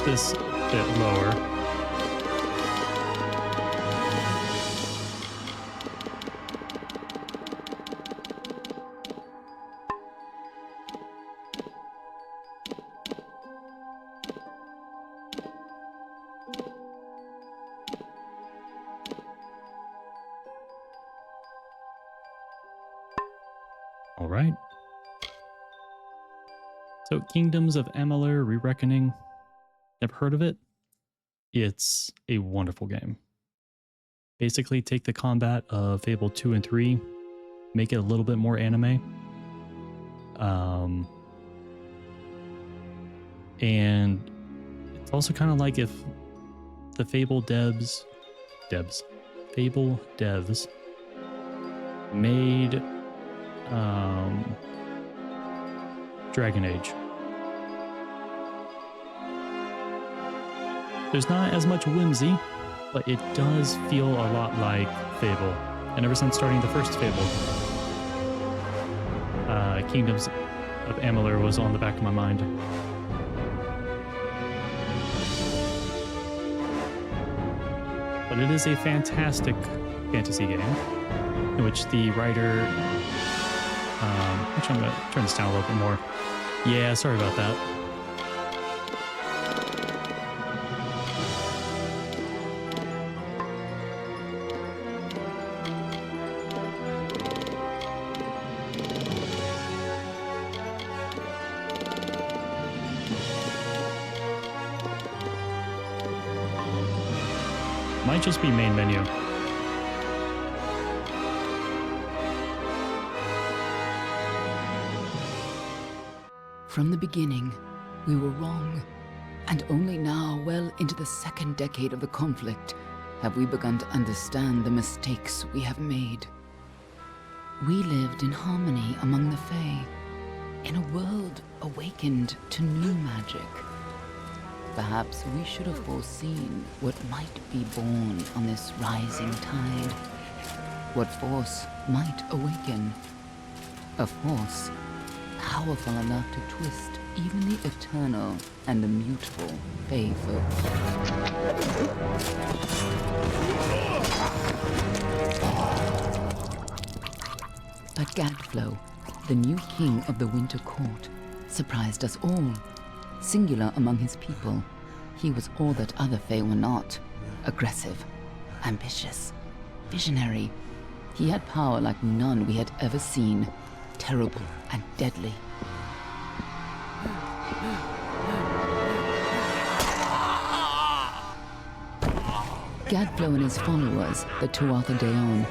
this a bit lower. All right. So, Kingdoms of Amalur Re-Reckoning. Never heard of it? It's a wonderful game. Basically, take the combat of Fable 2 and 3, make it a little bit more anime. And it's also kind of like if the Fable devs made Dragon Age. There's not as much whimsy, but it does feel a lot like Fable. And ever since starting the first Fable, Kingdoms of Amalur was on the back of my mind. But it is a fantastic fantasy game in which the writer... actually, I'm going to turn this down a little bit more. Yeah, sorry about that. Might just be main menu. From the beginning, we were wrong, and only now, well into the second decade of the conflict, have we begun to understand the mistakes we have made. We lived in harmony among the Fae, in a world awakened to new magic. Perhaps we should have foreseen what might be born on this rising tide. What force might awaken. A force powerful enough to twist even the eternal and the mutable Fae folk. But Gadflow, the new king of the Winter Court, surprised us all. Singular among his people, he was all that other Fae were not. Aggressive, ambitious, visionary. He had power like none we had ever seen, terrible and deadly. Gadflow and his followers, the Tuatha Deon,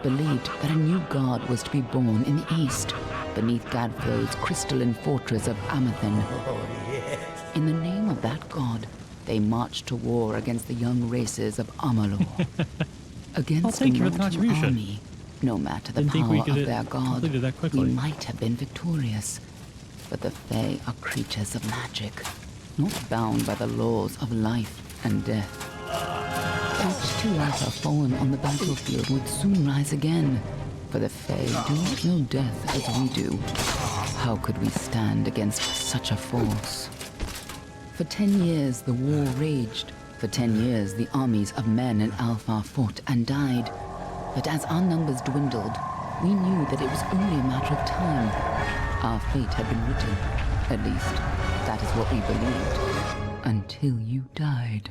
believed that a new god was to be born in the east, beneath Gadflow's crystalline fortress of Amathen. In the name of that god, they marched to war against the young races of Amalur. Against a mortal army, no matter the power of their god, we might have been victorious. But the Fae are creatures of magic, not bound by the laws of life and death. Each Tuatha fallen on the battlefield would soon rise again, for the Fae do not know death as we do. How could we stand against such a force? For 10 years the war raged. For 10 years the armies of Men and Alpha fought and died. But as our numbers dwindled, we knew that it was only a matter of time. Our fate had been written. At least, that is what we believed. Until you died.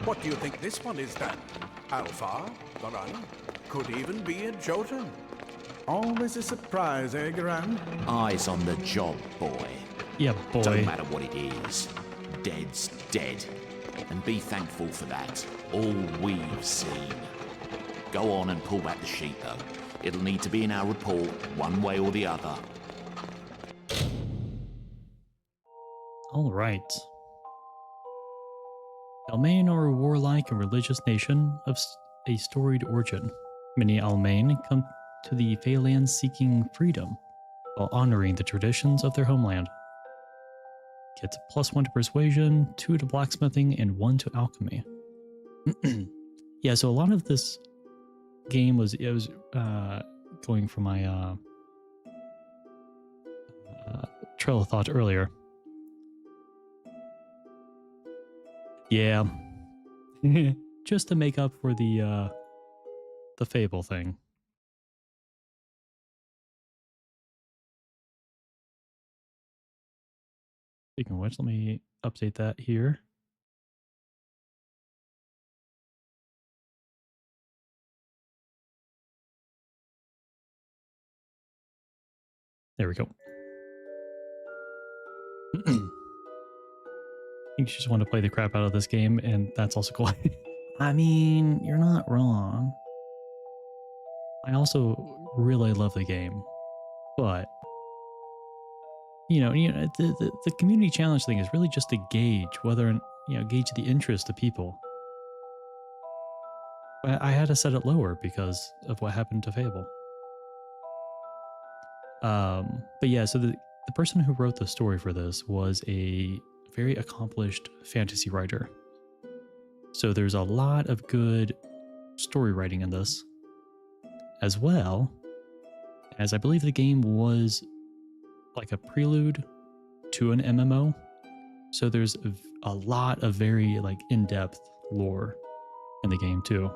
What do you think this one is then? Alpha? The runner? Could even be a Jotun. Always a surprise, eh, Gran? Eyes on the job, boy. Yeah, boy. Don't matter what it is. Dead's dead. And be thankful for that. All we've seen. Go on and pull back the sheet, though. It'll need to be in our report, one way or the other. All right. Almain are a warlike and religious nation of a storied origin. Many Almain come to the Phalanx seeking freedom while honoring the traditions of their homeland. Get +1 to persuasion, 2 to blacksmithing, and 1 to alchemy. Yeah, so a lot of this game was going from my trail of thought earlier. Yeah, just to make up for the fable thing. Speaking of which, let me update that here. There we go. I think you just want to play the crap out of this game, and that's also cool. I mean, you're not wrong. I also really love the game, but the community challenge thing is really just to gauge whether gauge the interest of people. I had to set it lower because of what happened to Fable. But yeah, so the person who wrote the story for this was a very accomplished fantasy writer. So there's a lot of good story writing in this, as well as I believe the game was like a prelude to an MMO. So there's a lot of very like in-depth lore in the game too.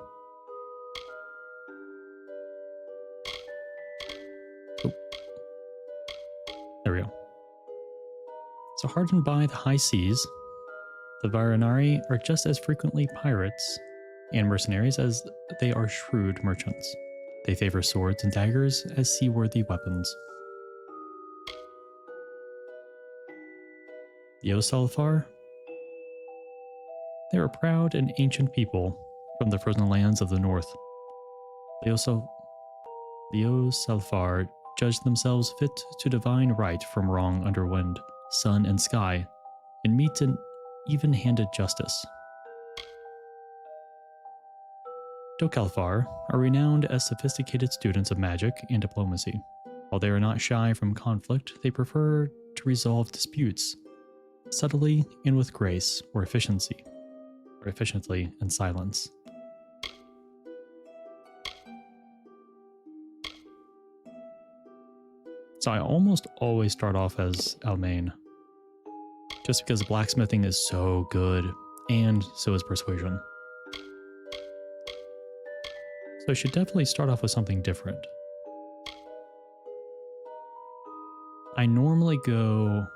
Oh. There we go. So hardened by the high seas, the Varanari are just as frequently pirates and mercenaries as they are shrewd merchants. They favor swords and daggers as seaworthy weapons. The Osalfar? They are a proud and ancient people from the frozen lands of the north. The Osalfar judge themselves fit to divine right from wrong under wind, sun, and sky, and meet an even-handed justice. Dokalfar are renowned as sophisticated students of magic and diplomacy. While they are not shy from conflict, they prefer to resolve disputes subtly and with grace or efficiently in silence. So I almost always start off as Almain, just because blacksmithing is so good, and so is persuasion. So I should definitely start off with something different. I normally go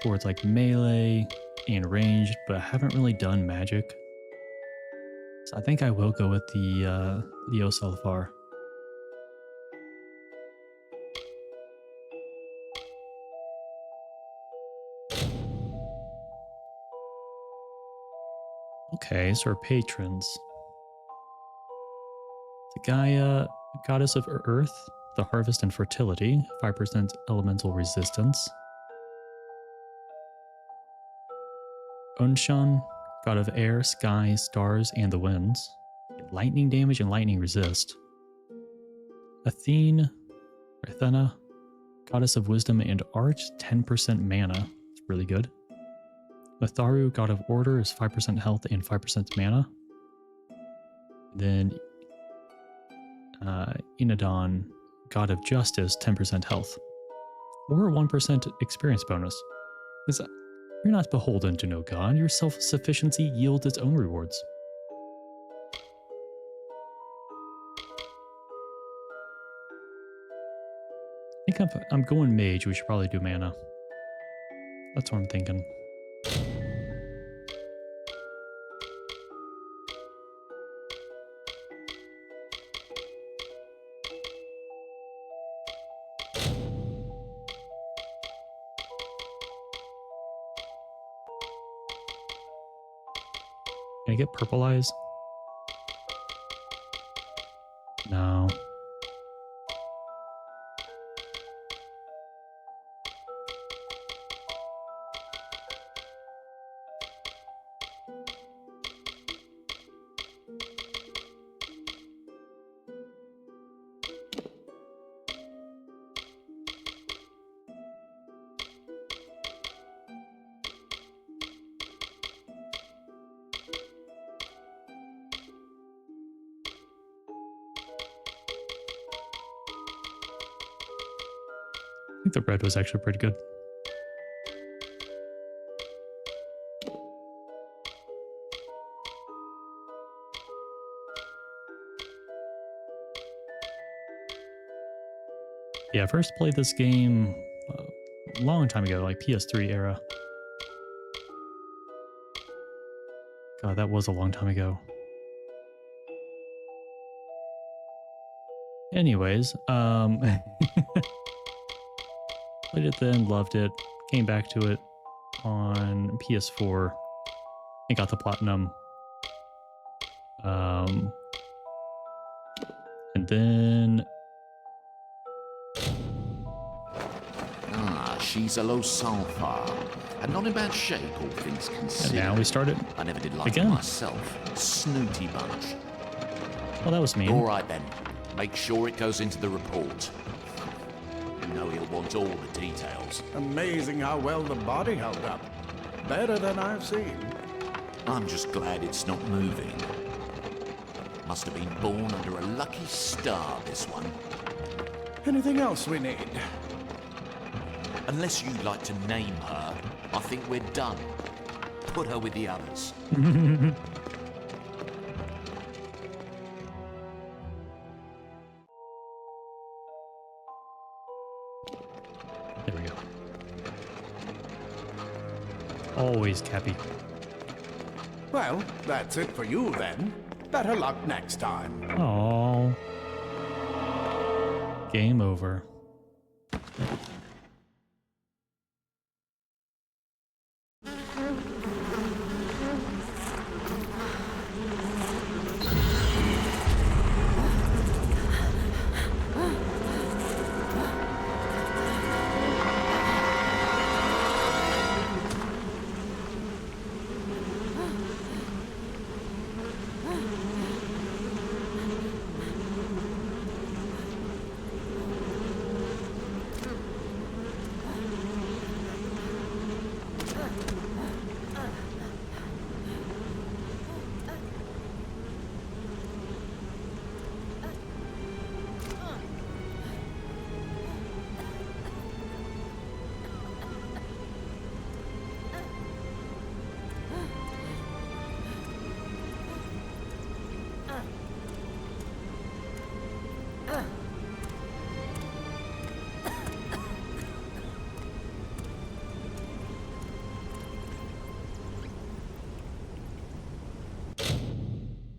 towards like melee and ranged, but I haven't really done magic. So I think I will go with the Osalfar. Okay, so our patrons. The Gaia, goddess of earth, the harvest and fertility, 5% elemental resistance. Unshan, god of air, sky, stars, and the winds. Lightning damage and lightning resist. Athena, goddess of wisdom and art, 10% mana. It's really good. Matharu, god of order, is 5% health and 5% mana. Then Inadon, god of justice, 10% health. Or 1% experience bonus. You're not beholden to no god. Your self-sufficiency yields its own rewards. I think I'm going mage. We should probably do mana. That's what I'm thinking. Can I get purple eyes? No. I think the red was actually pretty good. Yeah, I first played this game a long time ago, like PS3 era. God, that was a long time ago. Anyways, played it then, loved it, came back to it on PS4 and got the platinum. And then She's a low sulfur, and not in bad shape, all things considered. now we started I never did like again. it myself. Snooty bunch. Well, that was mean. All right then, make sure it goes into the report. You know he'll want all the details. Amazing how well the body held up. Better than I've seen. I'm just glad it's not moving. Must have been born under a lucky star, this one. Anything else we need? Unless you'd like to name her, I think we're done. Put her with the others. There we go. Always Cappy. Well, that's it for you then. Better luck next time. Oh. Game over.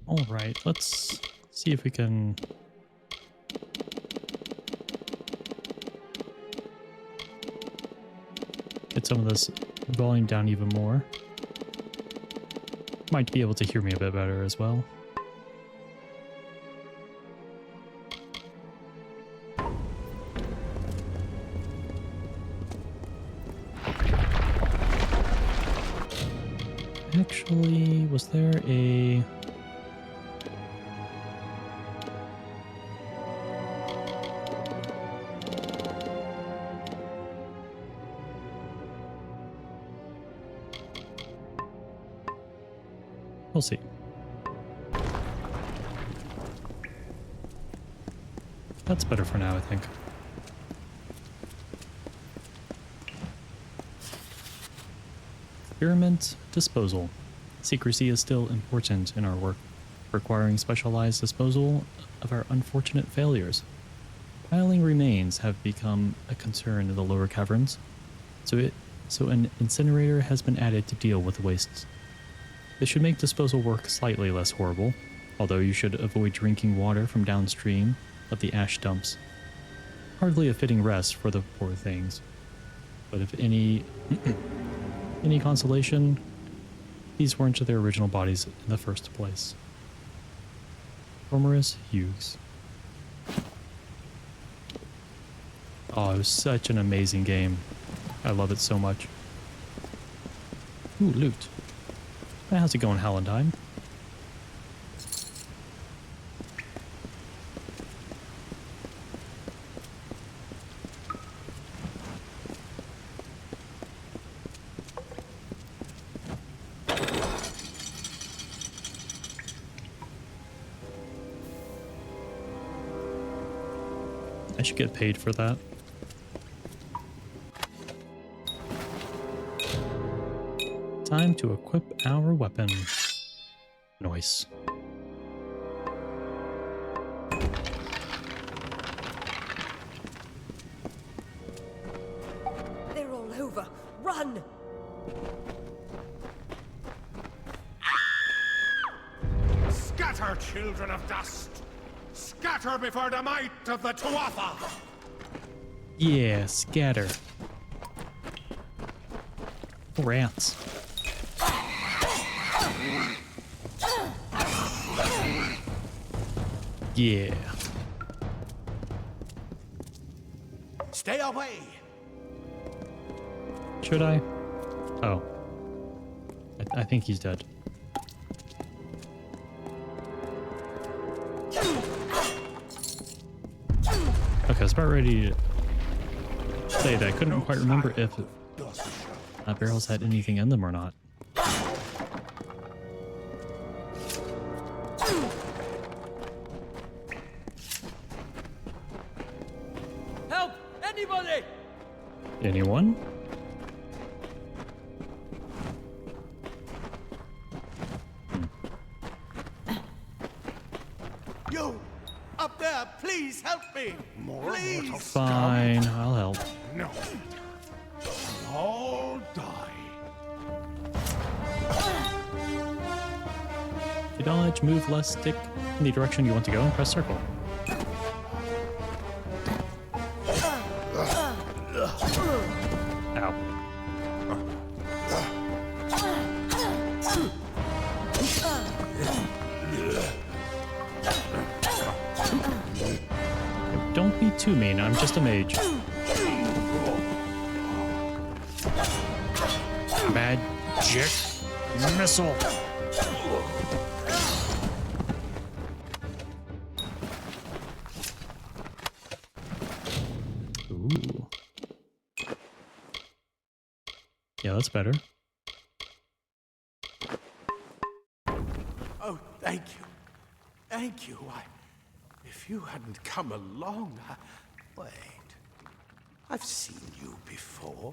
All right, let's see if we can get some of this volume down even more. Might be able to hear me a bit better as well. Actually, was there a... We'll see. That's better for now, I think. Experiment disposal. Secrecy is still important in our work, requiring specialized disposal of our unfortunate failures. Piling remains have become a concern in the lower caverns, so an incinerator has been added to deal with the wastes. This should make disposal work slightly less horrible, although you should avoid drinking water from downstream of the ash dumps. Hardly a fitting rest for the poor things. But if any consolation, these weren't their original bodies in the first place. Cormorus Hughes. Oh, it was such an amazing game. I love it so much. Ooh, loot. Hey, how's it going, Hallandine? I should get paid for that. Time to equip our weapon. Nice. They're all over. Run! Scatter, children of dust! Scatter before the might of the Tuatha! Yeah, scatter. Rats. Yeah. Stay away! Should I? Oh. I think he's dead. Okay, I was about ready to say that. I couldn't quite remember if barrels had anything in them or not. Help! Anybody! Anyone? You! Up there, please help me! Please! Fine, I'll help. No. All die. To dodge, move left stick in the direction you want to go and press circle. Ow. Don't be too mean, I'm just a mage. Magic missile. Ooh. Yeah, that's better. Oh, thank you. Thank you. If you hadn't come along, wait. I've seen you before.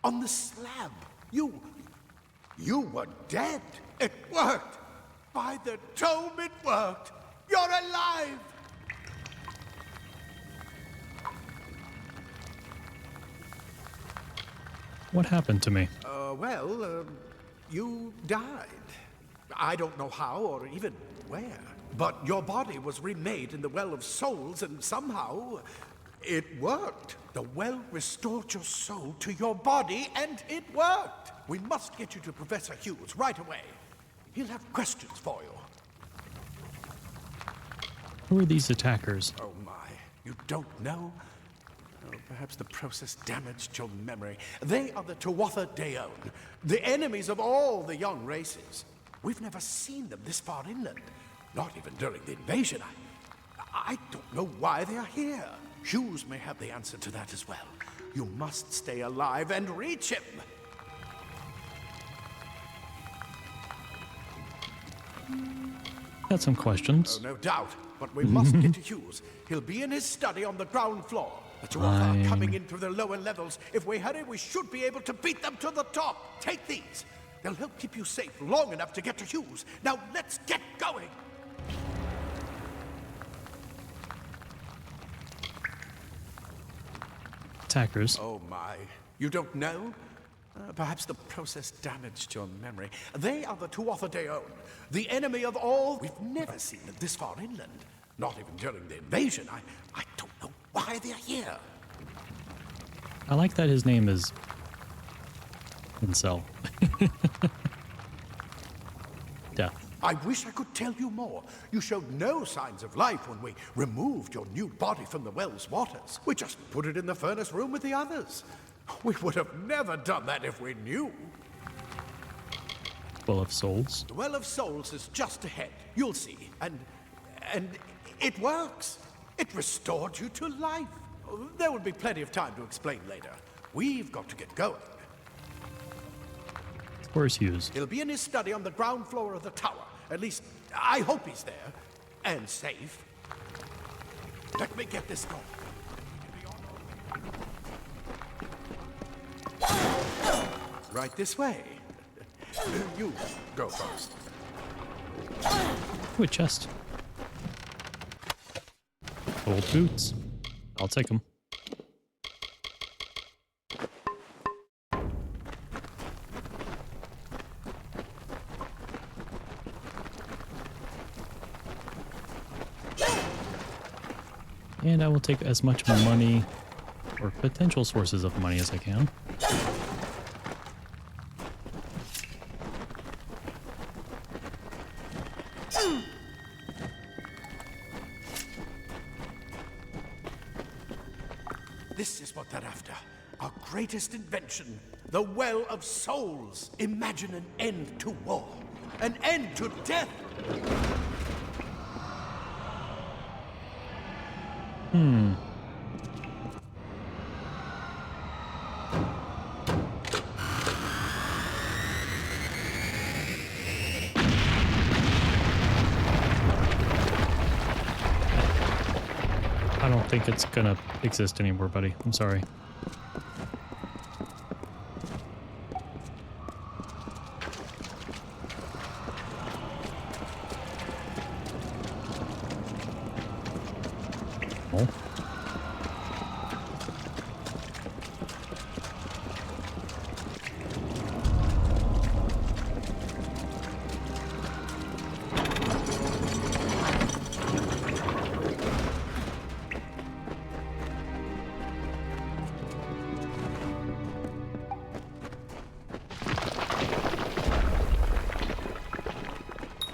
On the slab. You were dead. It worked. By the tome, it worked. You're alive. What happened to me? You died. I don't know how or even where. But your body was remade in the Well of Souls, and somehow it worked. The well restored your soul to your body, and it worked. We must get you to Professor Hughes right away. He'll have questions for you. Who are these attackers? Oh my, you don't know? Oh, perhaps the process damaged your memory. They are the Tuatha Deon, the enemies of all the young races. We've never seen them this far inland, not even during the invasion. I don't know why they are here. Hughes may have the answer to that as well. You must stay alive and reach him. Got some questions. Oh, no doubt, but we must get to Hughes. He'll be in his study on the ground floor. The Tuatha are coming in through the lower levels. If we hurry, we should be able to beat them to the top. Take these. They'll help keep you safe long enough to get to Hughes. Now, let's get going. Attackers. Oh, my. You don't know? Perhaps the process damaged your memory. They are the Tuatha Deon, the enemy of all. We've never seen them this far inland. Not even during the invasion. I don't know why they're here. I like that his name is Incel. I wish I could tell you more. You showed no signs of life when we removed your new body from the well's waters. We just put it in the furnace room with the others. We would have never done that if we knew. Well of Souls. The Well of Souls is just ahead. You'll see. And it works. It restored you to life. There will be plenty of time to explain later. We've got to get going. Course used. He'll be in his study on the ground floor of the tower. At least, I hope he's there. And safe. Let me get this going. Right this way. You go first. Ooh, a chest. Old boots. I'll take them. And I will take as much money, or potential sources of money, as I can. This is what they're after. Our greatest invention. The Well of Souls. Imagine an end to war. An end to death. I don't think it's gonna exist anymore, buddy. I'm sorry. Oh.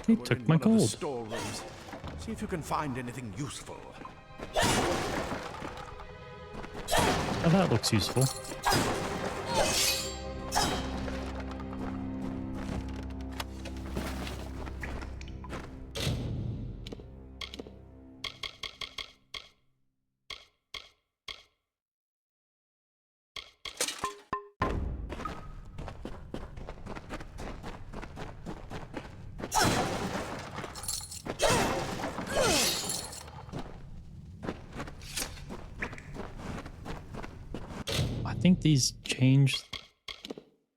He We're took in my one of the gold. storerooms. See if you can find anything useful. Oh, that looks useful. I think these change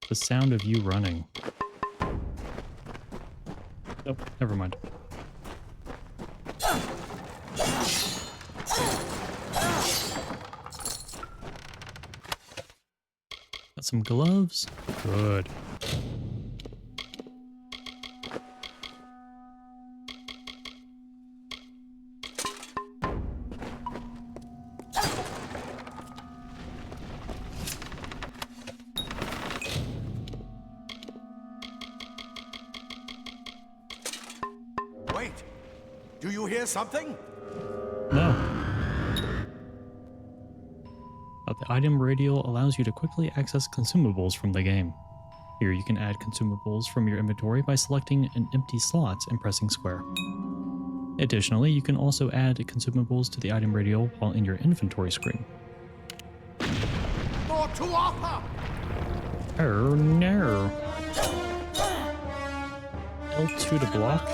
the sound of you running. Nope, never mind. Got some gloves. Good. Wait. Do you hear something? No. The item radio allows you to quickly access consumables from the game. Here you can add consumables from your inventory by selecting an empty slot and pressing square. Additionally, you can also add consumables to the item radio while in your inventory screen. More to offer! Oh no. L2 to block?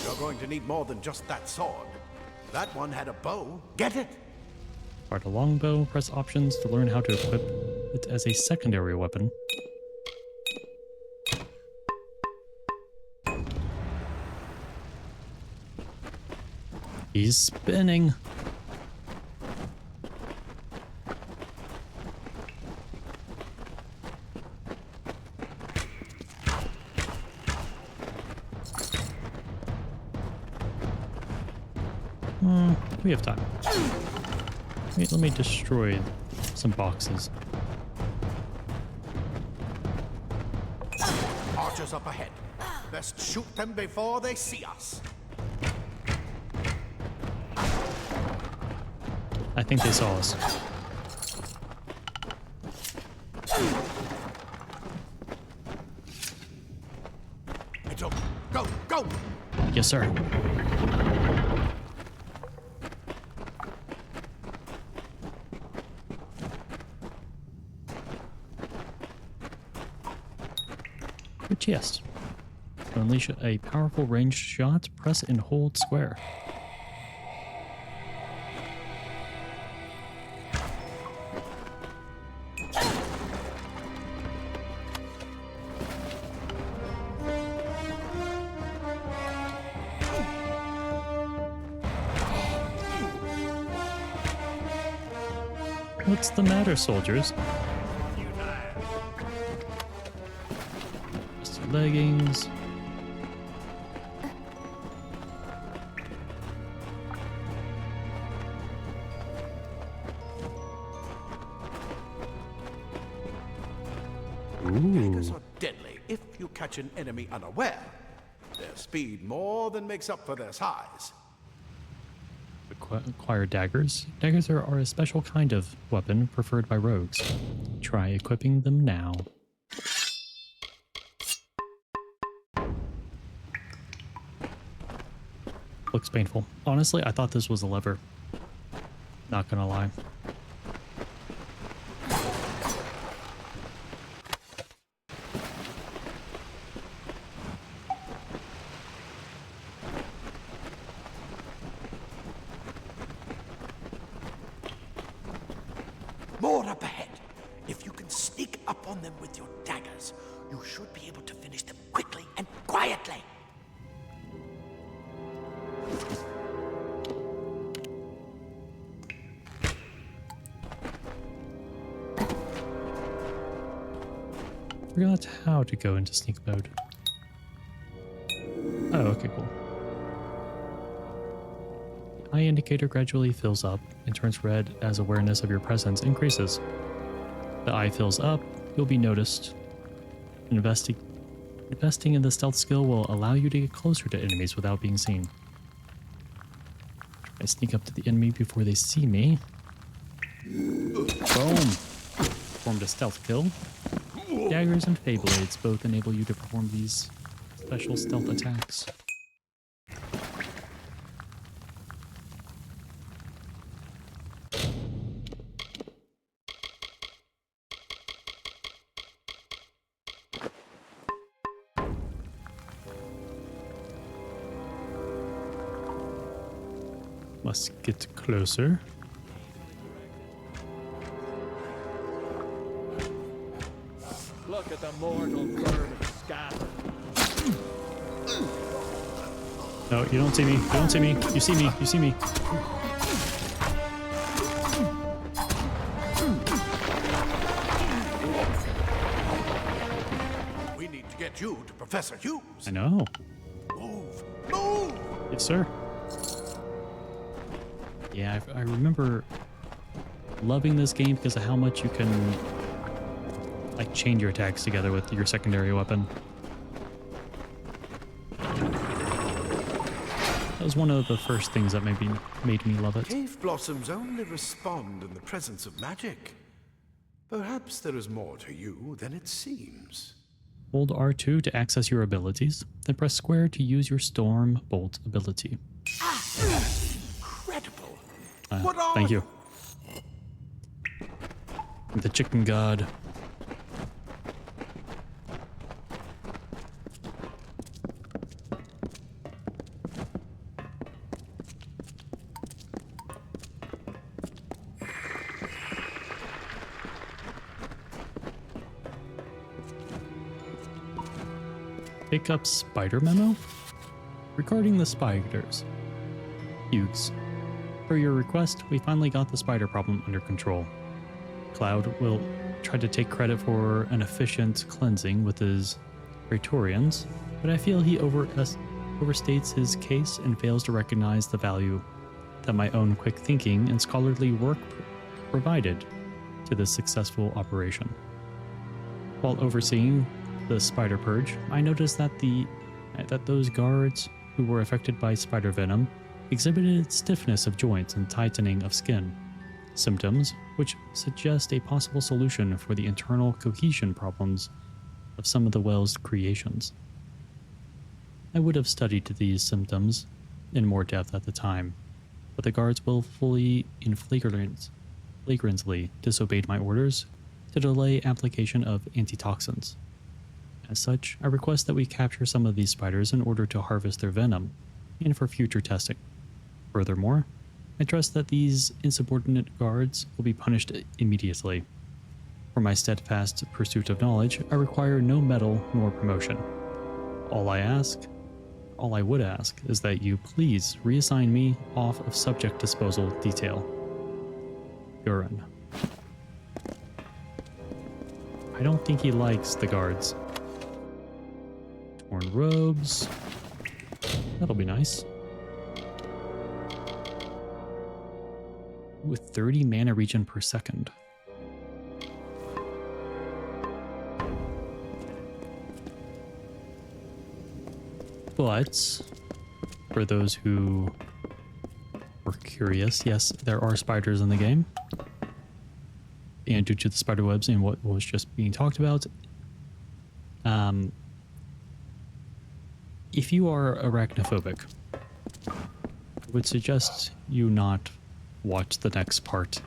You're going to need more than just that sword. That one had a bow. Get it? Start a longbow, press options to learn how to equip it as a secondary weapon. He's spinning. We have time. Wait, let me destroy some boxes. Archers up ahead. Best shoot them before they see us. I think they saw us. Mitchell, go, go! Yes, sir. Good chest. To unleash a powerful ranged shot, press and hold square. What's the matter, soldiers? Just leggings. Daggers are deadly if you catch an enemy unaware. Their speed more than makes up for their size. Acquire daggers. Daggers are a special kind of weapon preferred by rogues. Try equipping them now. Looks painful. Honestly, I thought this was a lever. Not gonna lie. More up ahead. If you can sneak up on them with your daggers, you should be able to finish them quickly and quietly. Forgot how to go into sneak mode. Oh, okay, cool. The eye indicator gradually fills up and turns red as awareness of your presence increases. The eye fills up, you'll be noticed. Investing in the stealth skill will allow you to get closer to enemies without being seen. I sneak up to the enemy before they see me. Boom! Performed a stealth kill. Daggers and Fey Blades both enable you to perform these special stealth attacks. Must get closer. Look at the mortal bird of scatter. No, you don't see me. You don't see me. You see me. You see me. We need to get you to Professor Hughes. I know. Move! Move! Yes, sir. Yeah, I remember loving this game because of how much you can like chain your attacks together with your secondary weapon. That was one of the first things that made me love it. Cave blossoms only respond in the presence of magic. Perhaps there is more to you than it seems. Hold R2 to access your abilities, then press square to use your Storm Bolt ability. Incredible! What are Thank you. The chicken god. Pick up spider memo? Regarding the spiders. Hughes. Per your request, we finally got the spider problem under control. Cloud will try to take credit for an efficient cleansing with his Praetorians, but I feel he overstates his case and fails to recognize the value that my own quick thinking and scholarly work provided to this successful operation. While overseeing the spider purge, I noticed that those guards who were affected by spider venom exhibited stiffness of joints and tightening of skin, symptoms which suggest a possible solution for the internal cohesion problems of some of the well's creations. I would have studied these symptoms in more depth at the time, but the guards willfully and flagrantly disobeyed my orders to delay application of antitoxins. As such, I request that we capture some of these spiders in order to harvest their venom and for future testing. Furthermore, I trust that these insubordinate guards will be punished immediately. For my steadfast pursuit of knowledge, I require no medal nor promotion. All I would ask is that you please reassign me off of subject disposal detail. Gurren. I don't think he likes the guards. Torn robes. That'll be nice. With 30 mana regen per second. But for those who were curious, yes, there are spiders in the game. And due to the spider webs and what was just being talked about, if you are arachnophobic, I would suggest you not watch the next part.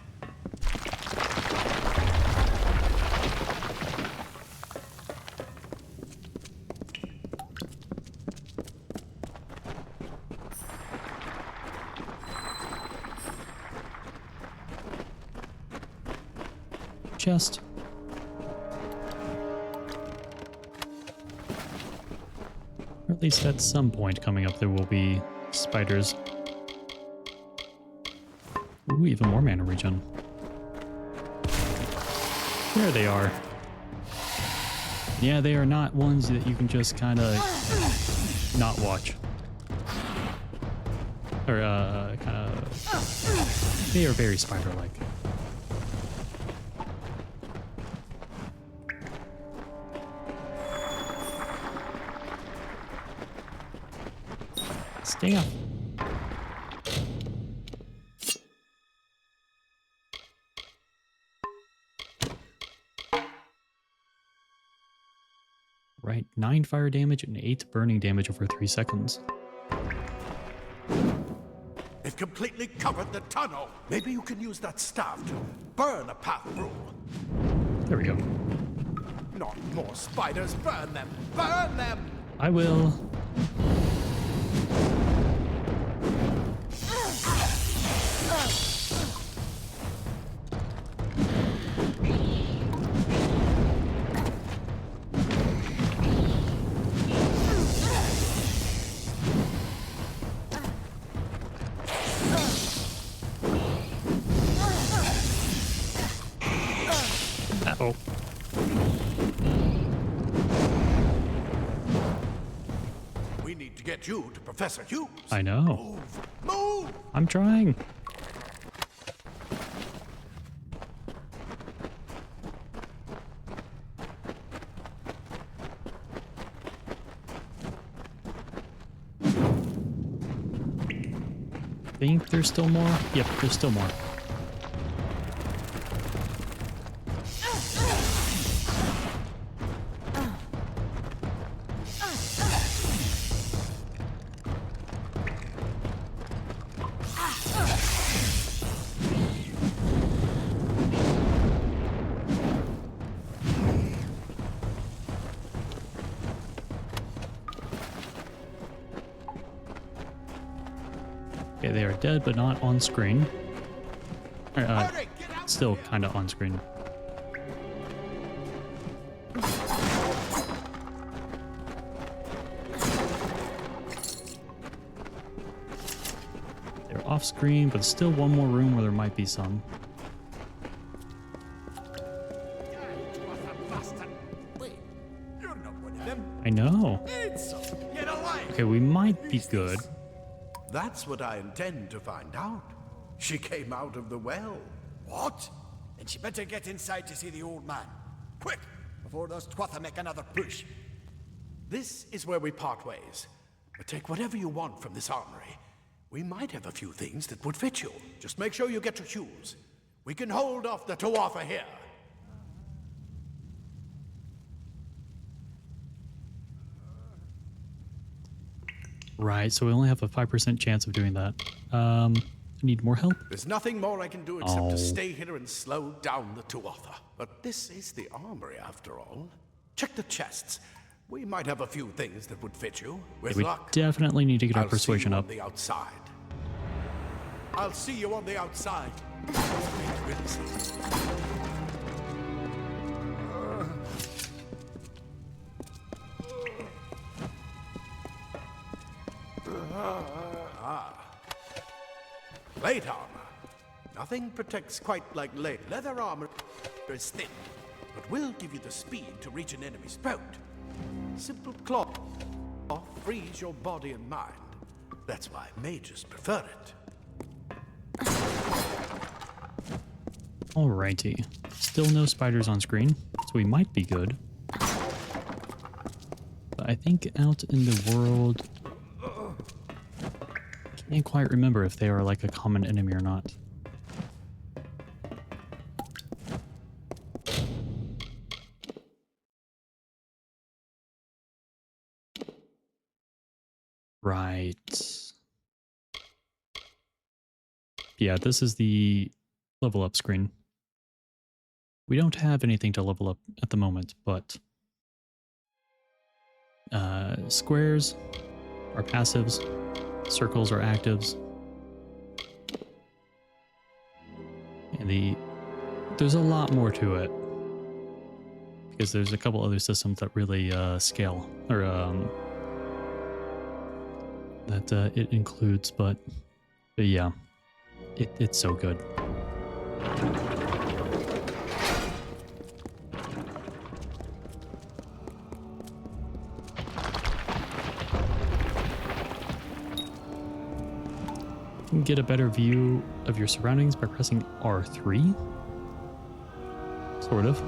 Chest. Or at least at some point coming up there will be spiders. Ooh, even more mana regen. There they are. Yeah, they are not ones that you can just kind of not watch. Or kind of... They are very spider-like. Stay up. Right, 9 fire damage and 8 burning damage over 3 seconds. They've completely covered the tunnel. Maybe you can use that staff to burn a path through. There we go. Not more spiders. Burn them. Burn them. I will. Uh-oh. We need to get you to Professor Hughes. I know. Move. Move. I'm trying. Think there's still more? Yep, there's still more. Okay, they are dead, but not on screen. Still kind of on screen. They're off screen, but still one more room where there might be some. Wait, you're not one of them. I know. It's get away. Okay, we might be good. That's what I intend to find out. She came out of the well. What? Then she better get inside to see the old man. Quick, before those Twatha make another push. This is where we part ways. But take whatever you want from this armory. We might have a few things that would fit you. Just make sure you get your shoes. We can hold off the Tuatha here. Right, so we only have a 5% chance of doing that. I need more help? There's nothing more I can do except to stay here and slow down the Tuatha. But this is the armory, after all. Check the chests. We might have a few things that would fit you. With We luck, definitely need to get our I'll persuasion see you up. on the outside. I'll see you on the outside. We'll see. Plate armor. Nothing protects quite like leather armor is thin, but will give you the speed to reach an enemy's throat. Simple cloth frees your body and mind. That's why mages prefer it. Alrighty. Still no spiders on screen, so we might be good. But I think out in the world... Can't quite remember if they are like a common enemy or not. Right. Yeah, this is the level up screen. We don't have anything to level up at the moment, but squares are passives, circles are actives, and there's a lot more to it because there's a couple other systems that really scale or that it includes, but yeah, it's so good. You can get a better view of your surroundings by pressing R3. Sort of.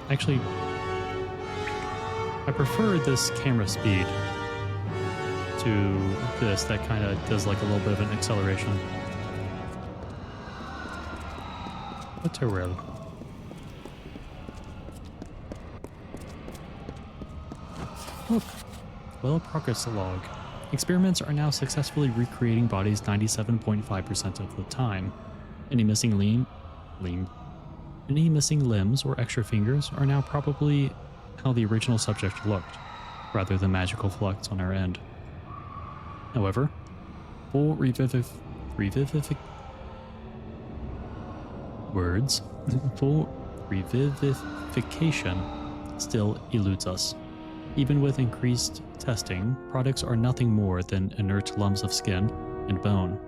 Actually, I prefer this camera speed to this that kind of does like a little bit of an acceleration. But temporarily. Look, well progress log. Experiments are now successfully recreating bodies 97.5% of the time. Any missing limbs or extra fingers are now probably how the original subject looked, rather than magical flux on our end. However, full revivification still eludes us. Even with increased testing, products are nothing more than inert lumps of skin and bone.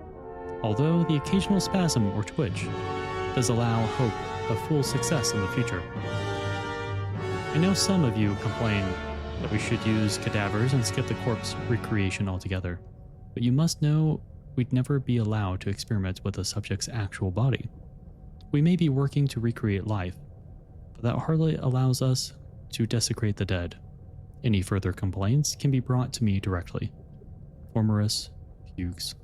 Although the occasional spasm or twitch does allow hope of full success in the future. I know some of you complain that we should use cadavers and skip the corpse recreation altogether, but you must know we'd never be allowed to experiment with a subject's actual body. We may be working to recreate life, but that hardly allows us to desecrate the dead. Any further complaints can be brought to me directly. Formerus Hughes.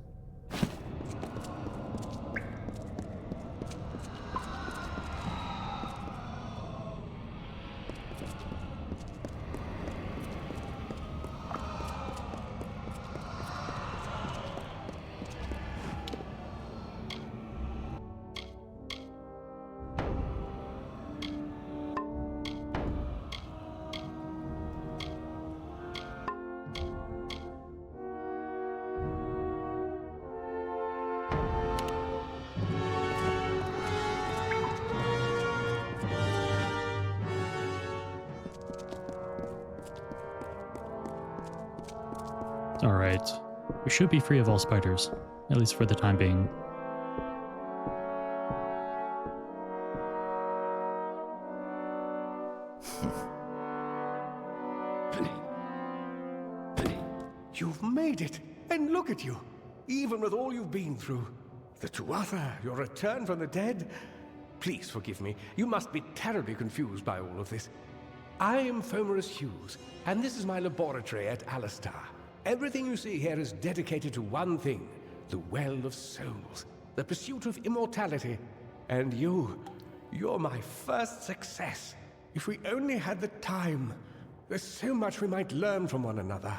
Alright, we should be free of all spiders, at least for the time being. You've made it, and look at you. Even with all you've been through. The Tuatha, your return from the dead. Please forgive me. You must be terribly confused by all of this. I am Fomerus Hughes, and this is my laboratory at Alistar. Everything you see here is dedicated to one thing, the Well of Souls, the pursuit of immortality. And you're my first success. If we only had the time, there's so much we might learn from one another.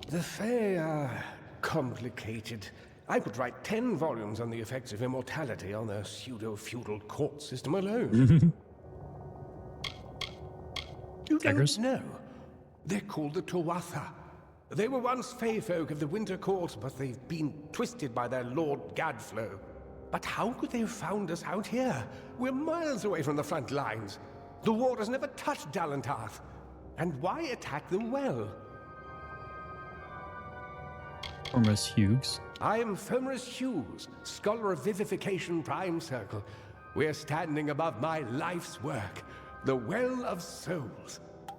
The Fae are complicated. I could write 10 volumes on the effects of immortality on their pseudo-feudal court system alone. You don't know. They're called the Tuatha. They were once Fae folk of the Winter Court, but they've been twisted by their Lord Gadflow. But how could they have found us out here? We're miles away from the front lines. The war has never touched Dalantarth. And why attack the well? Fomerus Hughes. I am Fomerus Hughes, scholar of Vivification Prime Circle. We're standing above my life's work, the Well of Souls.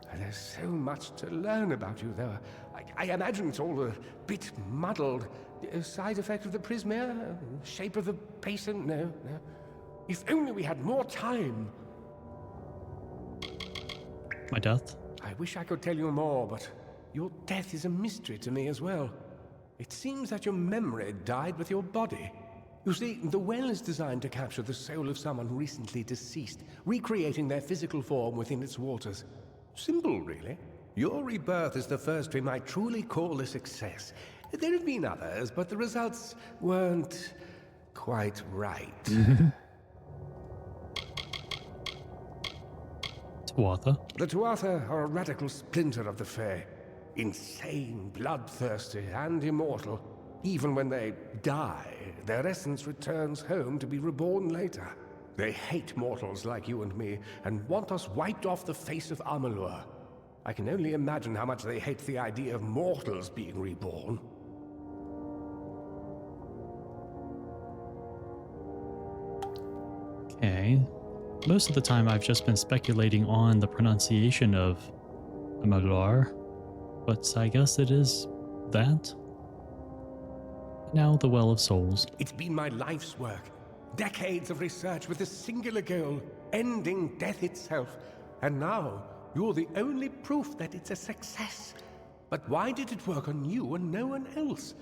And there's so much to learn about you, though. I imagine it's all a bit muddled. A side effect of the prismere? Shape of the basin? No. If only we had more time. My death? I wish I could tell you more, but your death is a mystery to me as well. It seems that your memory died with your body. You see, the well is designed to capture the soul of someone recently deceased, recreating their physical form within its waters. Simple, really. Your rebirth is the first we might truly call a success. There have been others, but the results weren't quite right. Tuatha? The Tuatha are a radical splinter of the Fae. Insane, bloodthirsty, and immortal. Even when they die, their essence returns home to be reborn later. They hate mortals like you and me, and want us wiped off the face of Amalur. I can only imagine how much they hate the idea of mortals being reborn. Okay. Most of the time I've just been speculating on the pronunciation of Amalur, but I guess it is that. Now the Well of Souls. It's been my life's work. Decades of research with a singular goal, ending death itself. And now, you're the only proof that it's a success. But why did it work on you and no one else?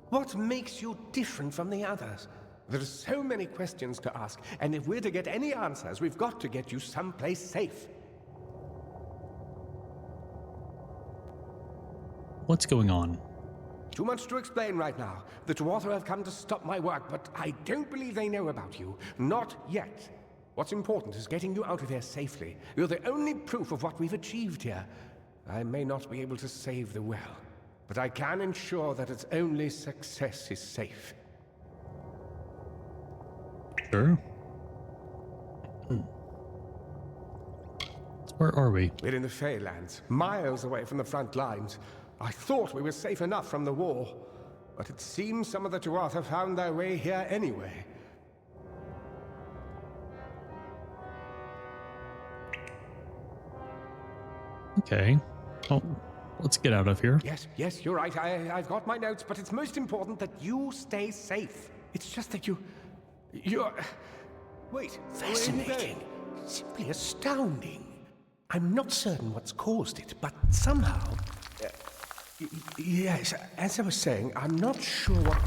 What makes you different from the others? There are so many questions to ask, and if we're to get any answers, we've got to get you someplace safe. What's going on? Too much to explain right now. The Tuatha have come to stop my work, but I don't believe they know about you. Not yet. What's important is getting you out of here safely. You're the only proof of what we've achieved here. I may not be able to save the well, but I can ensure that its only success is safe. Sure. So where are we? We're in the Feylands, miles away from the front lines. I thought we were safe enough from the war, but it seems some of the Tuatha found their way here anyway. Okay. Well, let's get out of here. Yes, you're right. I've got my notes, but it's most important that you stay safe. It's just that you're... Wait. Fascinating. Simply astounding. I'm not certain what's caused it, but somehow... yes, as I was saying, I'm not sure what...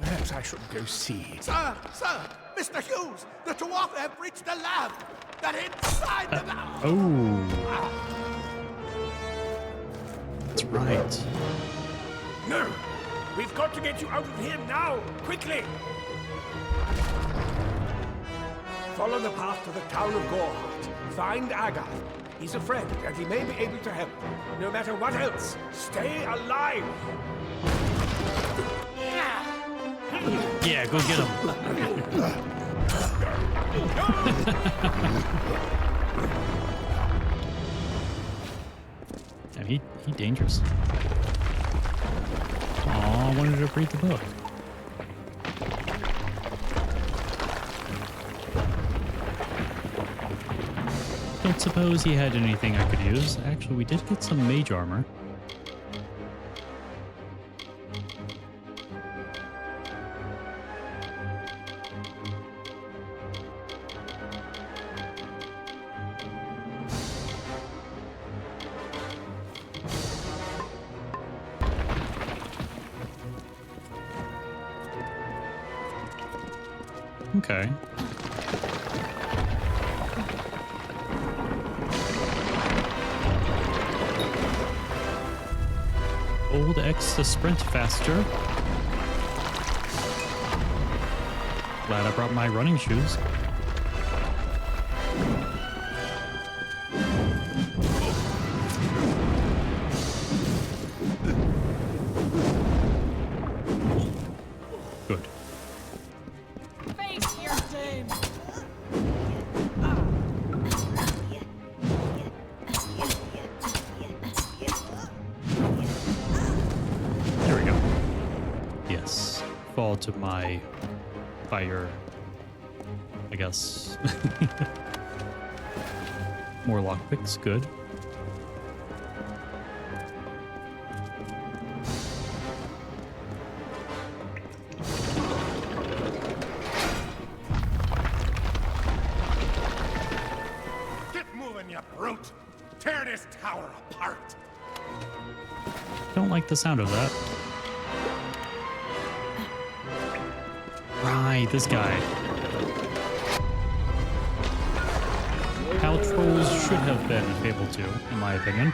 Perhaps I should go see. Sir! Mr. Hughes! The Tuatha have breached the lab! They're inside the lab! Oh. That's right. No! We've got to get you out of here now! Quickly! Follow the path to the town of Gorhart. Find Agath. He's a friend, and he may be able to help. No matter what else, stay alive! Yeah, go get him. And he dangerous. Aw, I wanted to read the book. Don't suppose he had anything I could use. Actually, we did get some mage armor. Okay. Old X to sprint faster. Glad I brought my running shoes. Good. Face your shame! There we go. Yes. Fall to my fire, I guess. More lockpicks, good. Get moving, you brute! Tear this tower apart! Don't like the sound of that. Right, this guy. How trolls should have been in Fable 2, in my opinion.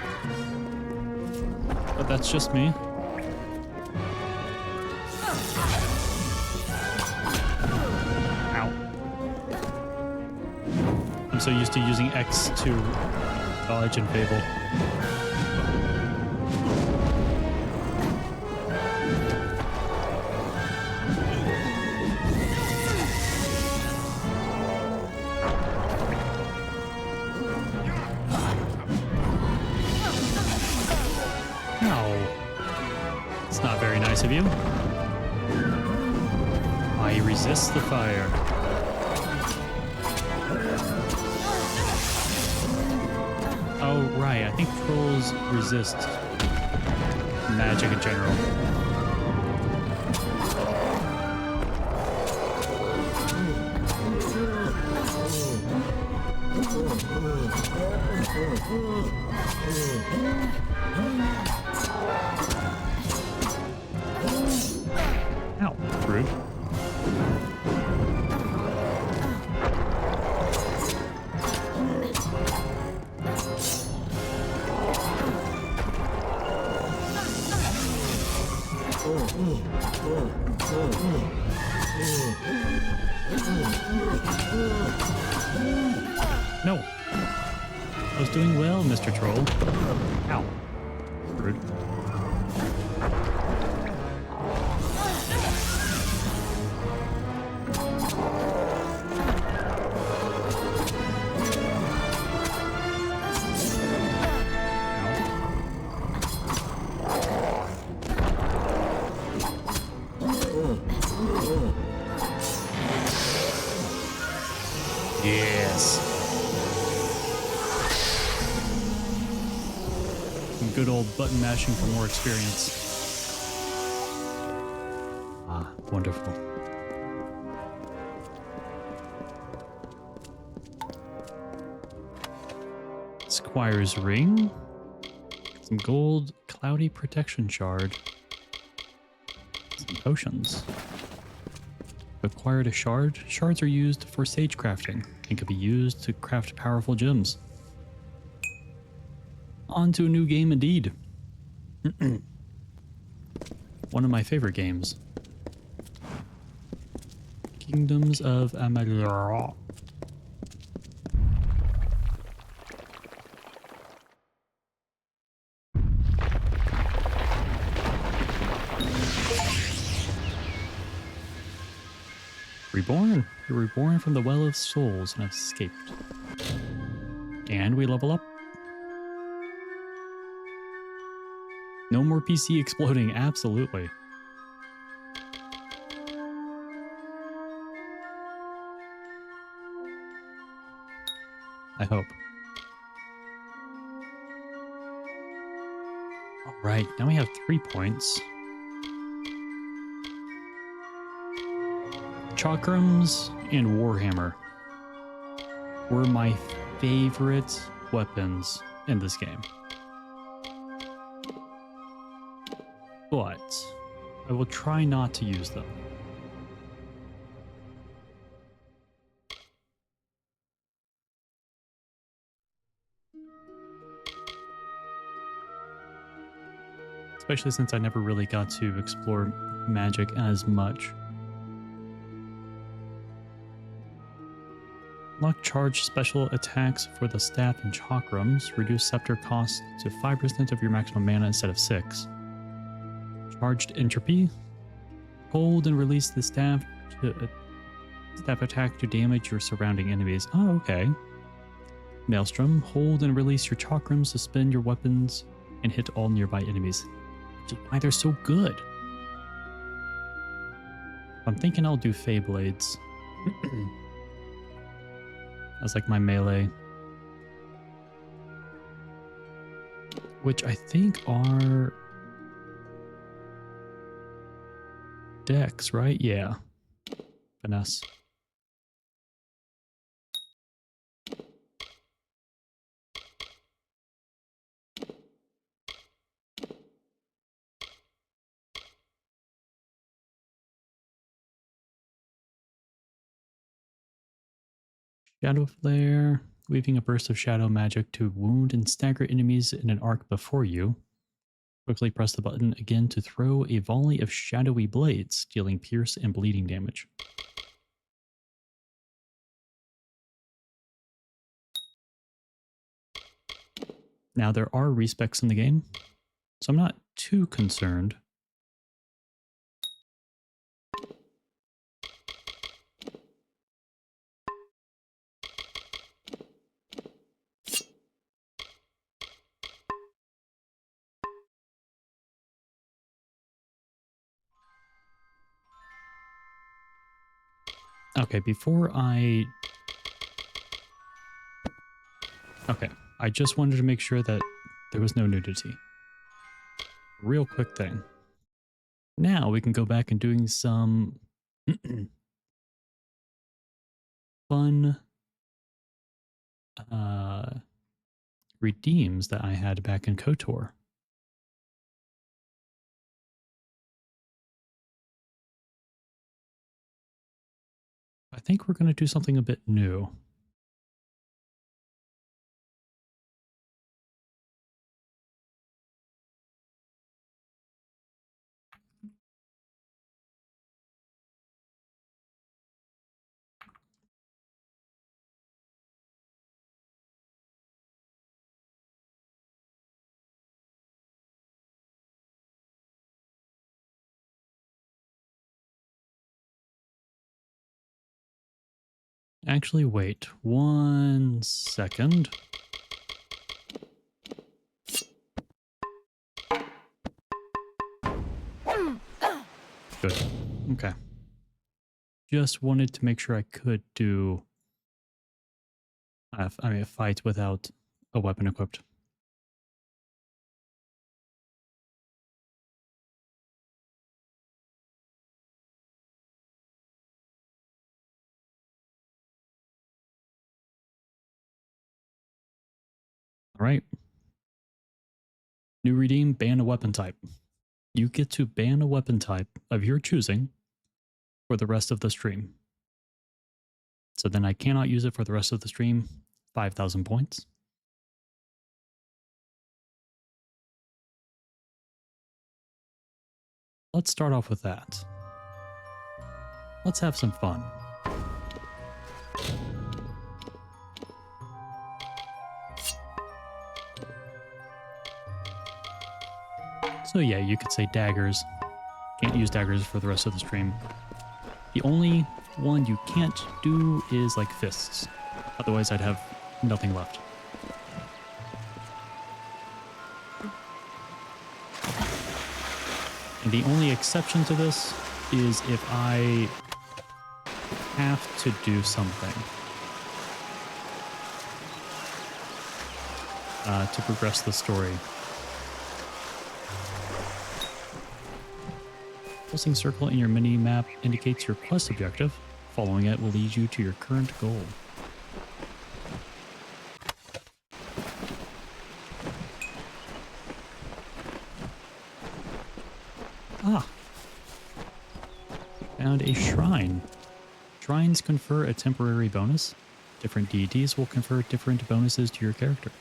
But that's just me. Ow. I'm so used to using X to dodge in Fable. It's not very nice of you. I resist the fire. Oh, right. I think trolls resist magic in general. Ow, rude. No. I was doing well, Mr. Troll. Ow. Rude. Yes. Some good old button mashing for more experience. Ah, wonderful. Squire's ring. Some gold cloudy protection shard. Some potions. Acquired a shard. Shards are used for sage crafting and can be used to craft powerful gems. On to a new game indeed. One of my favorite games. Kingdoms of Amalur. Reborn. You're reborn from the Well of Souls and have escaped. And we level up. No more PC exploding, absolutely. I hope. Right, now we have 3 points. Chakrams and Warhammer were my favorite weapons in this game. But I will try not to use them. Especially since I never really got to explore magic as much. Unlock charged special attacks for the staff and chakrams. Reduce scepter cost to 5% of your maximum mana instead of 6. Charged entropy. Hold and release the staff attack to damage your surrounding enemies. Oh, okay. Maelstrom. Hold and release your chakrams, suspend your weapons, and hit all nearby enemies. Which is why they're so good. I'm thinking I'll do Fey Blades. That's like my melee. Which I think are Dex, right? Yeah. Finesse. Shadow Flare, weaving a burst of shadow magic to wound and stagger enemies in an arc before you. Quickly press the button again to throw a volley of shadowy blades, dealing pierce and bleeding damage. Now there are respecs in the game, so I'm not too concerned. Okay, I just wanted to make sure that there was no nudity. Real quick thing. Now we can go back and doing some fun redeems that I had back in KOTOR. I think we're going to do something a bit new. Actually, wait 1 second. Good. Okay. Just wanted to make sure I could do a fight without a weapon equipped. All right. New redeem, ban a weapon type. You get to ban a weapon type of your choosing for the rest of the stream. So then I cannot use it for the rest of the stream. 5,000 points. Let's start off with that. Let's have some fun. So yeah, you could say daggers. Can't use daggers for the rest of the stream. The only one you can't do is like fists. Otherwise I'd have nothing left. And the only exception to this is if I have to do something to progress the story. Pulsing circle in your mini map indicates your quest objective. Following it will lead you to your current goal. Ah! Found a shrine. Shrines confer a temporary bonus. Different deities will confer different bonuses to your character.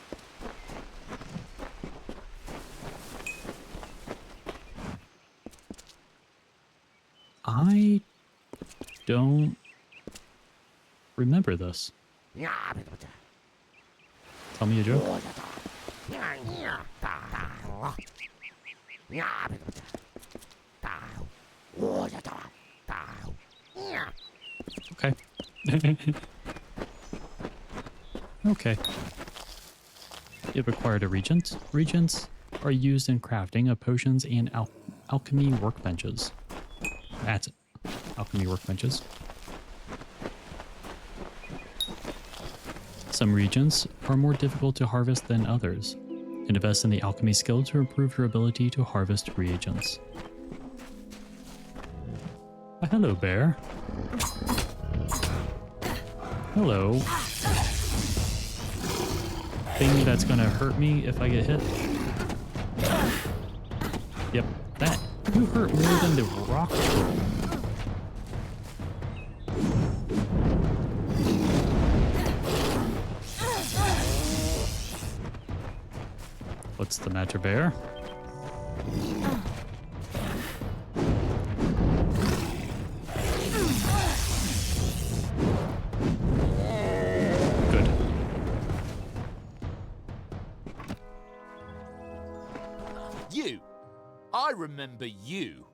I don't remember this. Tell me a joke. Okay. Okay. It required a regent. Regents are used in crafting of potions and alchemy workbenches. That's it. Alchemy workbenches. Some regents are more difficult to harvest than others. Invest in the alchemy skill to improve your ability to harvest reagents. Hello, bear. Hello. Thing that's gonna hurt me if I get hit. Yep, that. You hurt more than the rock troll. What's the matter, bear? Good. You! I remember you.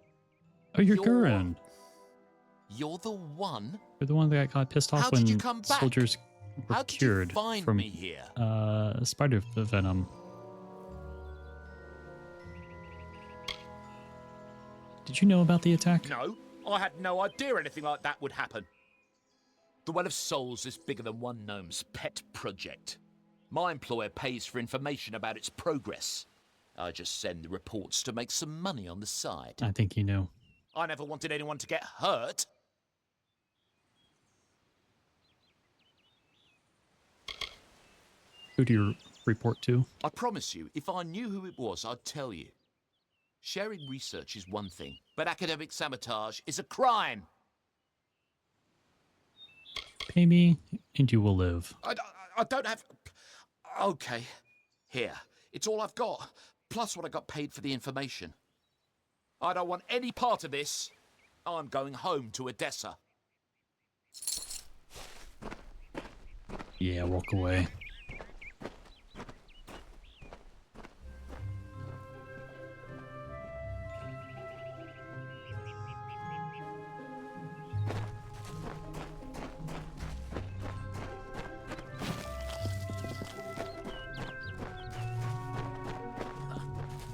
Oh, you're Gurren. You're the one? You're the one that got pissed off How when did you come back? soldiers were How did cured you find from me here? spider venom. Did you know about the attack? No, I had no idea anything like that would happen. The Well of Souls is bigger than one gnome's pet project. My employer pays for information about its progress. I just send the reports to make some money on the side. I think you knew. I never wanted anyone to get hurt. Who do you report to? I promise you, if I knew who it was, I'd tell you. Sharing research is one thing, but academic sabotage is a crime. Pay me and you will live. I don't have... Okay. Here. It's all I've got, plus what I got paid for the information. I don't want any part of this. I'm going home to Odessa. Yeah, walk away.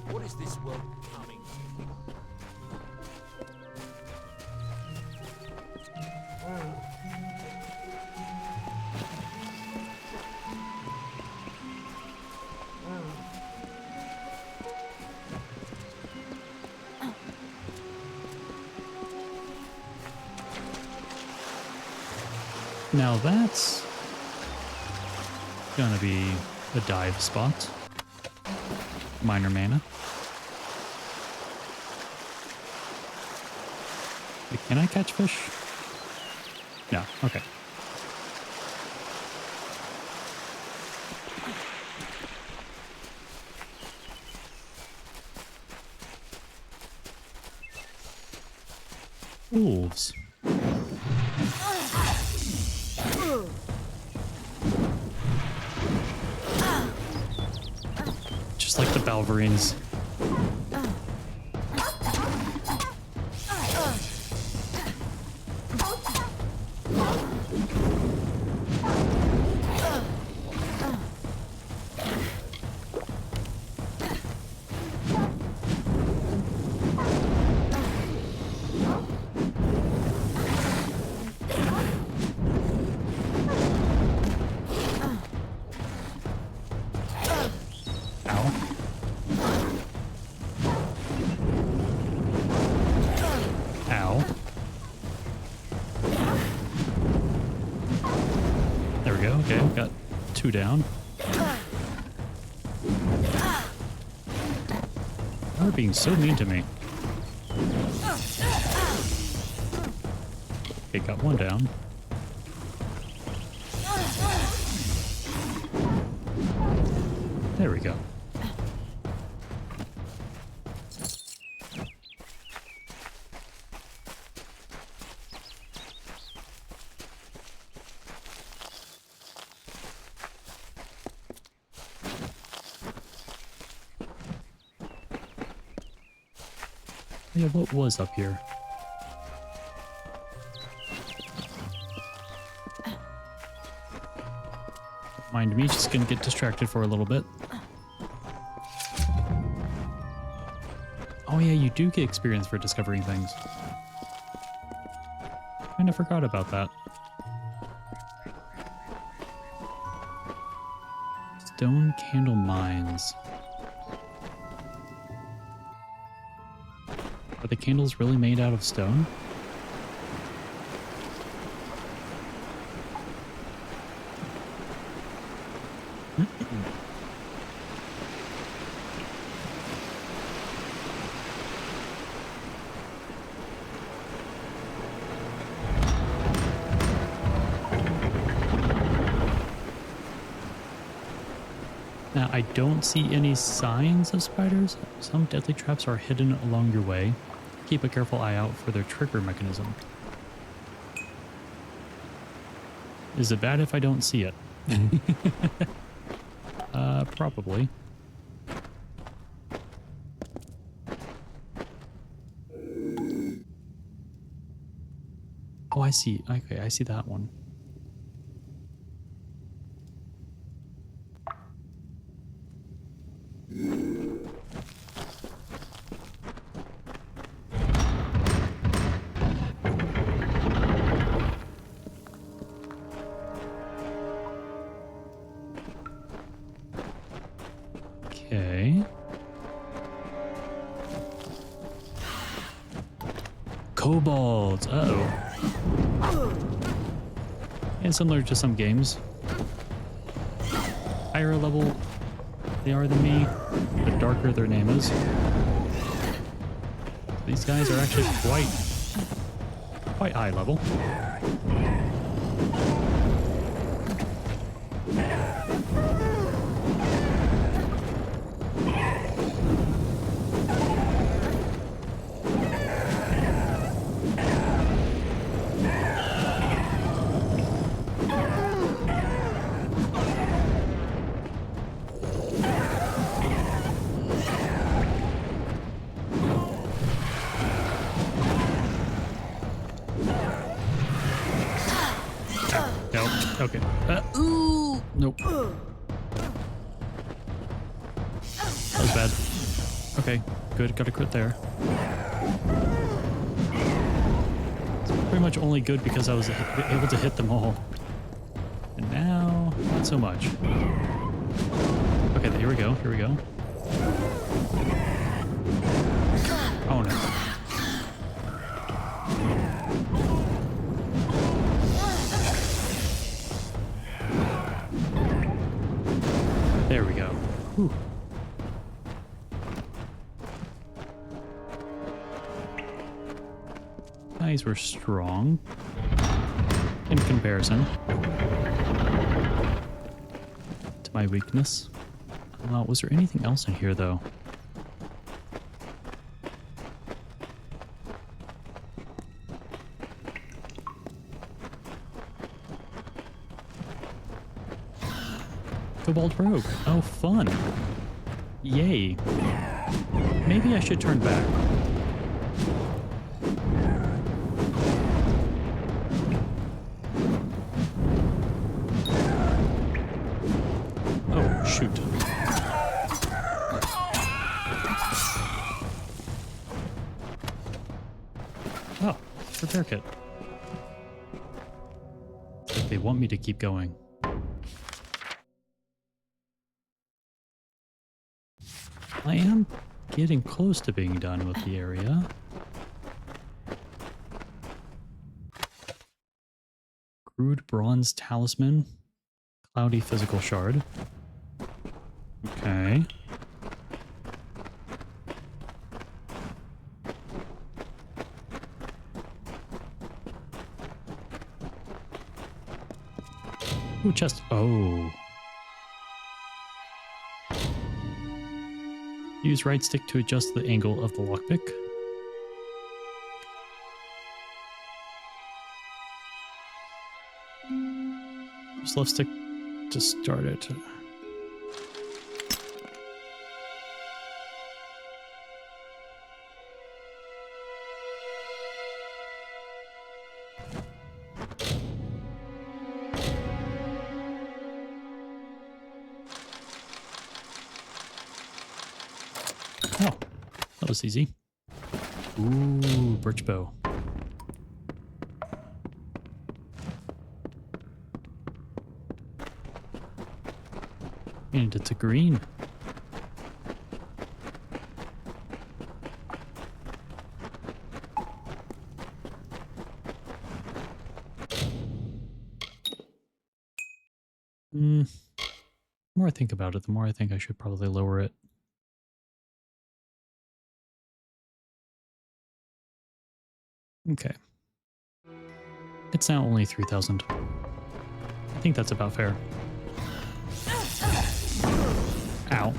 What is this world becoming? Now that's gonna be a dive spot. Minor mana. Wait, can I catch fish? No, okay. Wolves. Just like the Balverines. Ow. Ow. There we go. Okay, got 2 down. They're being so mean to me. Okay, got 1 down. There we go. Yeah, what was up here? Mind me, just gonna get distracted for a little bit. Oh yeah, you do get experience for discovering things. Kinda forgot about that. Stone candle mines. Are the candles really made out of stone? Now, I don't see any signs of spiders. Some deadly traps are hidden along your way. Keep a careful eye out for their trigger mechanism. Is it bad if I don't see it? Probably. Oh, I see. Okay, I see that one. Okay. Kobolds. Uh-oh. And similar to some games. Higher level they are than me, the darker their name is. These guys are actually quite high level. Okay. Ooh! Nope. That was bad. Okay, good. Got a crit there. It's pretty much only good because I was able to hit them all. And now, not so much. Okay, here we go. Here we go. Oh no. There we go. Whew. Guys were strong in comparison to my weakness. Was there anything else in here though? Kobold Rogue. Oh, fun. Yay. Maybe I should turn back. Oh, shoot. Oh, repair kit. They want me to keep going. I am getting close to being done with the area. Rude bronze talisman. Cloudy physical shard. Okay. Ooh, chest. Oh. Use right stick to adjust the angle of the lockpick. Use left stick to start it. Oh, that was easy. Ooh, birch bow. And it's a green. The more I think about it, the more I think I should probably lower it. Okay. It's now only 3,000. I think that's about fair. Ow.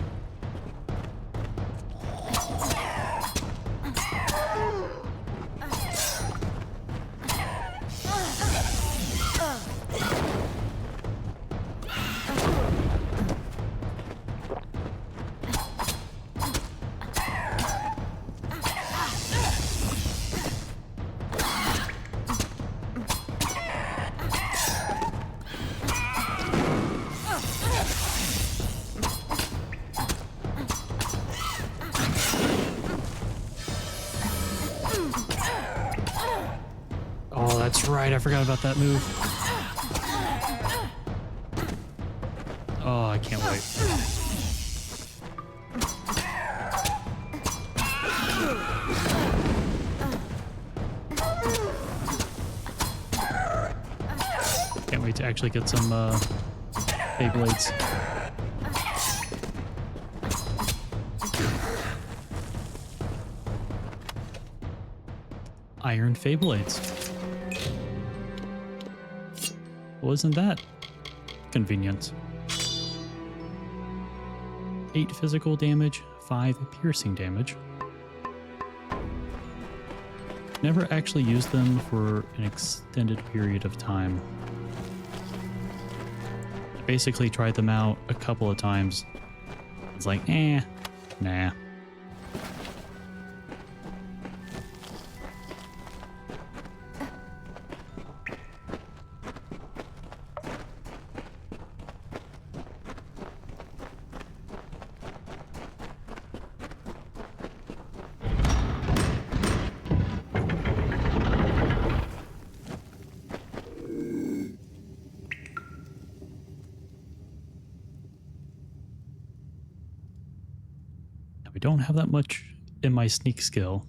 Oh, that's right. I forgot about that move. Oh, I can't wait. Can't wait to actually get some Beyblades. Iron Beyblades. Wasn't that convenient? 8 physical damage, 5 piercing damage. Never actually used them for an extended period of time. I basically tried them out a couple of times. It's like, nah. We don't have that much in my sneak skill,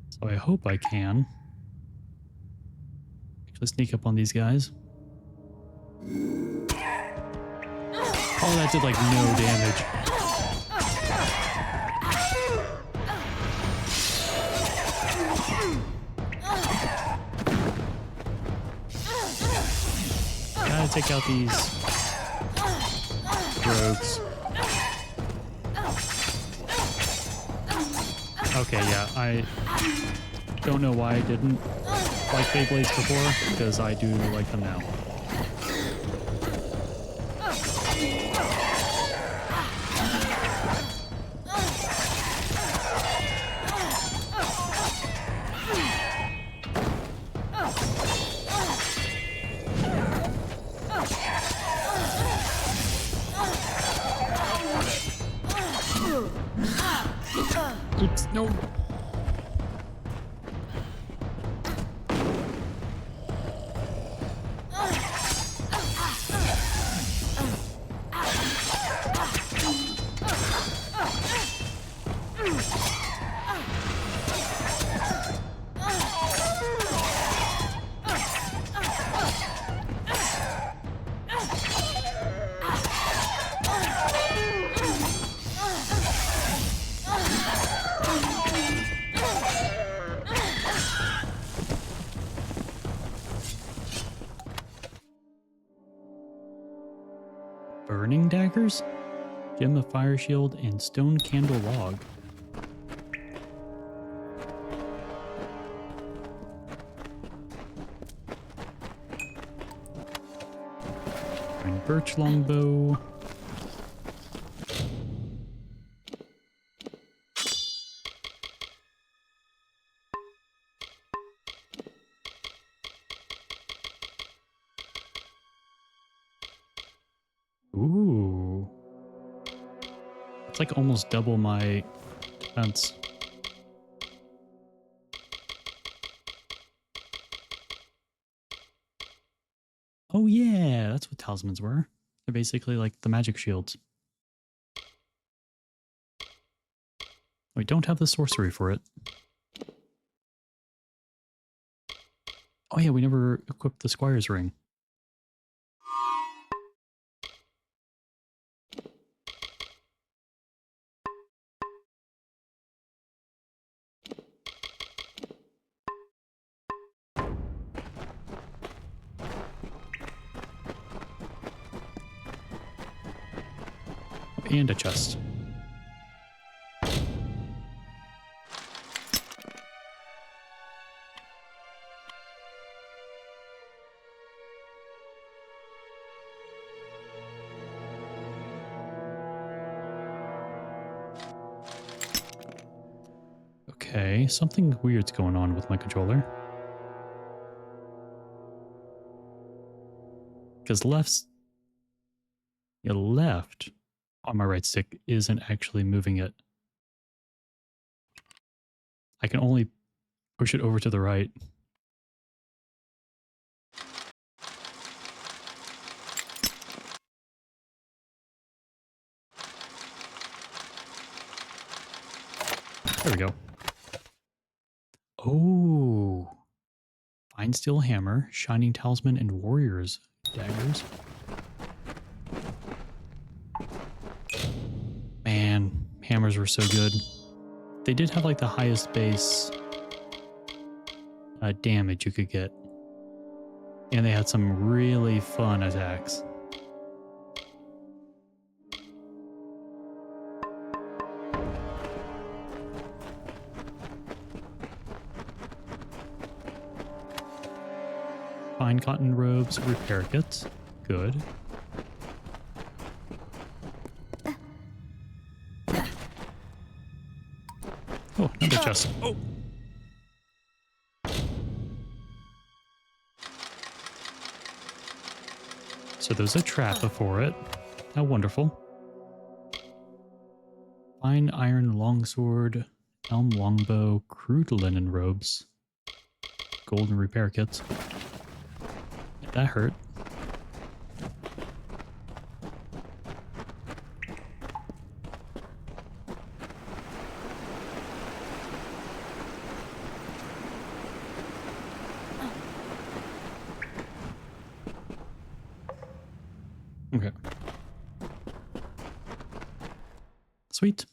so I hope I can actually sneak up on these guys. Oh, that did like no damage. Gotta take out these rogues. Okay, yeah, I don't know why I didn't like Beyblades before, because I do like them now. Oops, no. burning daggers, gem of fire shield, and stone candle log. And birch longbow. Ooh. It's like almost double my defense. Oh yeah, that's what talismans were. They're basically like the magic shields. We don't have the sorcery for it. Oh yeah, we never equipped the Squire's Ring. And a chest. Okay, something weird's going on with my controller. Because left on my right stick isn't actually moving it. I can only push it over to the right. There we go. Oh. Fine steel hammer, shining talisman, and warrior's daggers. Man, hammers were so good. They did have like the highest base damage you could get. And they had some really fun attacks. Fine cotton robes, repair kits. Good. Oh, another chest. Oh! So there's a trap before it. How wonderful. Fine iron longsword, elm longbow, crude linen robes, golden repair kits. That hurt. Okay. Sweet.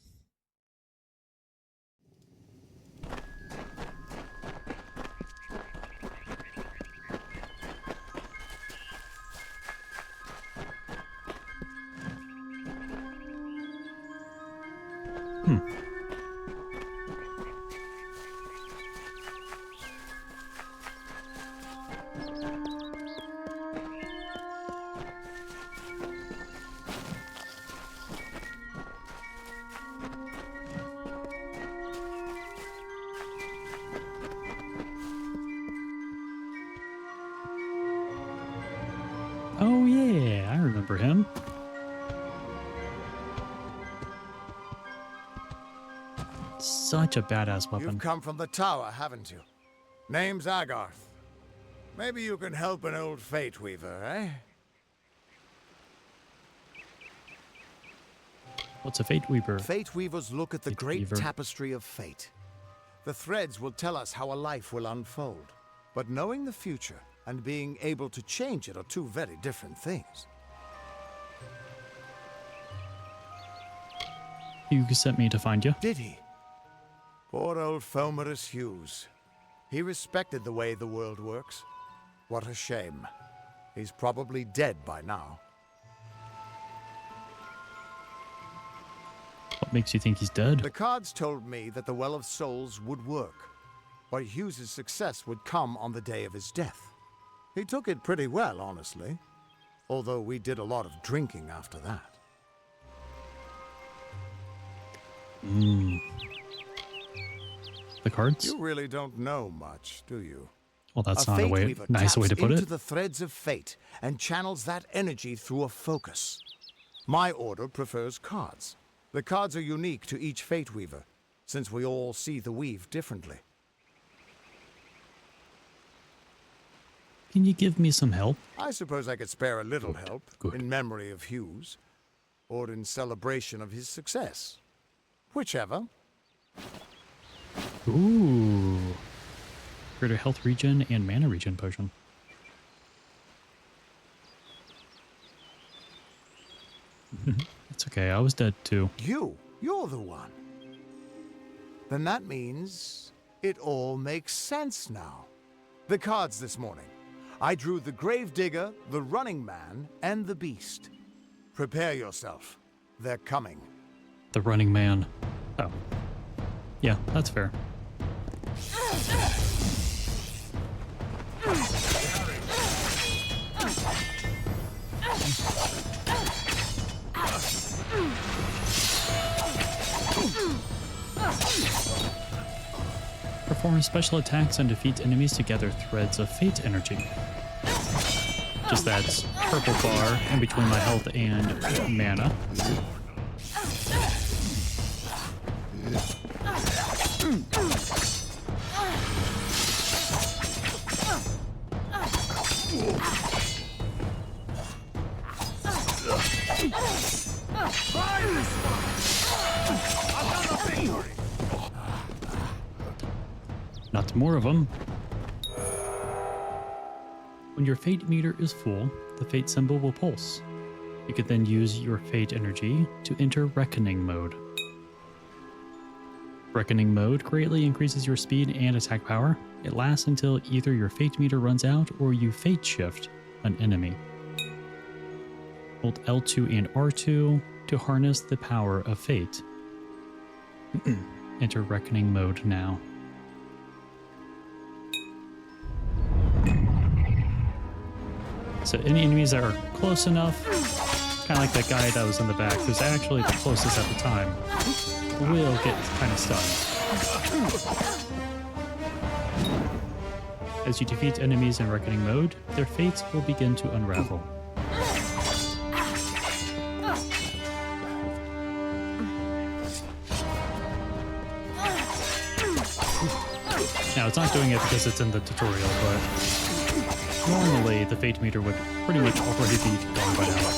Oh yeah, I remember him. Such a badass weapon. You've come from the tower, haven't you? Name's Agarth. Maybe you can help an old fate weaver, eh? What's a fate weaver? Fate weavers look at the Fate great weaver. tapestry of fate. The threads will tell us how a life will unfold. But knowing the future and being able to change it are two very different things. You sent me to find you. Did he? Poor old Fomerus Hughes. He respected the way the world works. What a shame. He's probably dead by now. makes you think he's dead? The cards told me that the Well of Souls would work, but Hughes's success would come on the day of his death. He took it pretty well, honestly, although we did a lot of drinking after that. The cards? You really don't know much, do you? Well, that's A not a fate way, weaver nice way to taps put into it. the threads of fate and channels that energy through a focus. My order prefers cards. The cards are unique to each fate weaver, since we all see the weave differently. Can you give me some help? I suppose I could spare a little help good. in memory of Hughes, or in celebration of his success. Whichever. Ooh. Greater health regen and mana regen potion. It's okay, I was dead too. You're the one. Then that means it all makes sense now. The cards this morning. I drew the Gravedigger, the Running Man, and the Beast. Prepare yourself. They're coming. The running man. Oh. Yeah, that's fair. Perform special attacks and defeat enemies to gather threads of fate energy. Just that purple bar in between my health and mana. Not more of them. When your fate meter is full, the fate symbol will pulse. You can then use your fate energy to enter reckoning mode. Reckoning mode greatly increases your speed and attack power. It lasts until either your fate meter runs out or you fate shift an enemy. Hold L2 and R2 to harness the power of fate. Enter reckoning mode now. So any enemies that are close enough, kind of like that guy that was in the back, who's actually the closest at the time, will get kind of stunned. As you defeat enemies in reckoning mode, their fates will begin to unravel. Now, it's not doing it because it's in the tutorial, but normally the fate meter would pretty much already be gone by now.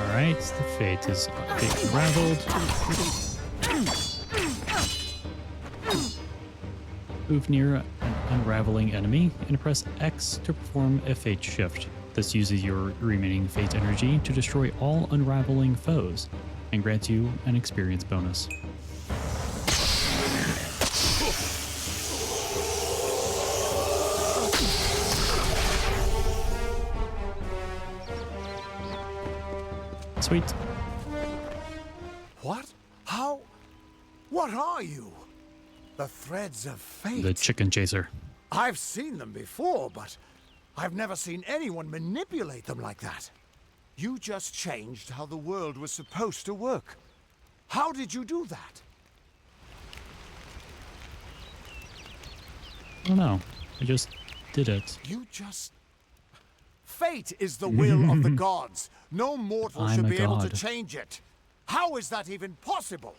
Alright, the fate is unraveled. Move near an unraveling enemy and press X to perform a fate shift. This uses your remaining fate energy to destroy all unraveling foes and grants you an experience bonus. Sweet. What? How? What are you? The threads of fate. The chicken chaser. I've seen them before, but I've never seen anyone manipulate them like that. You just changed how the world was supposed to work. How did you do that? I don't know. I just did it. You just... Fate is the will of the gods. No mortal I'm should a be able to god. change it. How is that even possible?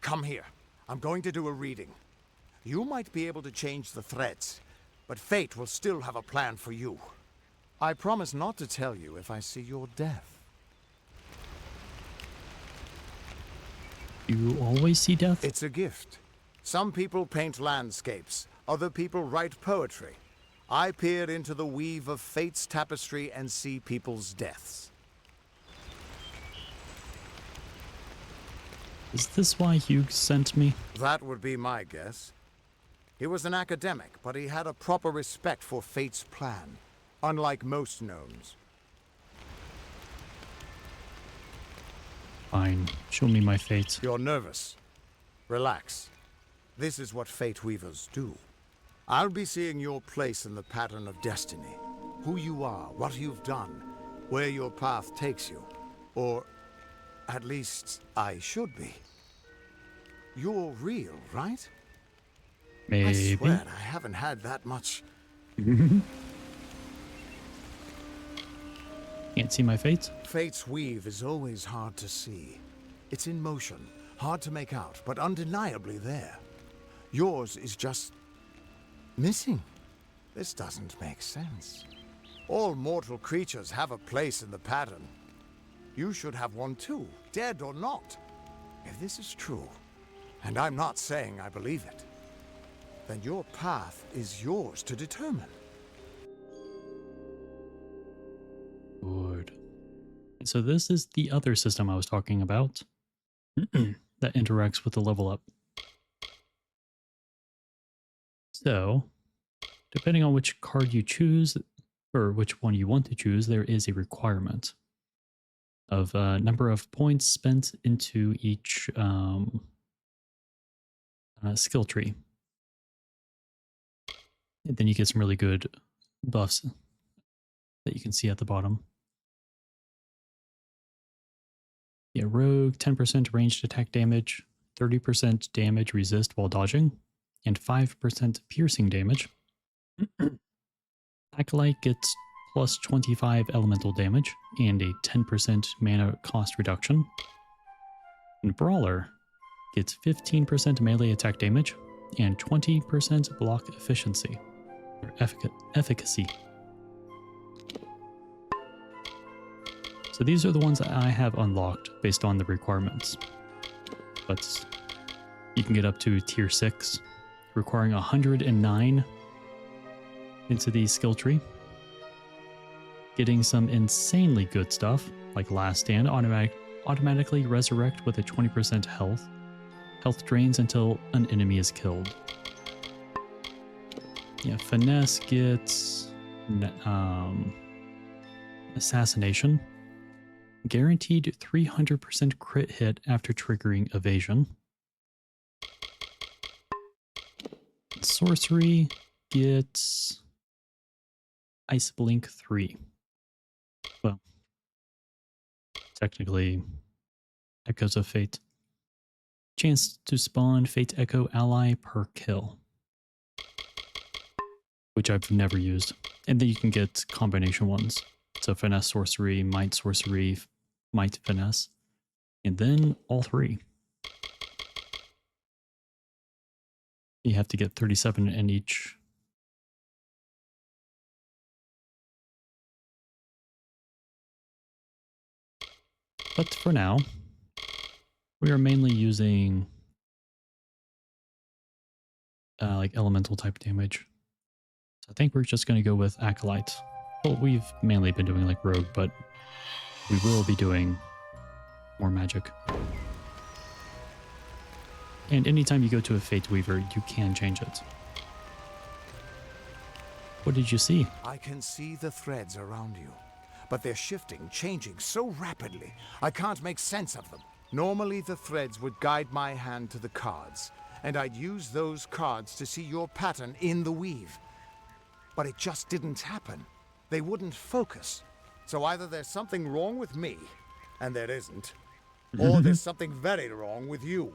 Come here. I'm going to do a reading. You might be able to change the threads, but fate will still have a plan for you. I promise not to tell you if I see your death. You always see death? It's a gift. Some people paint landscapes. Other people write poetry. I peer into the weave of fate's tapestry and see people's deaths. Is this why Hugh sent me? That would be my guess. He was an academic, but he had a proper respect for fate's plan, unlike most gnomes. Fine. Show me my fate. You're nervous. Relax. This is what Fate Weavers do. I'll be seeing your place in the pattern of destiny. Who you are, what you've done, where your path takes you. Or, at least, I should be. You're real, right? Maybe. I swear I haven't had that much. Can't see my fate? Fate's weave is always hard to see. It's in motion, hard to make out, but undeniably there. Yours is just missing. This doesn't make sense. All mortal creatures have a place in the pattern. You should have one too, dead or not. If this is true, and I'm not saying I believe it, then your path is yours to determine. Good. So this is the other system I was talking about that interacts with the level up. So, depending on which card you choose, or which one you want to choose, there is a requirement of number of points spent into each skill tree. And then you get some really good buffs that you can see at the bottom. Yeah, rogue, 10% ranged attack damage, 30% damage resist while dodging, and 5% piercing damage. Acolyte gets plus 25 elemental damage and a 10% mana cost reduction. And Brawler gets 15% melee attack damage and 20% block efficiency, or efficacy. So these are the ones that I have unlocked based on the requirements. But you can get up to tier 6, requiring 109 into the skill tree. Getting some insanely good stuff, like Last Stand, automatically resurrect with a 20% health. Health drains until an enemy is killed. Yeah, Finesse gets Assassination. Guaranteed 300% crit hit after triggering evasion. Sorcery gets Ice Blink 3. Well, technically, Echoes of Fate. Chance to spawn Fate Echo ally per kill, which I've never used. And then you can get combination ones. So Finesse Sorcery, Might Finesse, and then all three. You have to get 37 in each. But for now, we are mainly using like elemental type damage. So I think we're just going to go with Acolyte. Well, we've mainly been doing like Rogue, but we will be doing more magic. And anytime you go to a Fate Weaver, you can change it. What did you see? I can see the threads around you, but they're shifting, changing so rapidly, I can't make sense of them. Normally the threads would guide my hand to the cards, and I'd use those cards to see your pattern in the weave. But it just didn't happen. They wouldn't focus. So either there's something wrong with me, and there isn't, or there's something very wrong with you.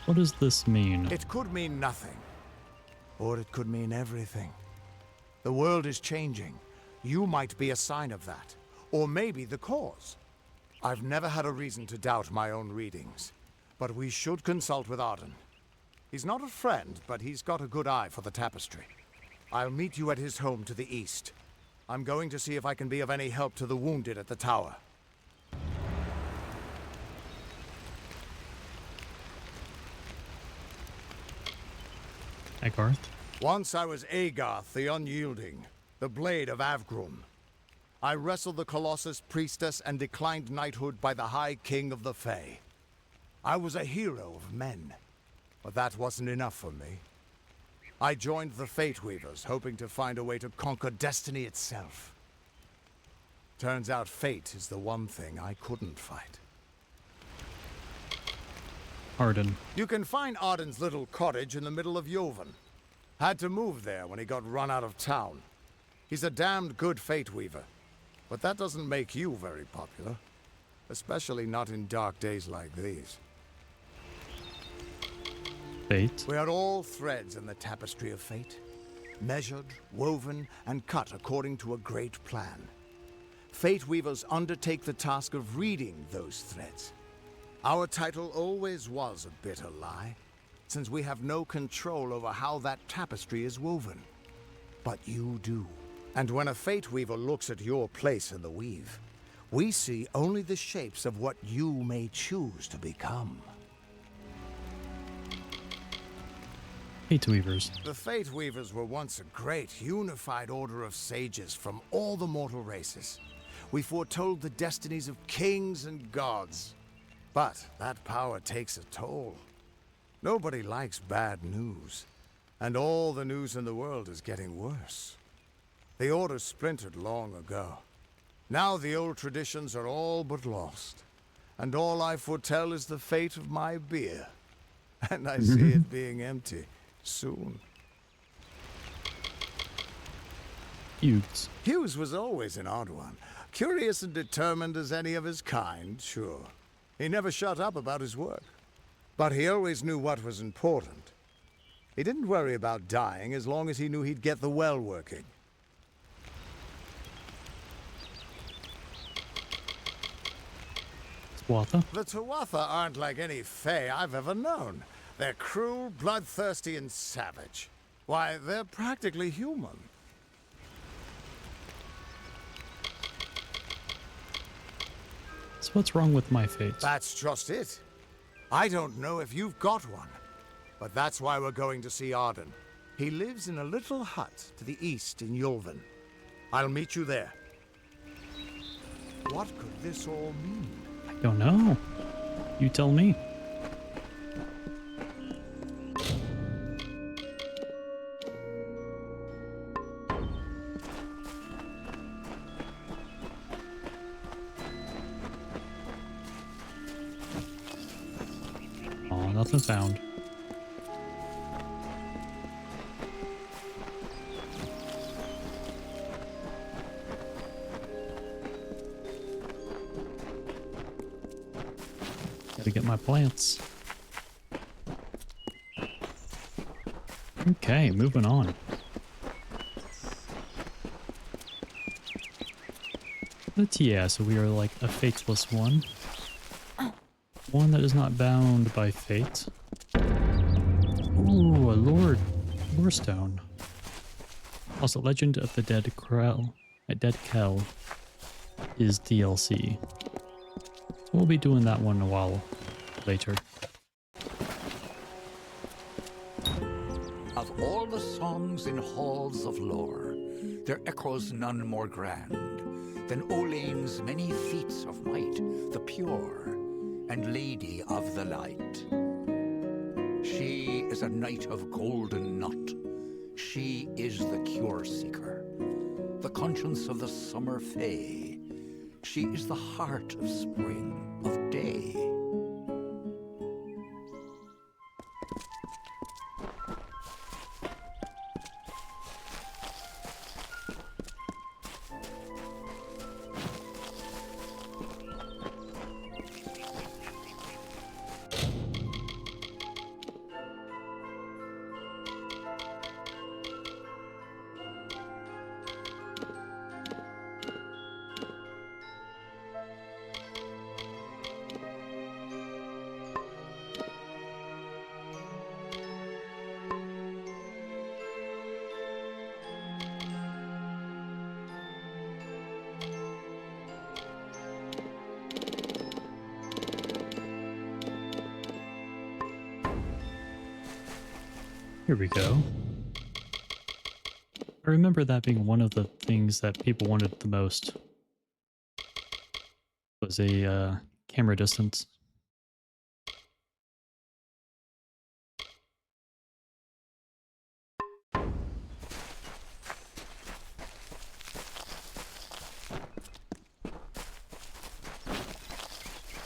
What does this mean? It could mean nothing, or it could mean everything. The world is changing. You might be a sign of that, or maybe the cause. I've never had a reason to doubt my own readings, but we should consult with Arden. He's not a friend, but he's got a good eye for the tapestry. I'll meet you at his home to the east. I'm going to see if I can be of any help to the wounded at the tower. Agarth? Once I was Agarth the Unyielding, the Blade of Avgrum. I wrestled the Colossus Priestess and declined knighthood by the High King of the Fae. I was a hero of men, but that wasn't enough for me. I joined the Fate Weavers, hoping to find a way to conquer destiny itself. Turns out fate is the one thing I couldn't fight. Arden. You can find Arden's little cottage in the middle of Joven. Had to move there when he got run out of town. He's a damned good fate weaver. But that doesn't make you very popular. Especially not in dark days like these. Fate. We are all threads in the tapestry of fate. Measured, woven, and cut according to a great plan. Fate weavers undertake the task of reading those threads. Our title always was a bitter lie, since we have no control over how that tapestry is woven. But you do. And when a fate weaver looks at your place in the weave, we see only the shapes of what you may choose to become. Fate Weavers. The Fate Weavers were once a great, unified order of sages from all the mortal races. We foretold the destinies of kings and gods. But that power takes a toll. Nobody likes bad news. And all the news in the world is getting worse. The Order splintered long ago. Now the old traditions are all but lost. And all I foretell is the fate of my beer. And I see it being empty soon. Hughes. Hughes was always an odd one. Curious and determined as any of his kind, sure. He never shut up about his work. But he always knew what was important. He didn't worry about dying as long as he knew he'd get the well working. Tuatha. The Tuatha aren't like any Fae I've ever known. They're cruel, bloodthirsty, and savage. Why, they're practically human. So what's wrong with my fate? That's just it. I don't know if you've got one. But that's why we're going to see Arden. He lives in a little hut to the east in Yulven. I'll meet you there. What could this all mean? I don't know. You tell me. Oh, nothing found. Gotta get my plants. Okay, moving on. But yeah, so we are like a fateless one. One that is not bound by fate. Ooh, a lore stone. Also, Legend of the Dead Krell at Dead Kell is DLC. So we'll be doing that one a while later. Of all the songs in halls of lore, there echoes none more grand than Olain's many feats of might, the pure and lady of the light. She is a knight of golden knot. She is the cure seeker, the conscience of the summer fae. She is the heart of spring, of day. Here we go. I remember that being one of the things that people wanted the most. Was a camera distance.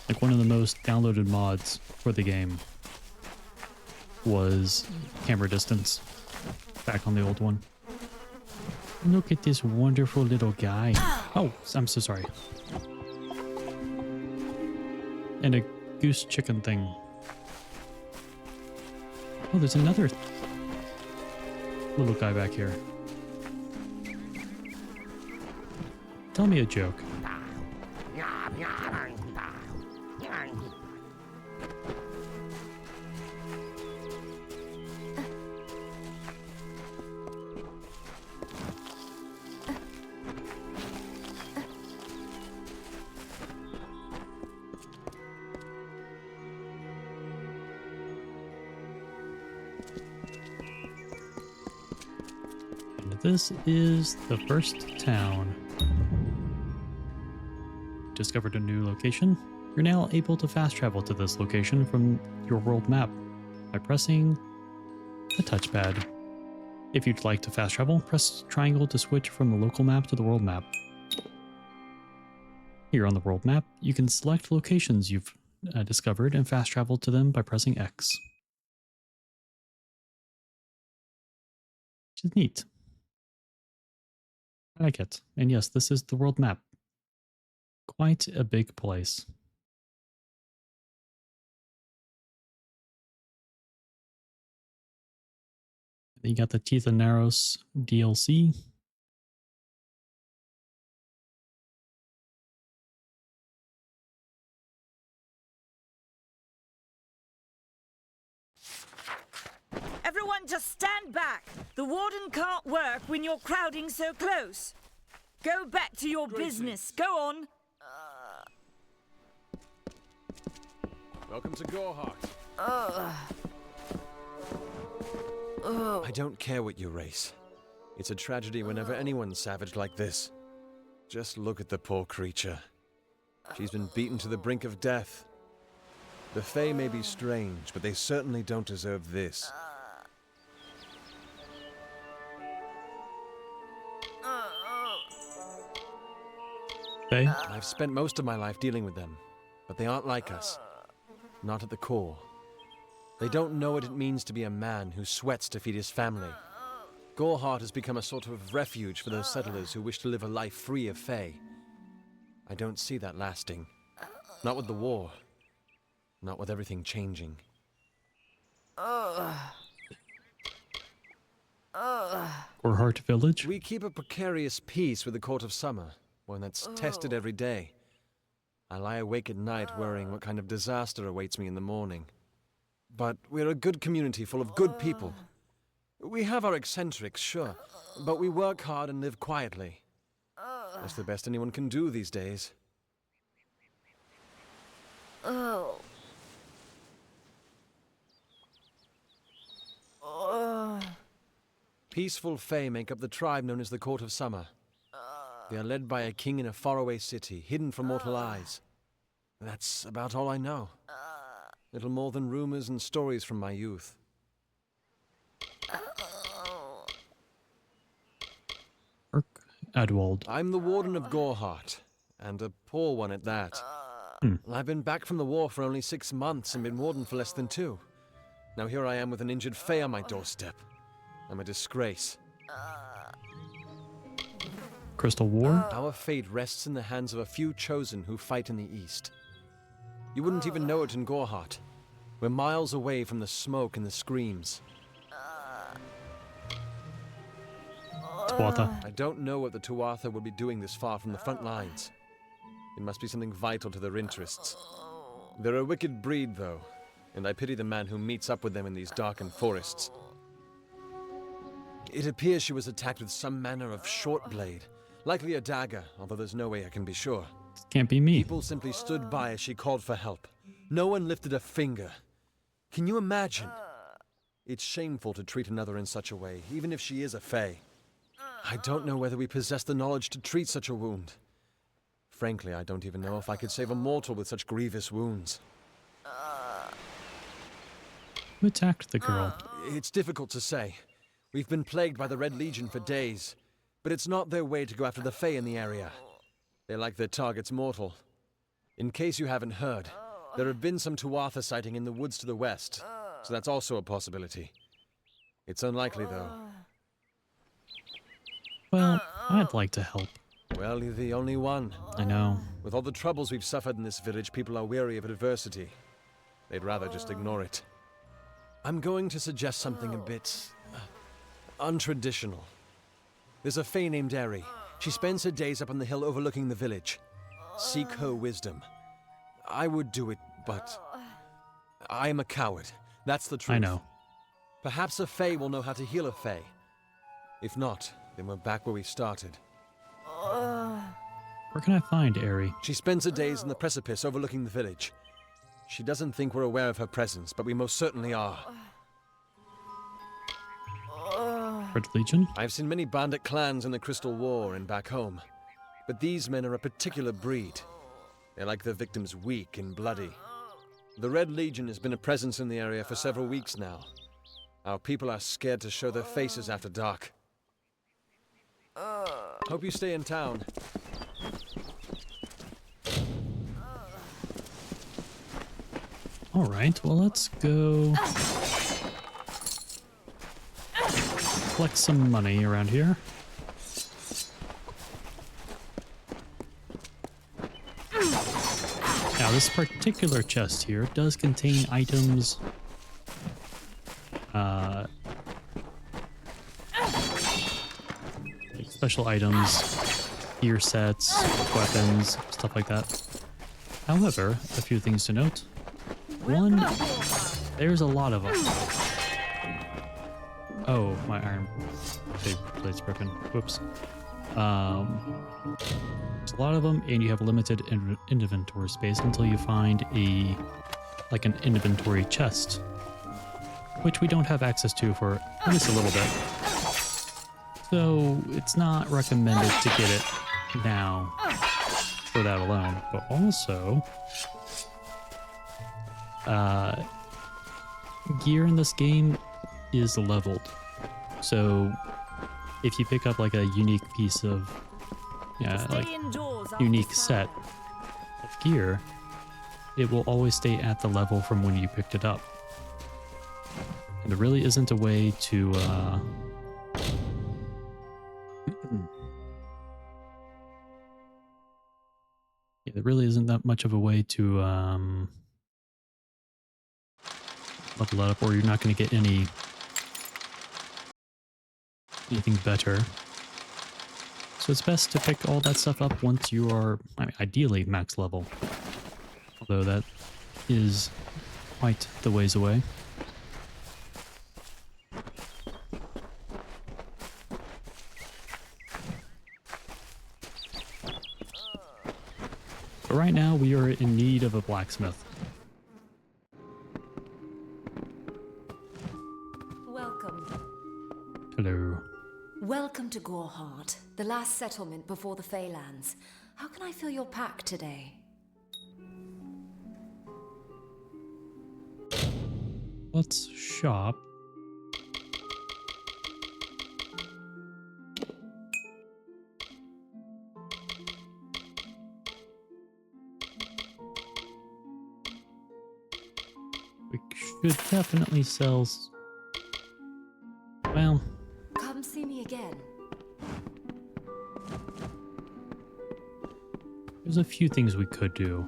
Like one of the most downloaded mods for the game was camera distance back on the old one. Look at this wonderful little guy. Oh, I'm so sorry. And a goose chicken thing. Oh, there's another little guy back here. Tell me a joke. And this is the first town. Discovered a new location. You're now able to fast travel to this location from your world map by pressing the touchpad. If you'd like to fast travel, press triangle to switch from the local map to the world map. Here on the world map, you can select locations you've discovered and fast travel to them by pressing X. Which is neat. I like it. And yes, this is the world map. Quite a big place. Then you got the Teeth and Narrows DLC. Everyone just stand back. The warden can't work when you're crowding so close. Go back to your business. Go on. Welcome to Gorehart. I don't care what you race. It's a tragedy whenever anyone's savage like this. Just look at the poor creature. She's been beaten to the brink of death. The Fae may be strange, but they certainly don't deserve this. Faye? I've spent most of my life dealing with them, but they aren't like us. Not at the core. They don't know what it means to be a man who sweats to feed his family. Gorehart has become a sort of refuge for those settlers who wish to live a life free of Fae. I don't see that lasting. Not with the war. Not with everything changing. Gorehart Village? We keep a precarious peace with the Court of Summer, one that's tested every day. I lie awake at night worrying what kind of disaster awaits me in the morning. But we're a good community full of good people. We have our eccentrics, sure, but we work hard and live quietly. That's the best anyone can do these days. Peaceful Fae make up the tribe known as the Court of Summer. They are led by a king in a faraway city, hidden from mortal eyes. That's about all I know. Little more than rumors and stories from my youth. Irk Adwald. I'm the warden of Gorehart, and a poor one at that. I've been back from the war for only 6 months and been warden for less than 2. Now here I am with an injured Fae on my doorstep. I'm a disgrace. Crystal War? Our fate rests in the hands of a few chosen who fight in the east. You wouldn't even know it in Gorehart. We're miles away from the smoke and the screams. Tuatha. I don't know what the Tuatha would be doing this far from the front lines. It must be something vital to their interests. They're a wicked breed, though, and I pity the man who meets up with them in these darkened forests. It appears she was attacked with some manner of short blade, likely a dagger, although there's no way I can be sure. Can't be me. People simply stood by as she called for help. No one lifted a finger. Can you imagine? It's shameful to treat another in such a way, even if she is a Fae. I don't know whether we possess the knowledge to treat such a wound. Frankly, I don't even know if I could save a mortal with such grievous wounds. Who attacked the girl? It's difficult to say. We've been plagued by the Red Legion for days, but it's not their way to go after the Fae in the area. They like their targets mortal. In case you haven't heard, there have been some Tuatha sighting in the woods to the west, so that's also a possibility. It's unlikely, though. Well, I'd like to help. Well, you're the only one. I know. With all the troubles we've suffered in this village, people are weary of adversity. They'd rather just ignore it. I'm going to suggest something a bit untraditional. There's a fae named Eri. She spends her days up on the hill overlooking the village. Seek her wisdom. I would do it, but I am a coward. That's the truth. I know. Perhaps a fae will know how to heal a fae. If not, then we're back where we started. Where can I find Eri? She spends her days in the precipice overlooking the village. She doesn't think we're aware of her presence, but we most certainly are. Red Legion? I've seen many bandit clans in the Crystal War and back home, but these men are a particular breed. They like their victims weak and bloody. The Red Legion has been a presence in the area for several weeks now. Our people are scared to show their faces after dark. Hope you stay in town. Alright, well let's go collect some money around here. Now this particular chest here does contain items like special items, gear sets, weapons, stuff like that. However, a few things to note. One, there's a lot of them. Oh, my iron plate's broken. Whoops. There's a lot of them, and you have limited inventory space until you find an inventory chest, which we don't have access to for at least a little bit. So it's not recommended to get it now for that alone, but also gear in this game is leveled. So if you pick up like a unique piece of unique set of gear, it will always stay at the level from when you picked it up. And there really isn't a way to there really isn't that much of a way to level it up, or you're not going to get anything better. So it's best to pick all that stuff up once you are, ideally, max level. Although that is quite the ways away. But right now, we are in need of a blacksmith. Welcome. Hello. Welcome to Goreheart, the last settlement before the Feylands. How can I fill your pack today? Let's shop. We should definitely sell. Well, Come see me again. there's a few things we could do.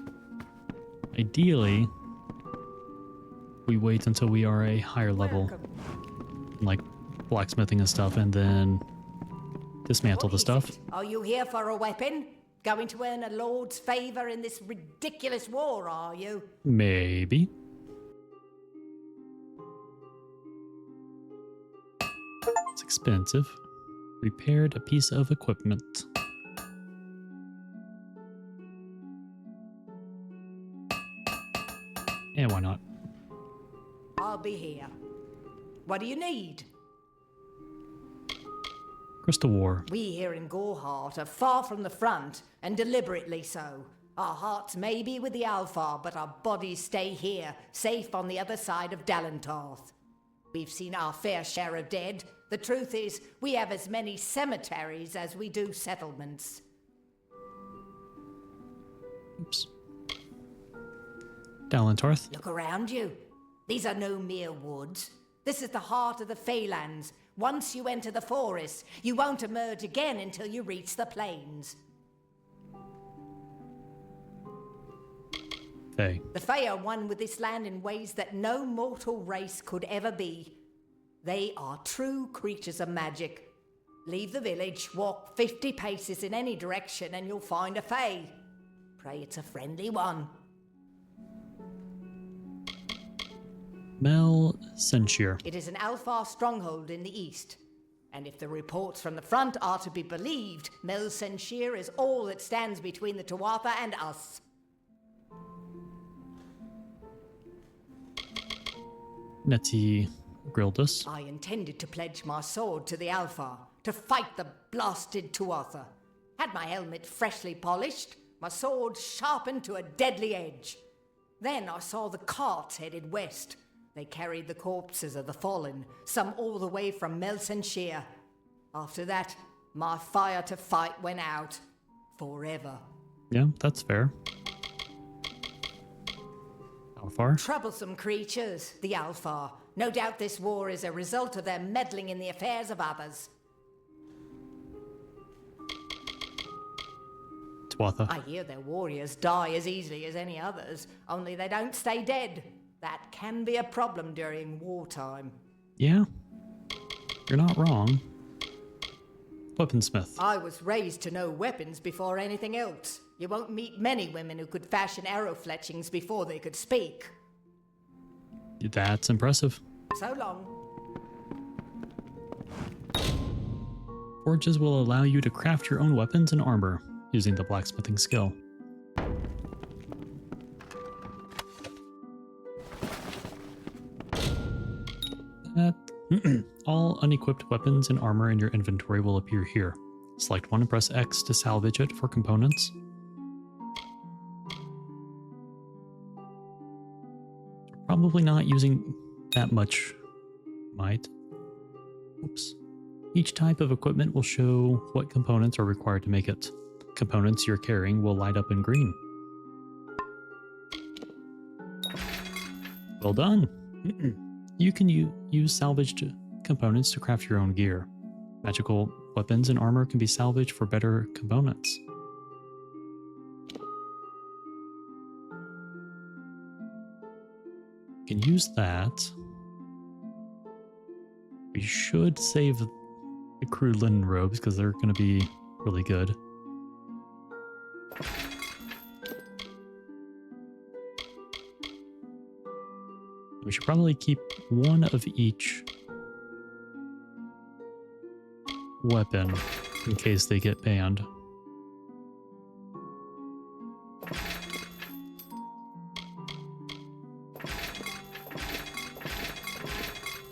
Ideally, we wait until we are a higher level, like blacksmithing and stuff, and then dismantle the stuff. Are you here for a weapon? Going to earn a lord's favor in this ridiculous war, are you? Maybe. It's expensive. Repaired a piece of equipment. Yeah, why not? I'll be here. What do you need? Crystal War. We here in Goreheart are far from the front, and deliberately so. Our hearts may be with the Alfar, but our bodies stay here, safe on the other side of Dalentarth. We've seen our fair share of dead. The truth is, we have as many cemeteries as we do settlements. Oops. Dalentarth. Look around you. These are no mere woods. This is the heart of the Feylands. Once you enter the forest, you won't emerge again until you reach the plains. Fae. The Fae are one with this land in ways that no mortal race could ever be. They are true creatures of magic. Leave the village, walk 50 paces in any direction, and you'll find a Fae. Pray it's a friendly one. Mel Senshir. It is an Alfar stronghold in the east. And if the reports from the front are to be believed, Mel Senshir is all that stands between the Tuatha and us. Nettie Grildus. I intended to pledge my sword to the Alfar, to fight the blasted Tuatha. Had my helmet freshly polished, my sword sharpened to a deadly edge. Then I saw the carts headed west. They carried the corpses of the fallen, some all the way from Melsenshire. After that, my fire to fight went out. Forever. Yeah, that's fair. Alfar. Troublesome creatures, the Alfar. No doubt this war is a result of their meddling in the affairs of others. Tuatha. I hear their warriors die as easily as any others, only they don't stay dead. That can be a problem during wartime. Yeah, you're not wrong. Weaponsmith. I was raised to know weapons before anything else. You won't meet many women who could fashion arrow fletchings before they could speak. That's impressive. So long. Forges will allow you to craft your own weapons and armor using the blacksmithing skill. All unequipped weapons and armor in your inventory will appear here. Select one and press X to salvage it for components. Probably not using that much might. Oops. Each type of equipment will show what components are required to make it. Components you're carrying will light up in green. Well done! You can use salvaged components to craft your own gear. Magical weapons and armor can be salvaged for better components. You can use that. We should save the crew linen robes because they're going to be really good. We should probably keep one of each weapon in case they get banned.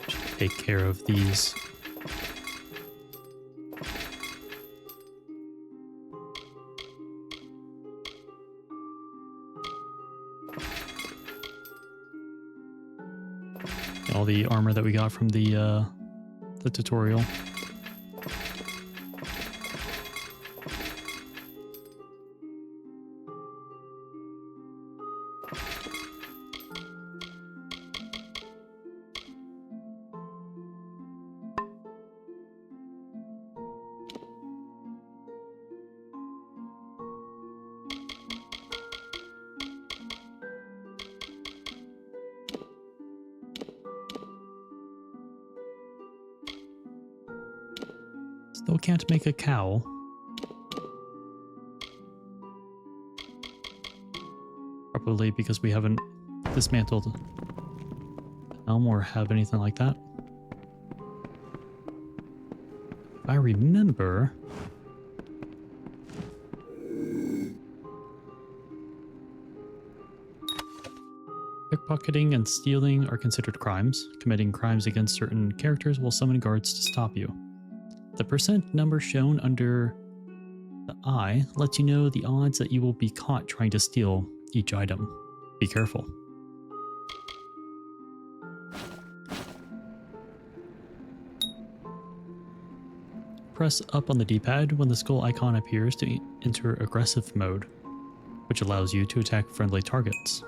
Should take care of these. All the armor that we got from the tutorial. Still can't make a cowl. Probably because we haven't dismantled Elm or have anything like that. If I remember... pickpocketing and stealing are considered crimes. Committing crimes against certain characters will summon guards to stop you. The percent number shown under the eye lets you know the odds that you will be caught trying to steal each item. Be careful. Press up on the D-pad when the skull icon appears to enter aggressive mode, which allows you to attack friendly targets.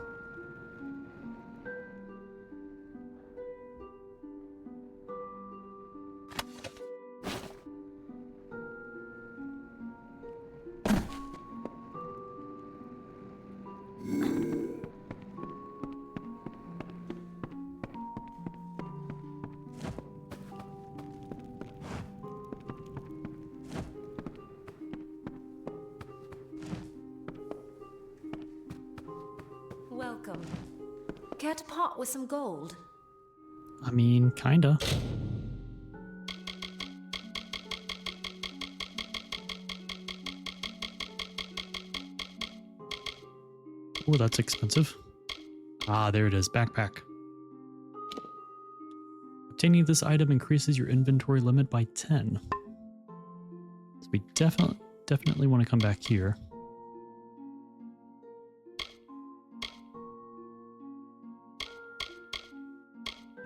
Care to part with some gold? I mean, kinda. Oh, that's expensive. Ah, there it is. Backpack. Obtaining this item increases your inventory limit by 10. So we definitely want to come back here.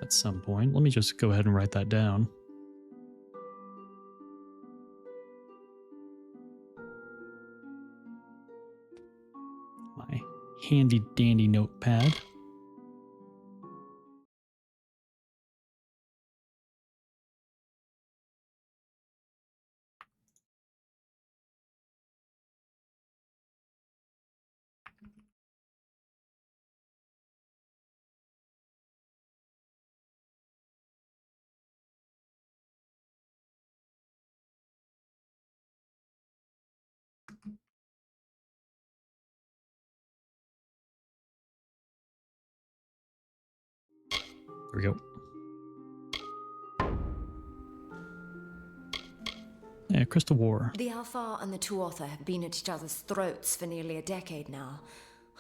At some point. Let me just go ahead and write that down. My handy dandy notepad. There we go. Yeah, Crystal War. The Alfar and the Tuatha have been at each other's throats for nearly a decade now.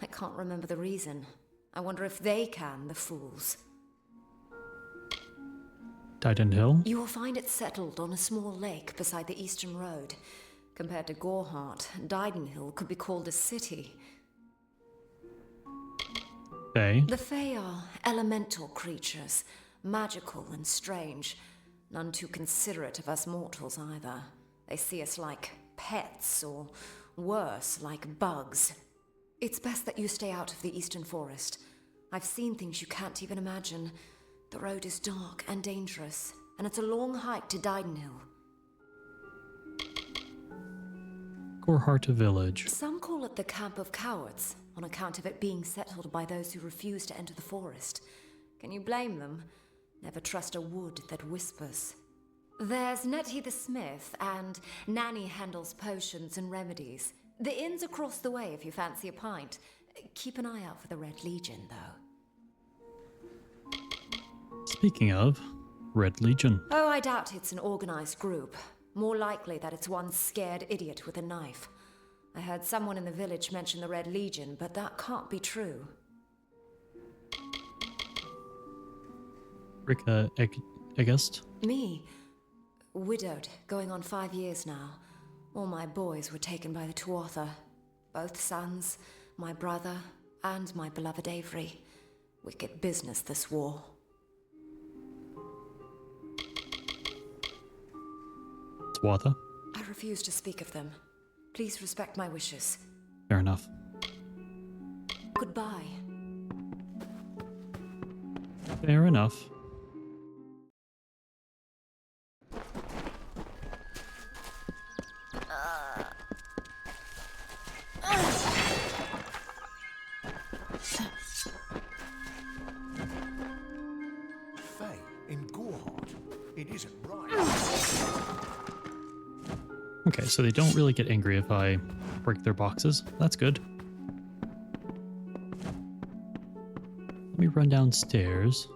I can't remember the reason. I wonder if they can, the fools. Titan Hill. You will find it settled on a small lake beside the eastern road. Compared to Gorehart, Didenhill could be called a city. Fae. The Fae are elemental creatures, magical and strange. None too considerate of us mortals either. They see us like pets, or worse, like bugs. It's best that you stay out of the eastern forest. I've seen things you can't even imagine. The road is dark and dangerous, and it's a long hike to Didenhill. Gorehart Village. Some call it the Camp of Cowards, on account of it being settled by those who refuse to enter the forest. Can you blame them? Never trust a wood that whispers. There's Nettie the Smith, and Nanny handles potions and remedies. The inn's across the way if you fancy a pint. Keep an eye out for the Red Legion, though. Speaking of, Red Legion. Oh, I doubt it's an organized group. More likely that it's one scared idiot with a knife. I heard someone in the village mention the Red Legion, but that can't be true. Rika Egest. Me? Widowed, going on 5 years now. All my boys were taken by the Tuatha. Both sons, my brother, and my beloved Avery. Wicked business, this war. Tuatha. I refuse to speak of them. Please respect my wishes. Fair enough. Goodbye. Fair enough. Faye, in Gorehart, it isn't right. Okay, so they don't really get angry if I break their boxes. That's good. Let me run downstairs.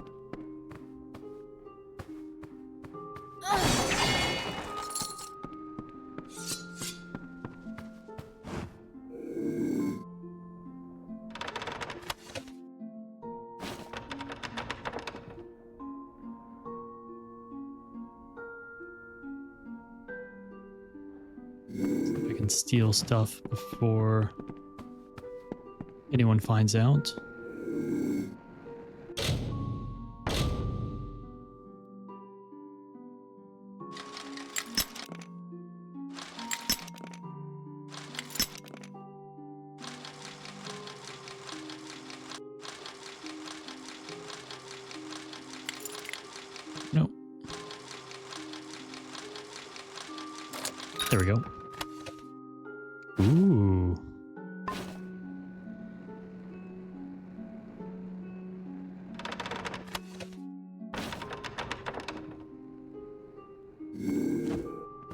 I can steal stuff before anyone finds out. No. There we go. Ooh.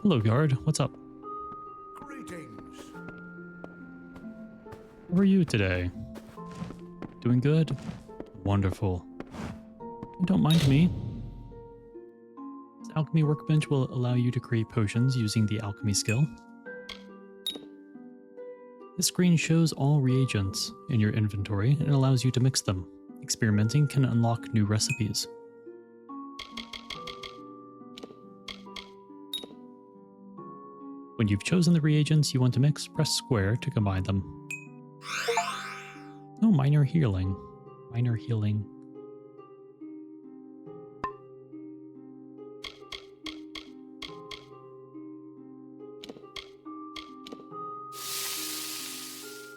Hello, guard. What's up? Greetings. How are you today? Doing good? Wonderful. Don't mind me. This alchemy workbench will allow you to create potions using the alchemy skill. This screen shows all reagents in your inventory and allows you to mix them. Experimenting can unlock new recipes. When you've chosen the reagents you want to mix, press square to combine them. Oh, minor healing. Minor healing.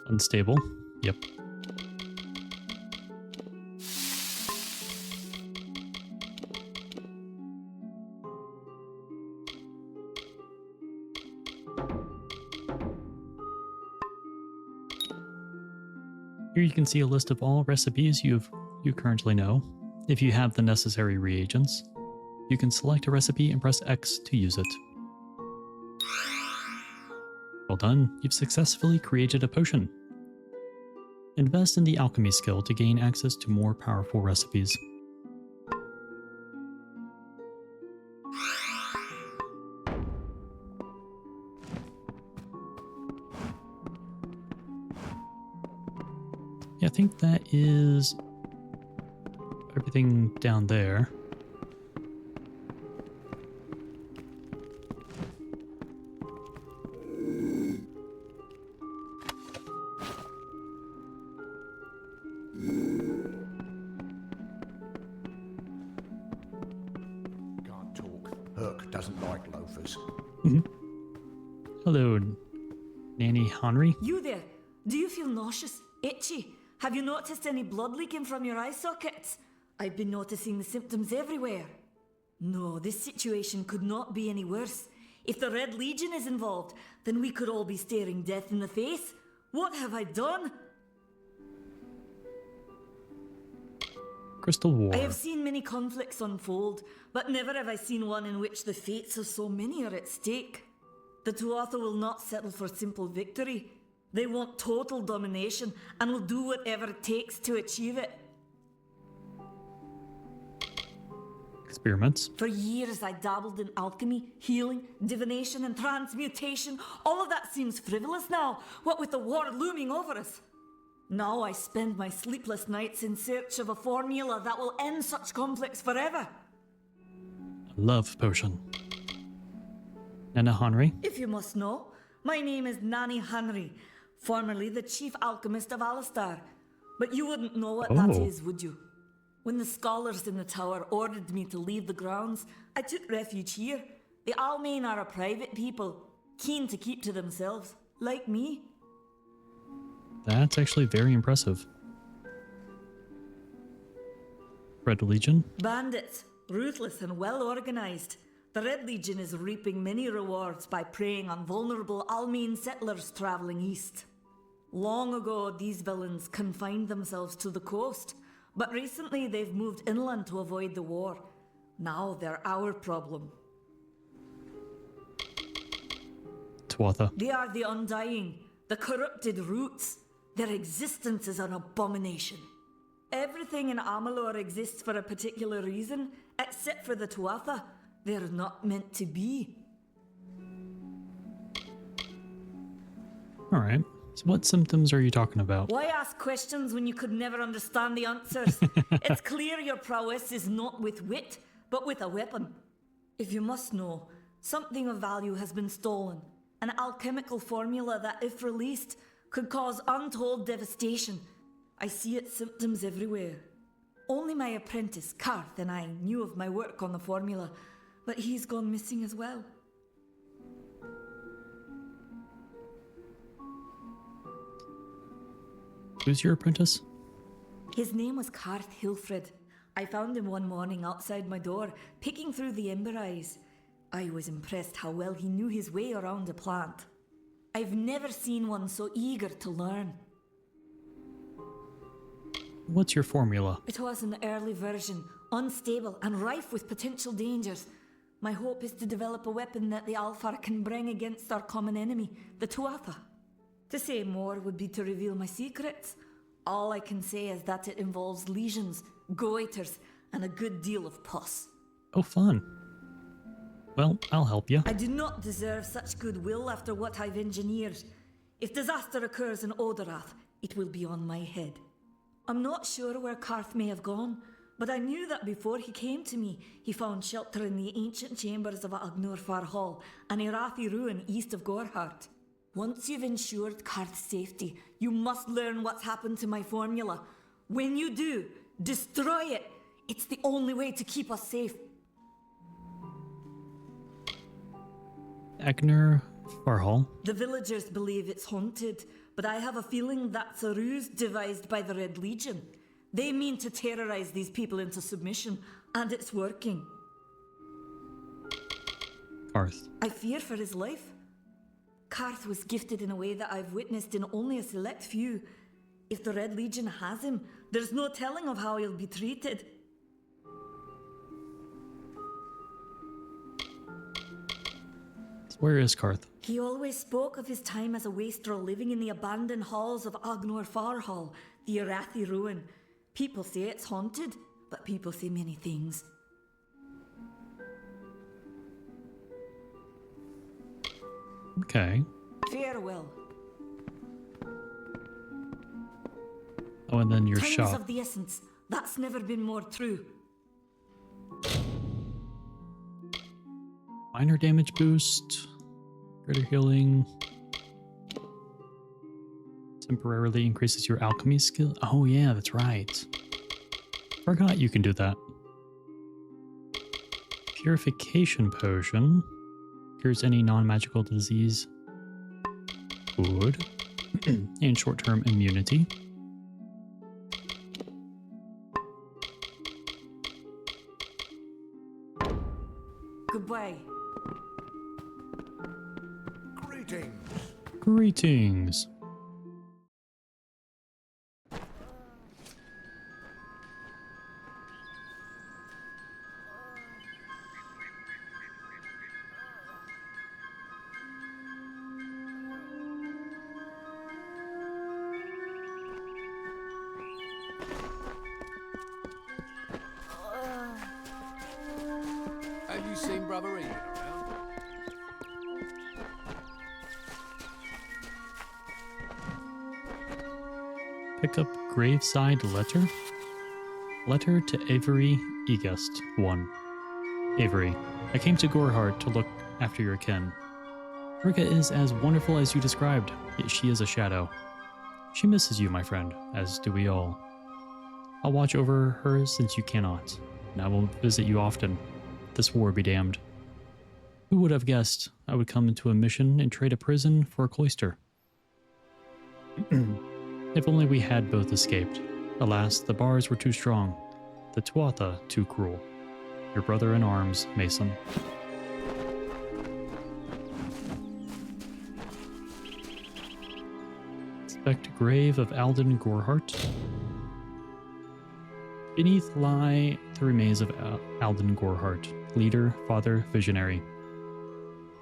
Unstable. Yep. Here you can see a list of all recipes you currently know. If you have the necessary reagents, you can select a recipe and press X to use it. Well done, you've successfully created a potion. Invest in the alchemy skill to gain access to more powerful recipes. Yeah, I think that is everything down there. Can't talk. Herc doesn't like loafers. Hello, Nanny Henry. You there? Do you feel nauseous? Itchy? Have you noticed any blood leaking from your eye sockets? I've been noticing the symptoms everywhere. No, this situation could not be any worse. If the Red Legion is involved, then we could all be staring death in the face. What have I done? Crystal War. I have seen many conflicts unfold, but never have I seen one in which the fates of so many are at stake. The Tuatha will not settle for simple victory. They want total domination and will do whatever it takes to achieve it. Experiments. For years I dabbled in alchemy, healing, divination and transmutation. All of that seems frivolous now, what with the war looming over us. Now I spend my sleepless nights in search of a formula that will end such conflicts forever. Love potion. Nana Henry. If you must know, my name is Nanny Henry, formerly the chief alchemist of Alistar. But you wouldn't know what that is, would you? When the scholars in the tower ordered me to leave the grounds, I took refuge here. The Almain are a private people, keen to keep to themselves, like me. That's actually very impressive. Red Legion. Bandits, ruthless and well organized. The Red Legion is reaping many rewards by preying on vulnerable Almain settlers traveling east. Long ago, these villains confined themselves to the coast, but recently they've moved inland to avoid the war. Now they're our problem. Tuatha. They are the Undying, the corrupted roots. Their existence is an abomination. Everything in Amalur exists for a particular reason, except for the Tuatha. They're not meant to be. Alright, so what symptoms are you talking about? Why ask questions when you could never understand the answers? It's clear your prowess is not with wit, but with a weapon. If you must know, something of value has been stolen. An alchemical formula that, if released, could cause untold devastation. I see its symptoms everywhere. Only my apprentice, Karth, and I knew of my work on the formula, but he's gone missing as well. Who's your apprentice? His name was Karth Hilfred. I found him one morning outside my door, picking through the ember eyes. I was impressed how well he knew his way around a plant. I've never seen one so eager to learn. What's your formula? It was an early version, unstable and rife with potential dangers. My hope is to develop a weapon that the Alfar can bring against our common enemy, the Tuatha. To say more would be to reveal my secrets. All I can say is that it involves lesions, goiters, and a good deal of pus. Oh, fun. Well, I'll help you. I do not deserve such goodwill after what I've engineered. If disaster occurs in Odorath, it will be on my head. I'm not sure where Karth may have gone, but I knew that before he came to me, he found shelter in the ancient chambers of Agnor Far Hall, an Irathi ruin east of Gorhart. Once you've ensured Karth's safety, you must learn what's happened to my formula. When you do, destroy it. It's the only way to keep us safe. Agnor Farhall. The villagers believe it's haunted, but I have a feeling that's a ruse devised by the Red Legion. They mean to terrorize these people into submission, and it's working. Karth. I fear for his life. Karth was gifted in a way that I've witnessed in only a select few. If the Red Legion has him, there's no telling of how he'll be treated. Where is Karth? He always spoke of his time as a wastrel living in the abandoned halls of Agnor Far Hall, the Irathi ruin. People say it's haunted, but people say many things. Okay. Farewell. Oh, and then your Time's shop. of the essence. That's never been more true. Minor damage boost. Greater healing. Temporarily increases your alchemy skill. Oh yeah, that's right. Forgot you can do that. Purification potion. Cures any non-magical disease. Good. And short-term immunity. Goodbye. Greetings. Greetings. Have you seen Brother Ian around? Pick up Graveside Letter. Letter to Avery Egust 1. Avery, I came to Gorhart to look after your kin. Rika is as wonderful as you described, yet she is a shadow. She misses you, my friend, as do we all. I'll watch over her since you cannot, and I will visit you often. This war be damned. Who would have guessed I would come into a mission and trade a prison for a cloister? If only we had both escaped. Alas, the bars were too strong, the Tuatha too cruel. Your brother in arms, Mason. Inspect grave of Alden Gorhart. Beneath lie the remains of Alden Gorhart, leader, father, visionary.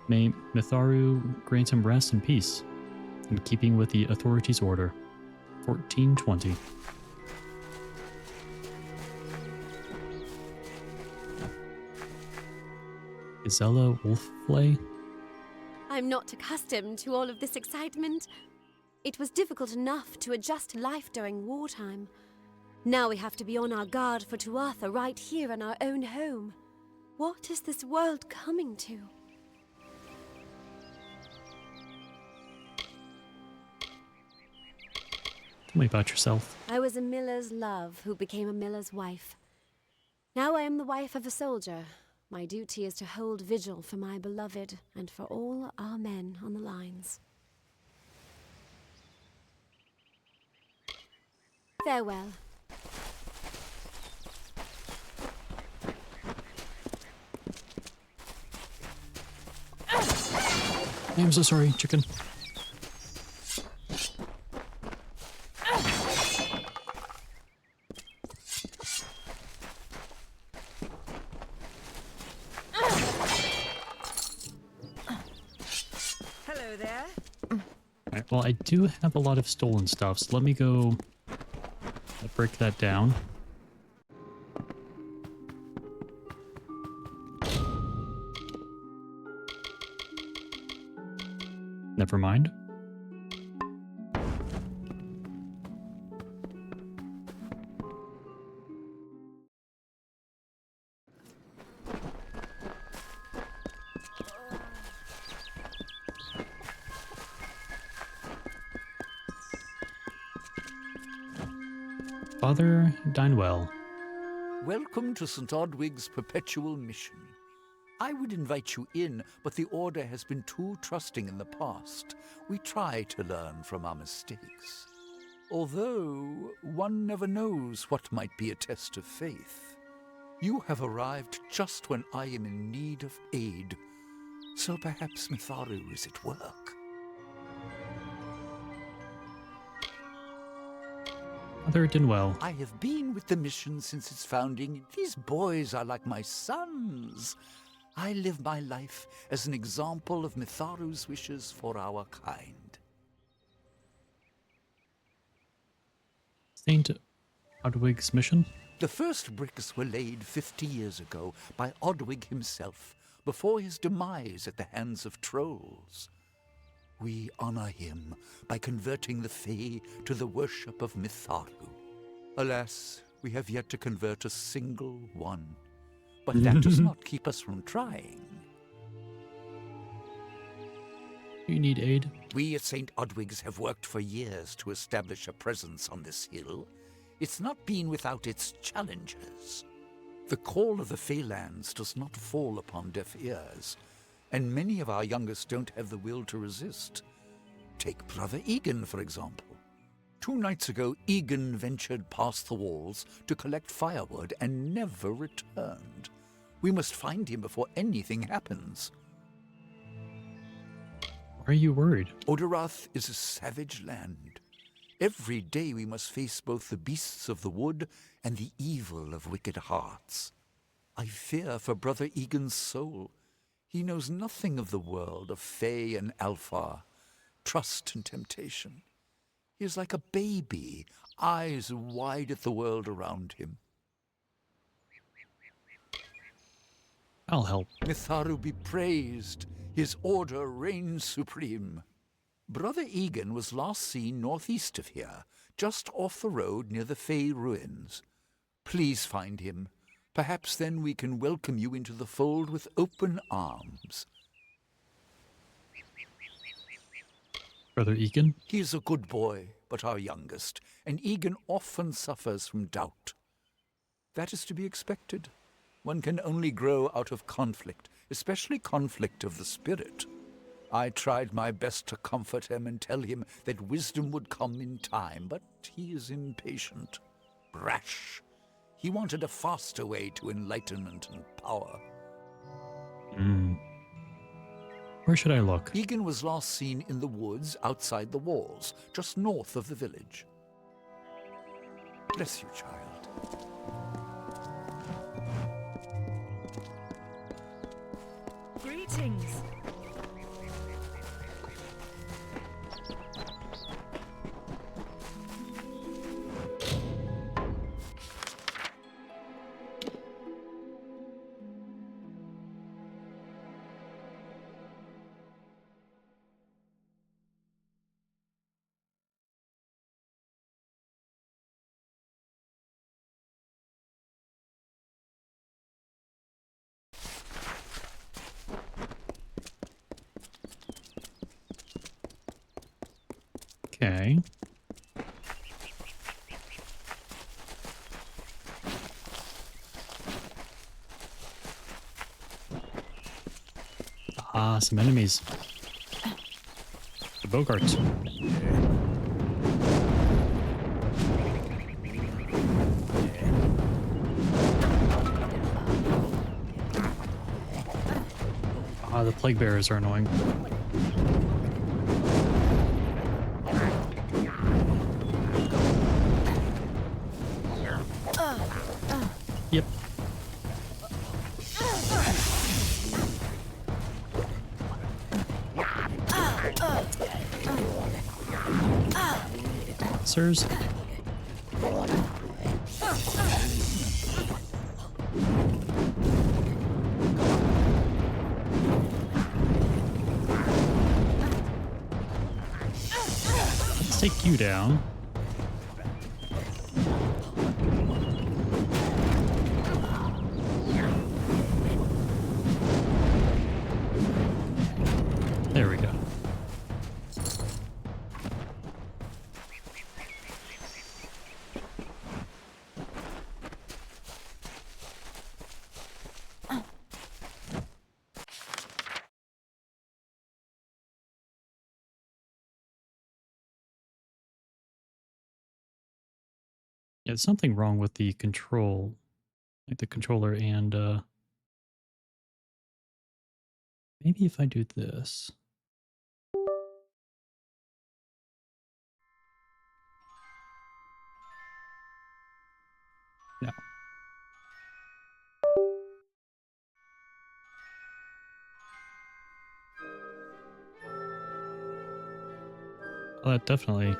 May Mitharu grant him rest and peace, in keeping with the authorities' order. 1420. Isella Wolffley? I'm not accustomed to all of this excitement. It was difficult enough to adjust to life during wartime. Now we have to be on our guard for Tuatha right here in our own home. What is this world coming to? Tell me about yourself. I was a miller's love who became a miller's wife. Now I am the wife of a soldier. My duty is to hold vigil for my beloved and for all our men on the lines. Farewell. I'm so sorry, chicken. Hello there. Alright, well, I do have a lot of stolen stuff, so let me go break that down. Never mind. Father Dinewell. Welcome to St. Odwig's perpetual mission. I would invite you in, but the Order has been too trusting in the past. We try to learn from our mistakes. Although, one never knows what might be a test of faith. You have arrived just when I am in need of aid, so perhaps Mitharu is at work. Father Dinewell. I have been with the mission since its founding. These boys are like my sons. I live my life as an example of Mitharu's wishes for our kind. Saint Odwig's mission? The first bricks were laid 50 years ago by Odwig himself, before his demise at the hands of trolls. We honor him by converting the Fae to the worship of Mitharu. Alas, we have yet to convert a single one. But that does not keep us from trying. You need aid? We at St. Odwig's have worked for years to establish a presence on this hill. It's not been without its challenges. The call of the Feylands does not fall upon deaf ears, and many of our youngest don't have the will to resist. Take Brother Egan, for example. 2 nights ago, Egan ventured past the walls to collect firewood and never returned. We must find him before anything happens. Why are you worried? Oderath is a savage land. Every day we must face both the beasts of the wood and the evil of wicked hearts. I fear for Brother Egan's soul. He knows nothing of the world of Fae and Alpha, trust and temptation. He is like a baby, eyes wide at the world around him. I'll help. Mitharu be praised. His order reigns supreme. Brother Egan was last seen northeast of here, just off the road near the Fae ruins. Please find him. Perhaps then we can welcome you into the fold with open arms. Brother Egan? He is a good boy, but our youngest, and Egan often suffers from doubt. That is to be expected. One can only grow out of conflict, especially conflict of the spirit. I tried my best to comfort him and tell him that wisdom would come in time, but he is impatient, brash. He wanted a faster way to enlightenment and power. Where should I look? Egan was last seen in the woods outside the walls, just north of the village. Bless you, child. Greetings. Okay. Ah, some enemies. The Bogarts. Ah, the plague bearers are annoying. Yep. Sirs. take you down. There we go. Yeah, there's something wrong with the control, like the controller, and maybe if I do this. No. Well, that definitely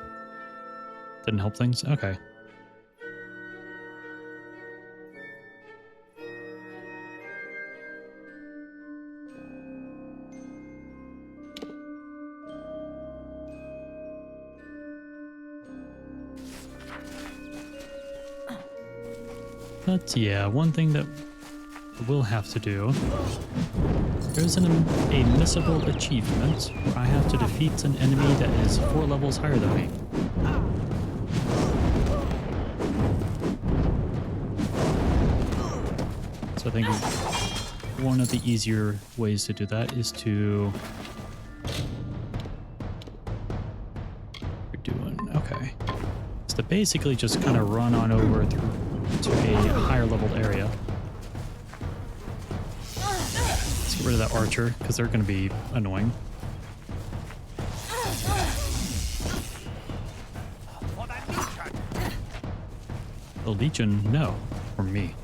didn't help things. Okay. But yeah, one thing that we'll have to do, there's a missable achievement where I have to defeat an enemy that is 4 levels higher than me. So I think one of the easier ways to do that is to... We're doing... Okay. Is to basically just kind of run on over to a higher leveled area. Let's get rid of that archer, because they're going to be annoying. The Legion, no, for me.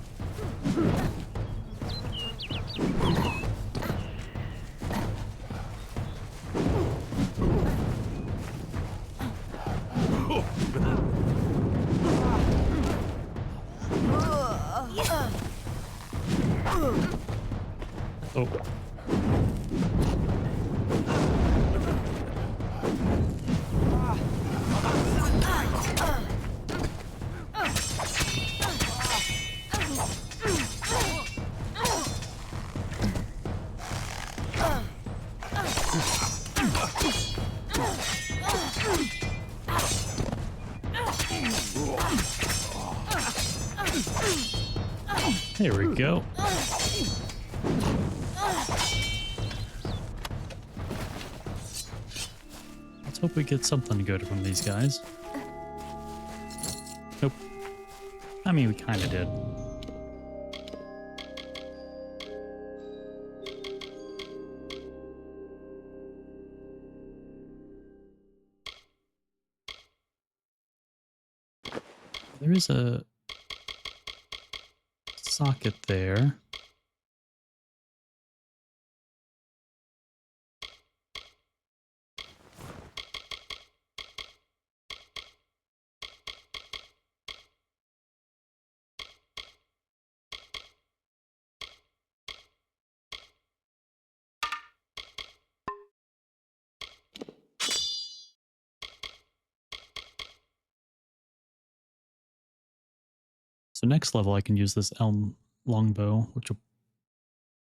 Oh. There we go. Let's hope we get something good from these guys. Nope. I mean, we kind of did. There is a socket there. So next level I can use this elm longbow, which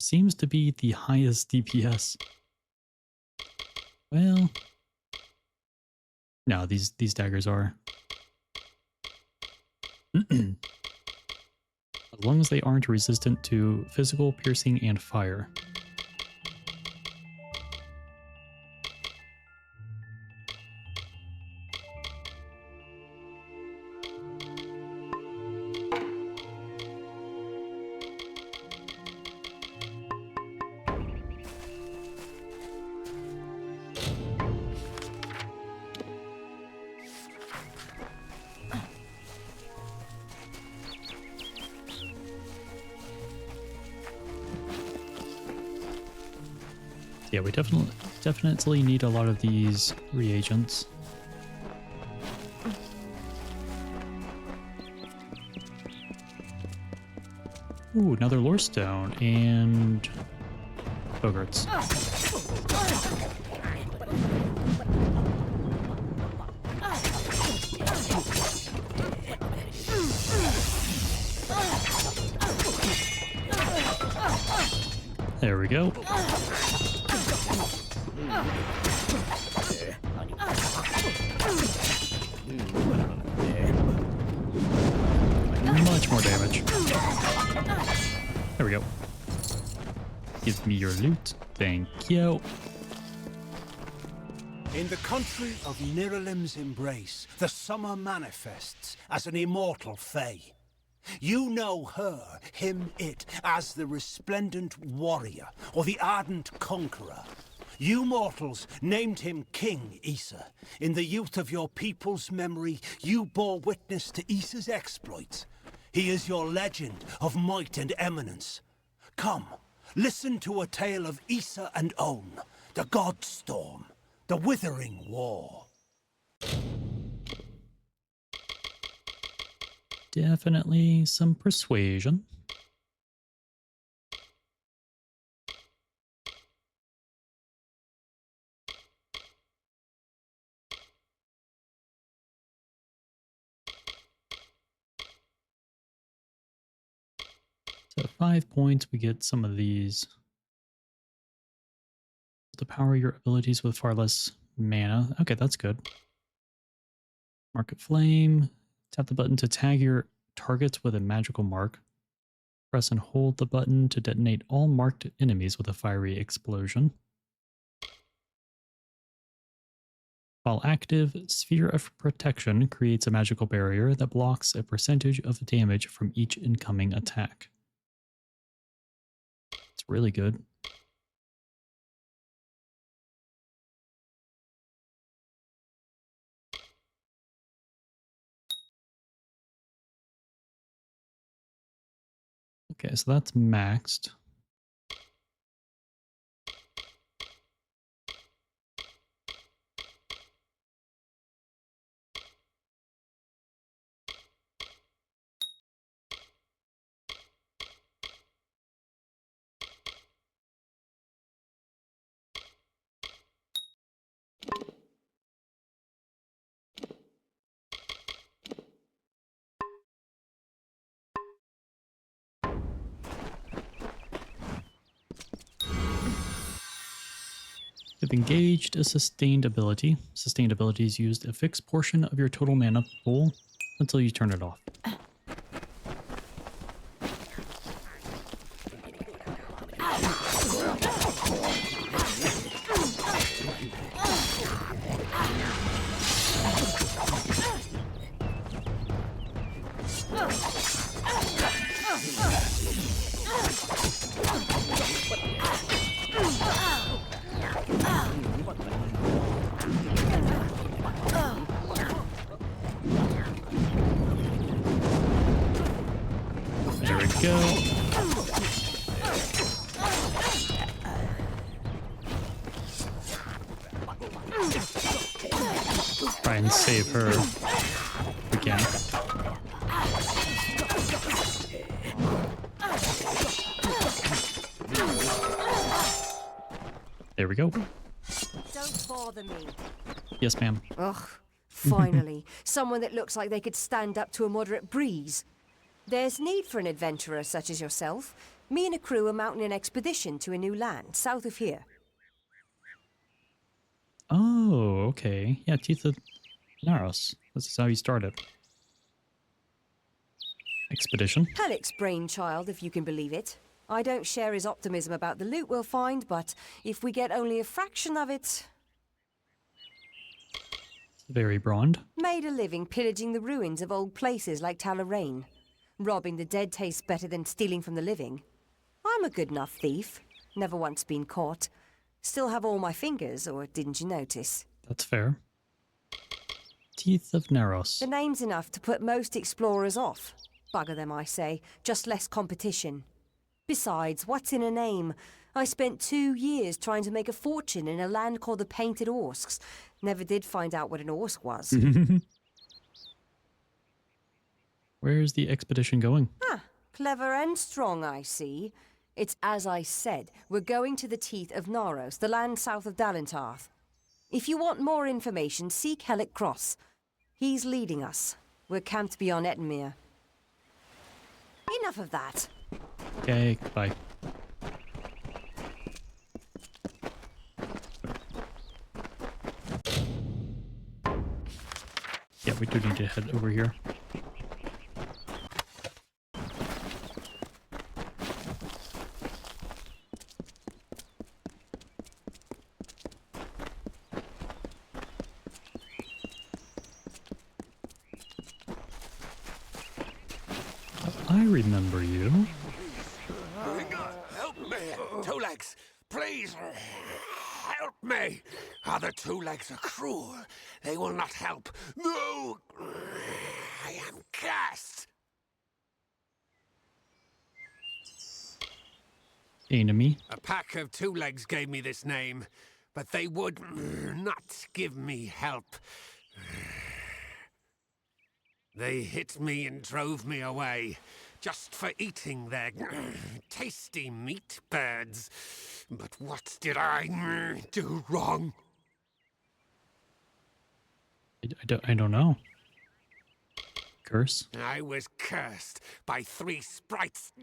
seems to be the highest DPS. Well, no, these daggers are. As long as they aren't resistant to physical, piercing, and fire. Yeah, we definitely need a lot of these reagents. Ooh, another lore stone and bogarts. There we go. Much more damage. There we go. Give me your loot. Thank you. In the country of Niralim's embrace, the summer manifests as an immortal fae. You know her, him, it, as the resplendent warrior, or the ardent conqueror. You mortals named him King Issa. In the youth of your people's memory, you bore witness to Issa's exploits. He is your legend of might and eminence. Come, listen to a tale of Issa and On, the God Storm, the Withering War. Definitely some persuasion. So 5 points, we get some of these. To power your abilities with far less mana. Okay, that's good. Market Flame. Tap the button to tag your targets with a magical mark. Press and hold the button to detonate all marked enemies with a fiery explosion. While active, Sphere of Protection creates a magical barrier that blocks a percentage of damage from each incoming attack. It's really good. Okay, so that's maxed. If engaged, a sustained ability. Sustained abilities used a fixed portion of your total mana pool until you turn it off. There we go. Try and save her if we can. There we go. Don't bother me. Yes, ma'am. Ugh, finally. Someone that looks like they could stand up to a moderate breeze. There's need for an adventurer such as yourself. Me and a crew are mounting an expedition to a new land, south of here. Oh, okay. Yeah, Teeth of Naros. This is how you started. Expedition. Halleck's brainchild, if you can believe it. I don't share his optimism about the loot we'll find, but if we get only a fraction of it... Very broad. Made a living pillaging the ruins of old places like Talarain. Robbing the dead tastes better than stealing from the living. I'm a good enough thief. Never once been caught. Still have all my fingers, or didn't you notice? That's fair. Teeth of Naros. The name's enough to put most explorers off. Bugger them, I say. Just less competition. Besides, what's in a name? I spent 2 years trying to make a fortune in a land called the Painted Orsks. Never did find out what an Orsk was. Where's the expedition going? Ah, clever and strong, I see. It's as I said, we're going to the Teeth of Naros, the land south of Dalentarth. If you want more information, seek Hellick Cross. He's leading us. We're camped beyond Ettenmere. Enough of that. Okay, bye. we do need to head over here. I remember you. Help me! Two Legs, please! Help me! Other Two Legs are cruel. They will not help. No! I am cursed! Enemy. A pack of Two Legs gave me this name, but they would not give me help. They hit me and drove me away, just for eating their tasty meat birds. But what did I do wrong? I don't know. Curse? I was cursed by 3 sprites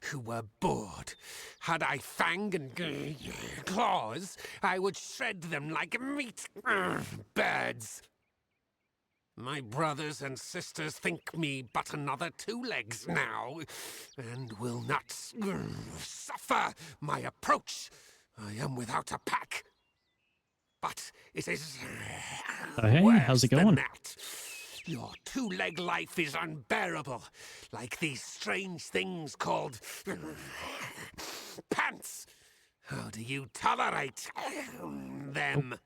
who were bored. Had I fang and claws, I would shred them like meat birds. My brothers and sisters think me but another Two Legs now, and will not suffer my approach. I am without a pack. But it is Hey, worse how's it than going? that. Your two-leg life is unbearable, like these strange things called pants. How do you tolerate them?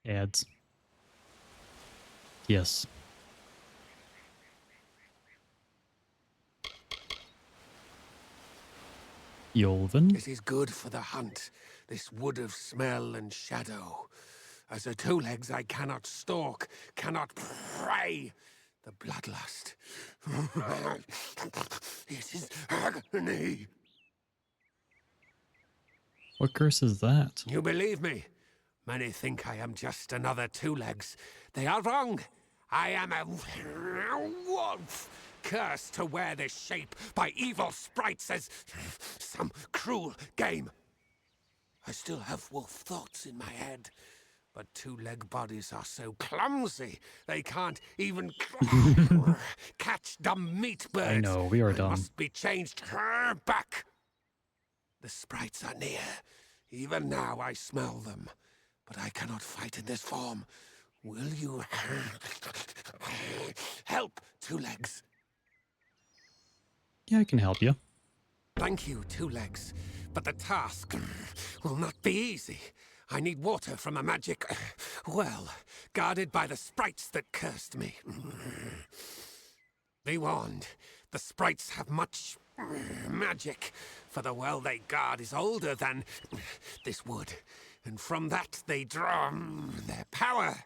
Ads. Yes. Yolven? It is good for the hunt, this wood of smell and shadow. As a two-legs I cannot stalk, cannot prey. The bloodlust. It is agony. What curse is that? You believe me? Many think I am just another two-legs. They are wrong. I am a wolf, cursed to wear this shape by evil sprites as some cruel game. I still have wolf thoughts in my head, but two-leg bodies are so clumsy they can't even catch dumb meat birds. I know, we are dumb. Must be changed back. The sprites are near. Even now I smell them, but I cannot fight in this form. Will you help, two-legs? Yeah, I can help you. Thank you, two-legs, but the task will not be easy. I need water from a magic well, guarded by the sprites that cursed me. Be warned, the sprites have much magic, for the well they guard is older than this wood, and from that they draw their power.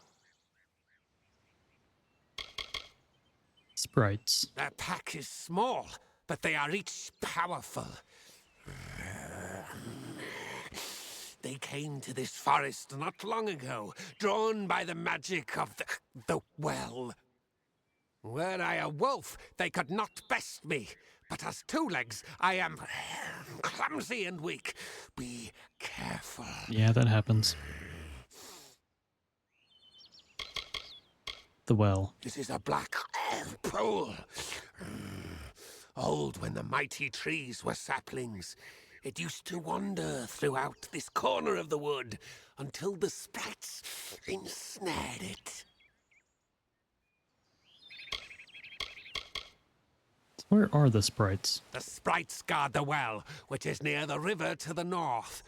Sprites. Their pack is small, but they are each powerful. They came to this forest not long ago, drawn by the magic of the well. Were I a wolf, they could not best me. But as two-legs, I am clumsy and weak. Be careful. Yeah, that happens. The well. This is a black pool. Old when the mighty trees were saplings. It used to wander throughout this corner of the wood until the sprites ensnared it. Where are the sprites? The sprites guard the well, which is near the river to the north.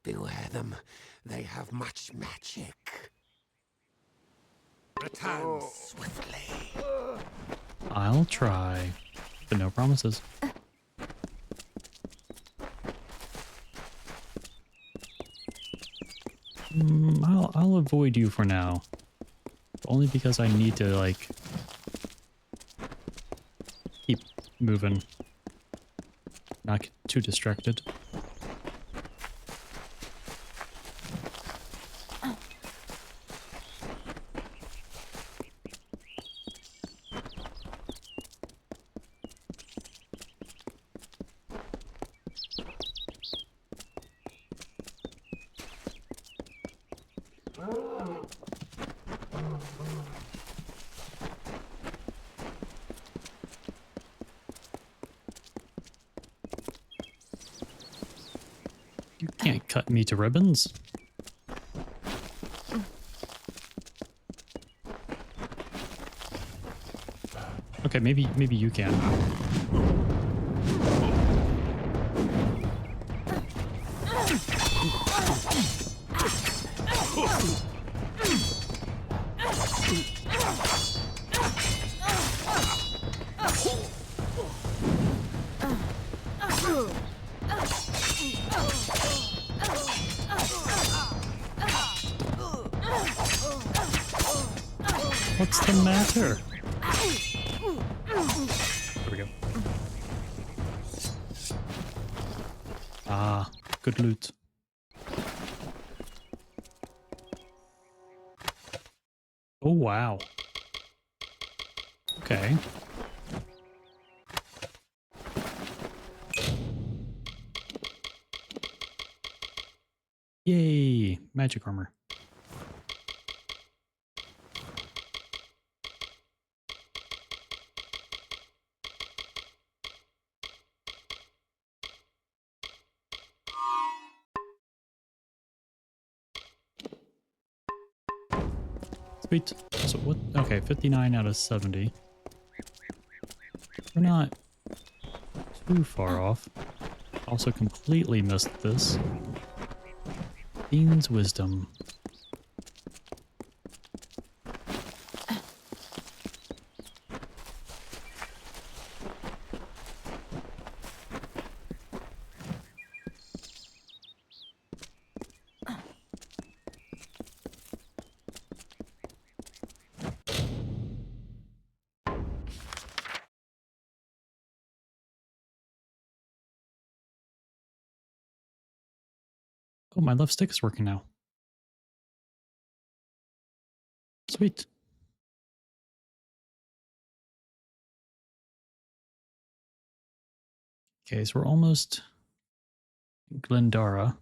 Beware them. They have much magic. Return swiftly. I'll try, but no promises. I'll avoid you for now. Only because I need to, like, keep moving. Not get too distracted. You can't cut me to ribbons. Okay, maybe you can. What's the matter? There we go. Ah, good loot. Oh, wow. Okay. Yay! Magic armor. Sweet. So what? Okay, 59 out of 70. We're not too far off. Also completely missed this. Dean's Wisdom. Oh, my left stick is working now. Sweet. Okay, so we're almost Glendara.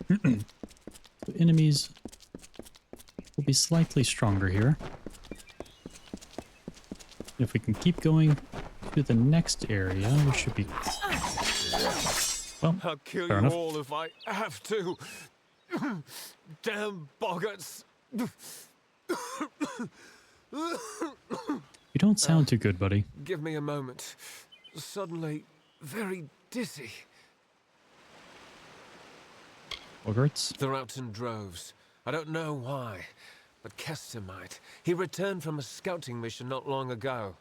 The enemies will be slightly stronger here. If we can keep going to the next area, we should be... Well, I'll kill fair you enough. all if I have to. Damn boggarts. You don't sound too good, buddy. Give me a moment. Suddenly, very dizzy. Boggarts? They're out in droves. I don't know why, but Kester might. He returned from a scouting mission not long ago.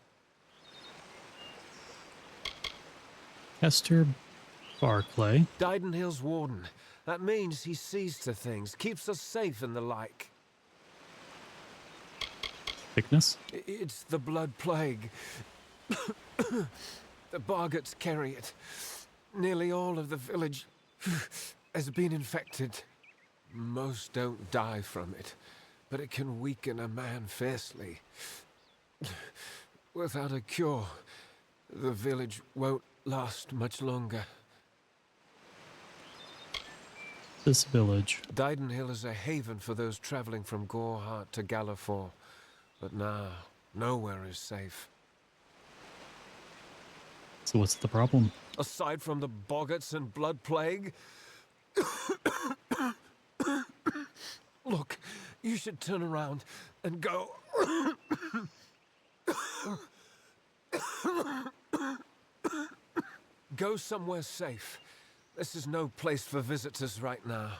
Hester Barclay. Didenhill's warden. That means he sees to things, keeps us safe and the like. Thickness? It's the blood plague. The boggarts carry it. Nearly all of the village has been infected. Most don't die from it, but it can weaken a man fiercely. Without a cure, the village won't last much longer. This village. Didenhill is a haven for those traveling from Gorehart to Galliford, but now nowhere is safe. So what's the problem? Aside from the boggarts and blood plague? Look, you should turn around and go. Go somewhere safe. This is no place for visitors right now.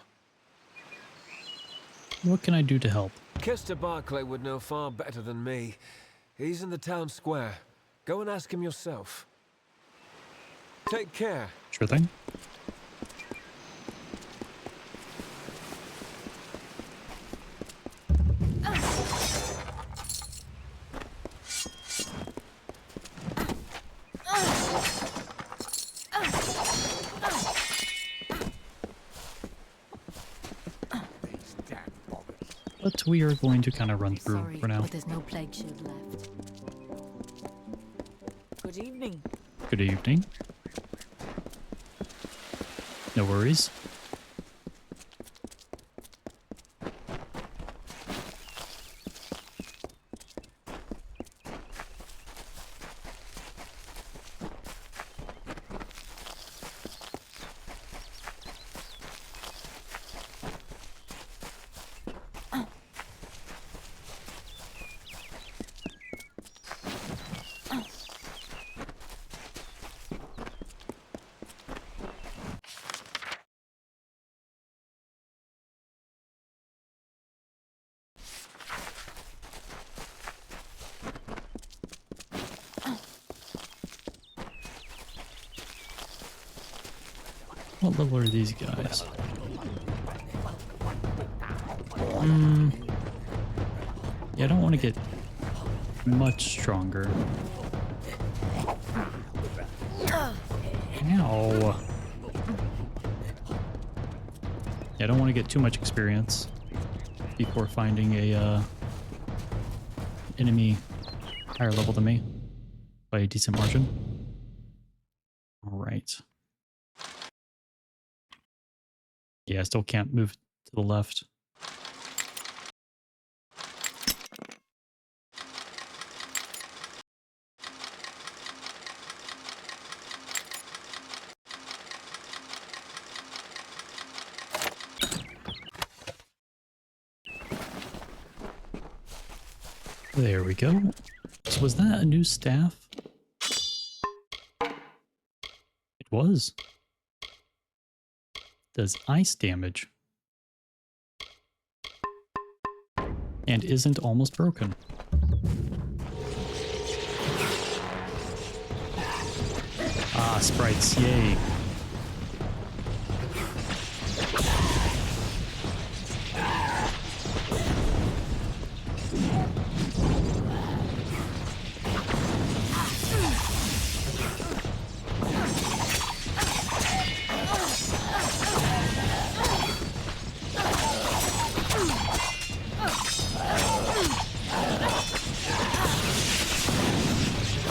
What can I do to help? Kester Barclay would know far better than me. He's in the town square. Go and ask him yourself. Take care. Sure thing. But we are going to kind of run through Sorry, for now. but there's no plague shield left. Good evening. Good evening. No worries. What level are these guys? Yeah, I don't want to get much stronger. Ow. Yeah, I don't want to get too much experience before finding a enemy higher level than me by a decent margin. All right. Yeah, I still can't move to the left. There we go. So was that a new staff? It was. Does ice damage. And isn't almost broken. Ah, sprites, yay.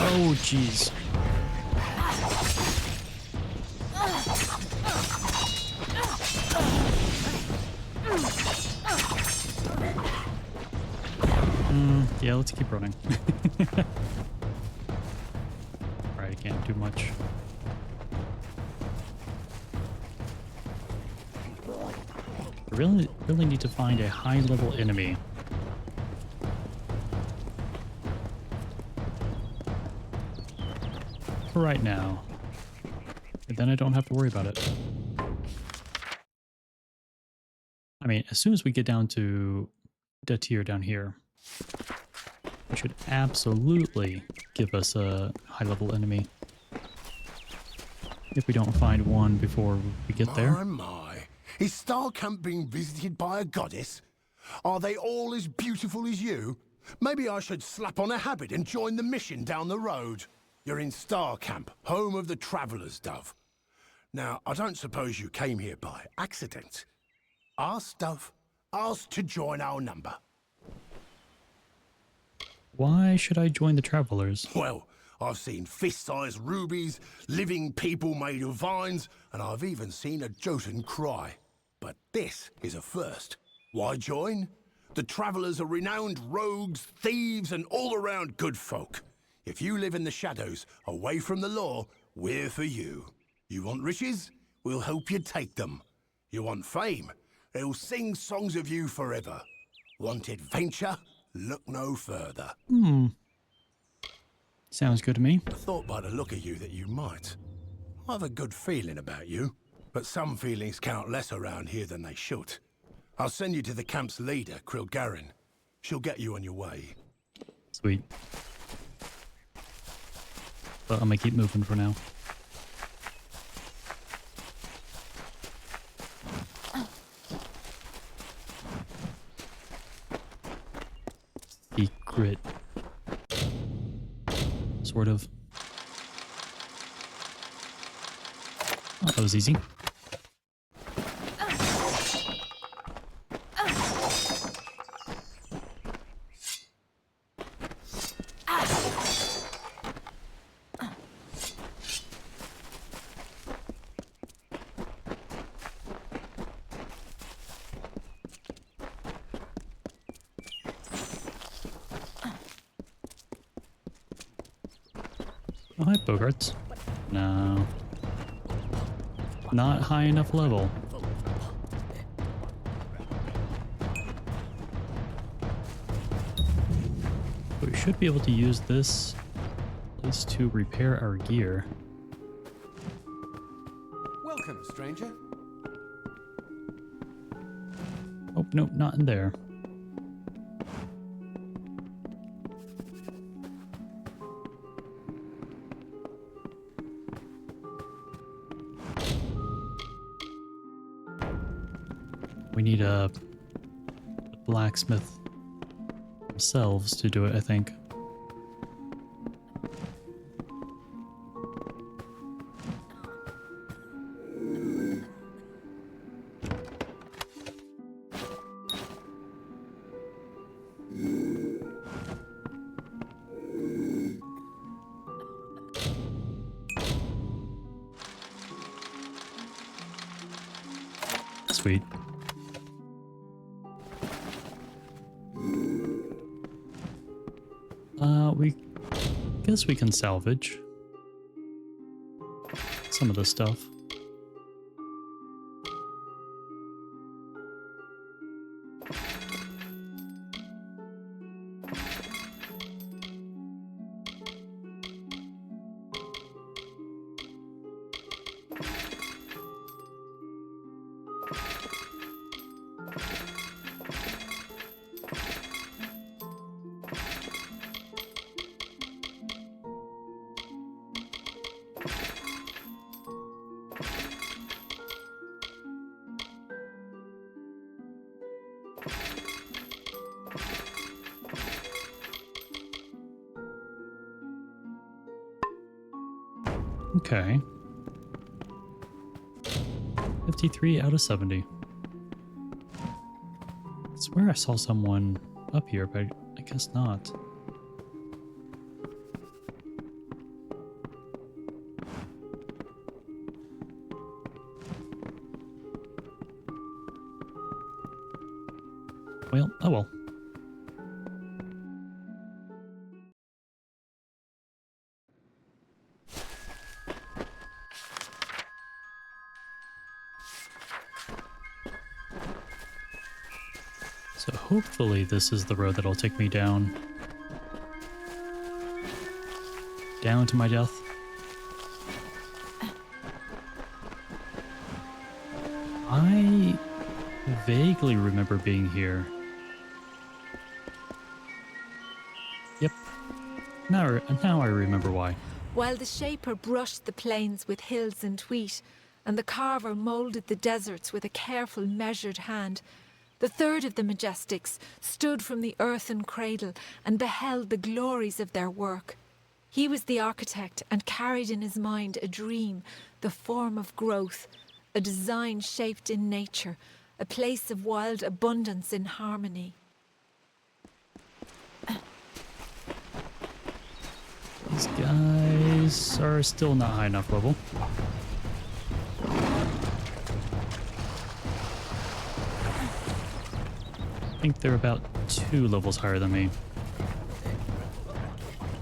Oh, jeez. Yeah, let's keep running. Alright, I can't do much. I really need to find a high-level enemy. For right now. And then I don't have to worry about it. I mean, as soon as we get down to the tier down here, it should absolutely give us a high-level enemy. If we don't find one before we get there. My. Is Starcamp being visited by a goddess? Are they all as beautiful as you? Maybe I should slap on a habit and join the mission down the road. You're in Starcamp, home of the Traveller's Dove. Now, I don't suppose you came here by accident. Ask Dove. Ask to join our number. Why should I join the Travelers? Well, I've seen fist-sized rubies, living people made of vines, and I've even seen a Jotun cry. But this is a first. Why join? The Travelers are renowned rogues, thieves, and all-around good folk. If you live in the shadows, away from the law, we're for you. You want riches? We'll help you take them. You want fame? They'll sing songs of you forever. Want adventure? Look no further. Sounds good to me. I thought by the look of you that you might. I have a good feeling about you, but some feelings count less around here than they should. I'll send you to the camp's leader, Krilgarin. She'll get you on your way. Sweet. But I'm gonna keep moving for now. Secret. Sort of. Oh, that was easy. Oh, hi, Bogarts. No. Not high enough level. But we should be able to use this place to repair our gear. Welcome, stranger. Oh, nope, not in there. We need a blacksmith themselves to do it, I think. Sweet. We guess we can salvage some of this stuff. Okay. 53 out of 70. I swear I saw someone up here, but I guess not. Well, oh well. So hopefully this is the road that'll take me down to my death. I vaguely remember being here. Yep. Now I remember why. While the shaper brushed the plains with hills and wheat, and the carver moulded the deserts with a careful, measured hand, the third of the Majestics stood from the earthen cradle and beheld the glories of their work. He was the architect and carried in his mind a dream, the form of growth, a design shaped in nature, a place of wild abundance in harmony. These guys are still not high enough level. I think they're about 2 levels higher than me.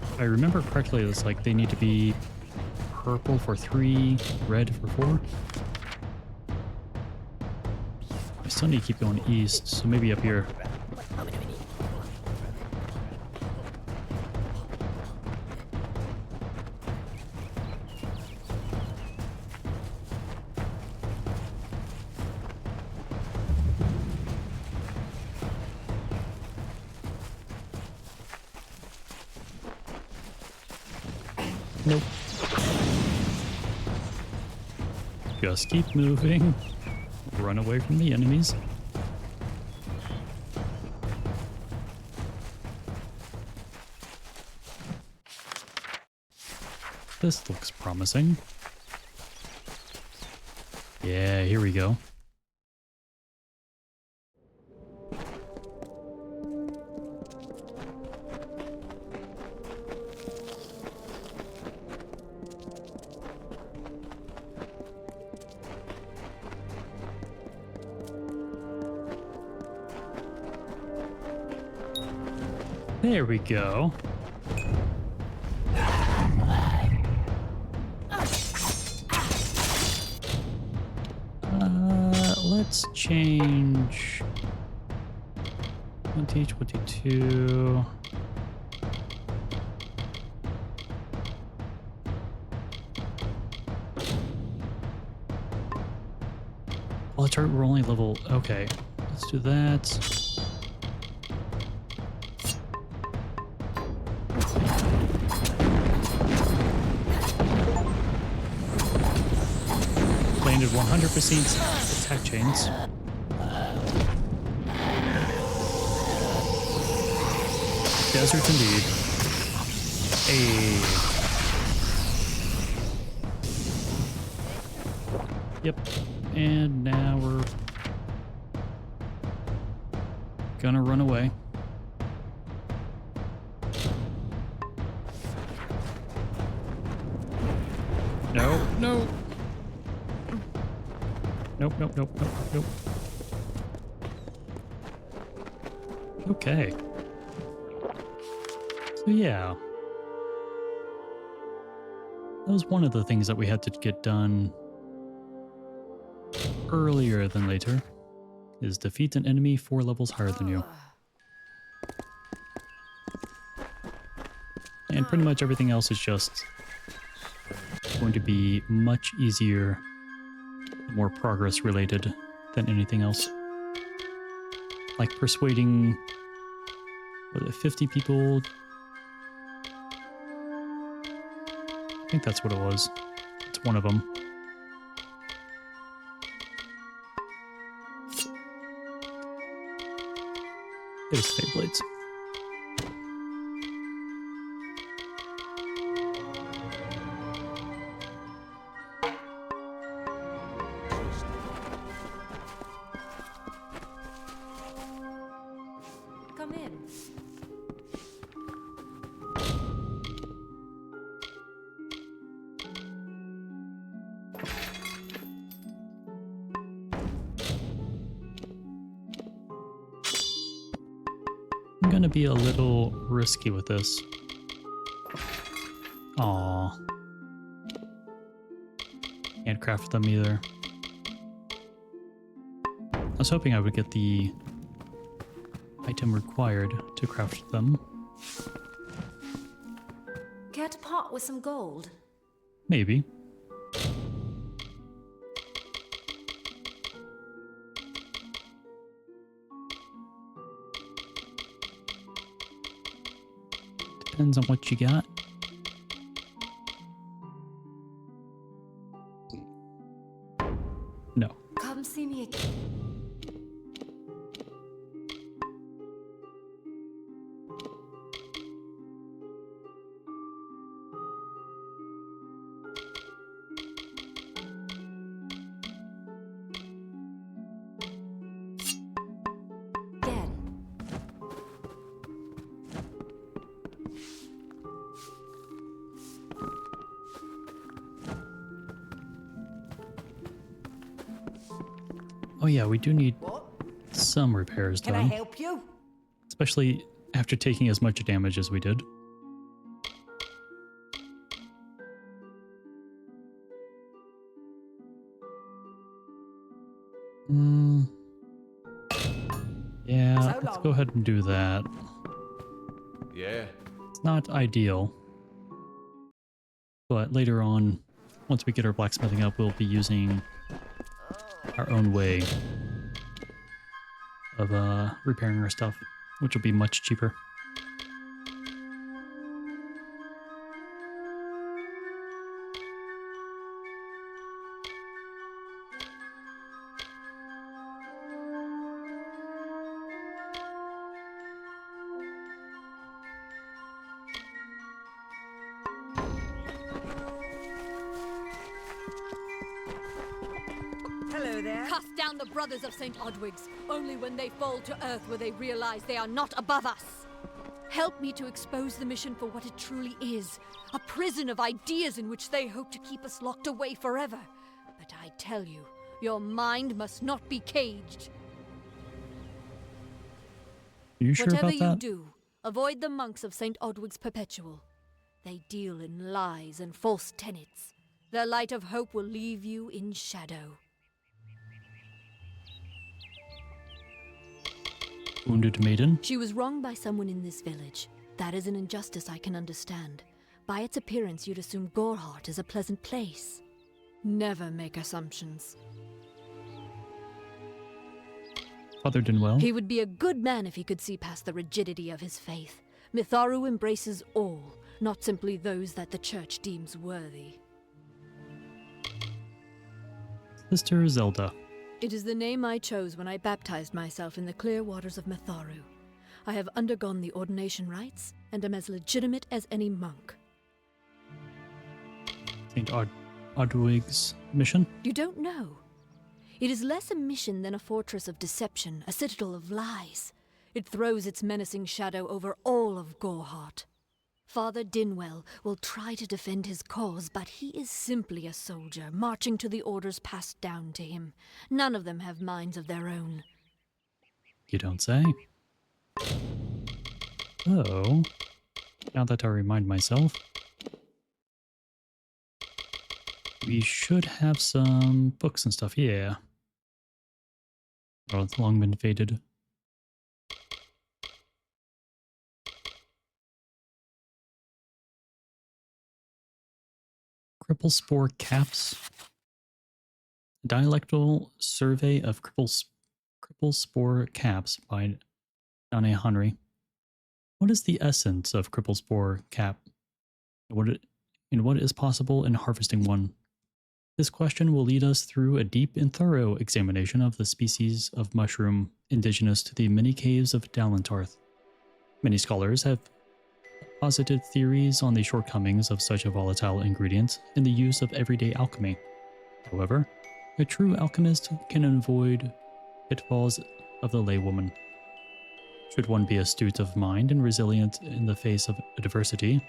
If I remember correctly, it's like they need to be purple for 3, red for 4. I still need to keep going east, so maybe up here. Nope. Just keep moving. Run away from the enemies. This looks promising. Yeah, here we go. There we go. Let's change 2022. Oh, that's right, we're only level. Okay, let's do that. Landed 100% attack chains. deserts indeed. Hey. Yep. And now we're gonna run away. No, no. Nope, nope, nope, nope, nope. Okay. So yeah. That was one of the things that we had to get done earlier than later, is defeat an enemy 4 levels higher than you. And pretty much everything else is just going to be much easier, more progress related than anything else. Like persuading, was it 50 people? I think that's what it was. It's one of them. There's Fate Blades. Come in. I'm gonna be a little risky with this. Aww. Can't craft them either. I was hoping I would get the item required to craft them. Care to part with some gold? Maybe. Depends on what you got. No. Come see me again. Oh yeah, we do need some repairs Can done. I help you? Especially after taking as much damage as we did. Yeah, So let's long. go ahead and do that. Yeah. It's not ideal. But later on, once we get our blacksmithing up, we'll be using our own way of repairing our stuff, which will be much cheaper. Hello there. Cast down the brothers of St. Odwig's. Only when they fall to earth will they realize they are not above us. Help me to expose the mission for what it truly is. A prison of ideas in which they hope to keep us locked away forever. But I tell you, your mind must not be caged. Are you sure Whatever about you that? do, avoid the monks of St. Odwig's Perpetual. They deal in lies and false tenets. Their light of hope will leave you in shadow. Wounded maiden? She was wronged by someone in this village. That is an injustice I can understand. By its appearance, you'd assume Goreheart is a pleasant place. Never make assumptions. Father Dinwell? He would be a good man if he could see past the rigidity of his faith. Mitharu embraces all, not simply those that the church deems worthy. Sister Zelda. It is the name I chose when I baptized myself in the clear waters of Mitharu. I have undergone the ordination rites and am as legitimate as any monk. St. Odwig's mission? You don't know. It is less a mission than a fortress of deception, a citadel of lies. It throws its menacing shadow over all of Gorehart. Father Dinwell will try to defend his cause, but he is simply a soldier, marching to the orders passed down to him. None of them have minds of their own. You don't say. Oh, now that I remind myself, we should have some books and stuff, yeah. Oh, it's long been faded. Cripple spore caps. Dialectal survey of cripple spore caps by Donna Henry. What is the essence of cripple spore cap? And what is possible in harvesting one? This question will lead us through a deep and thorough examination of the species of mushroom indigenous to the many caves of Dalentarth. Many scholars have posited theories on the shortcomings of such a volatile ingredient in the use of everyday alchemy. However, a true alchemist can avoid pitfalls of the laywoman. Should one be astute of mind and resilient in the face of adversity,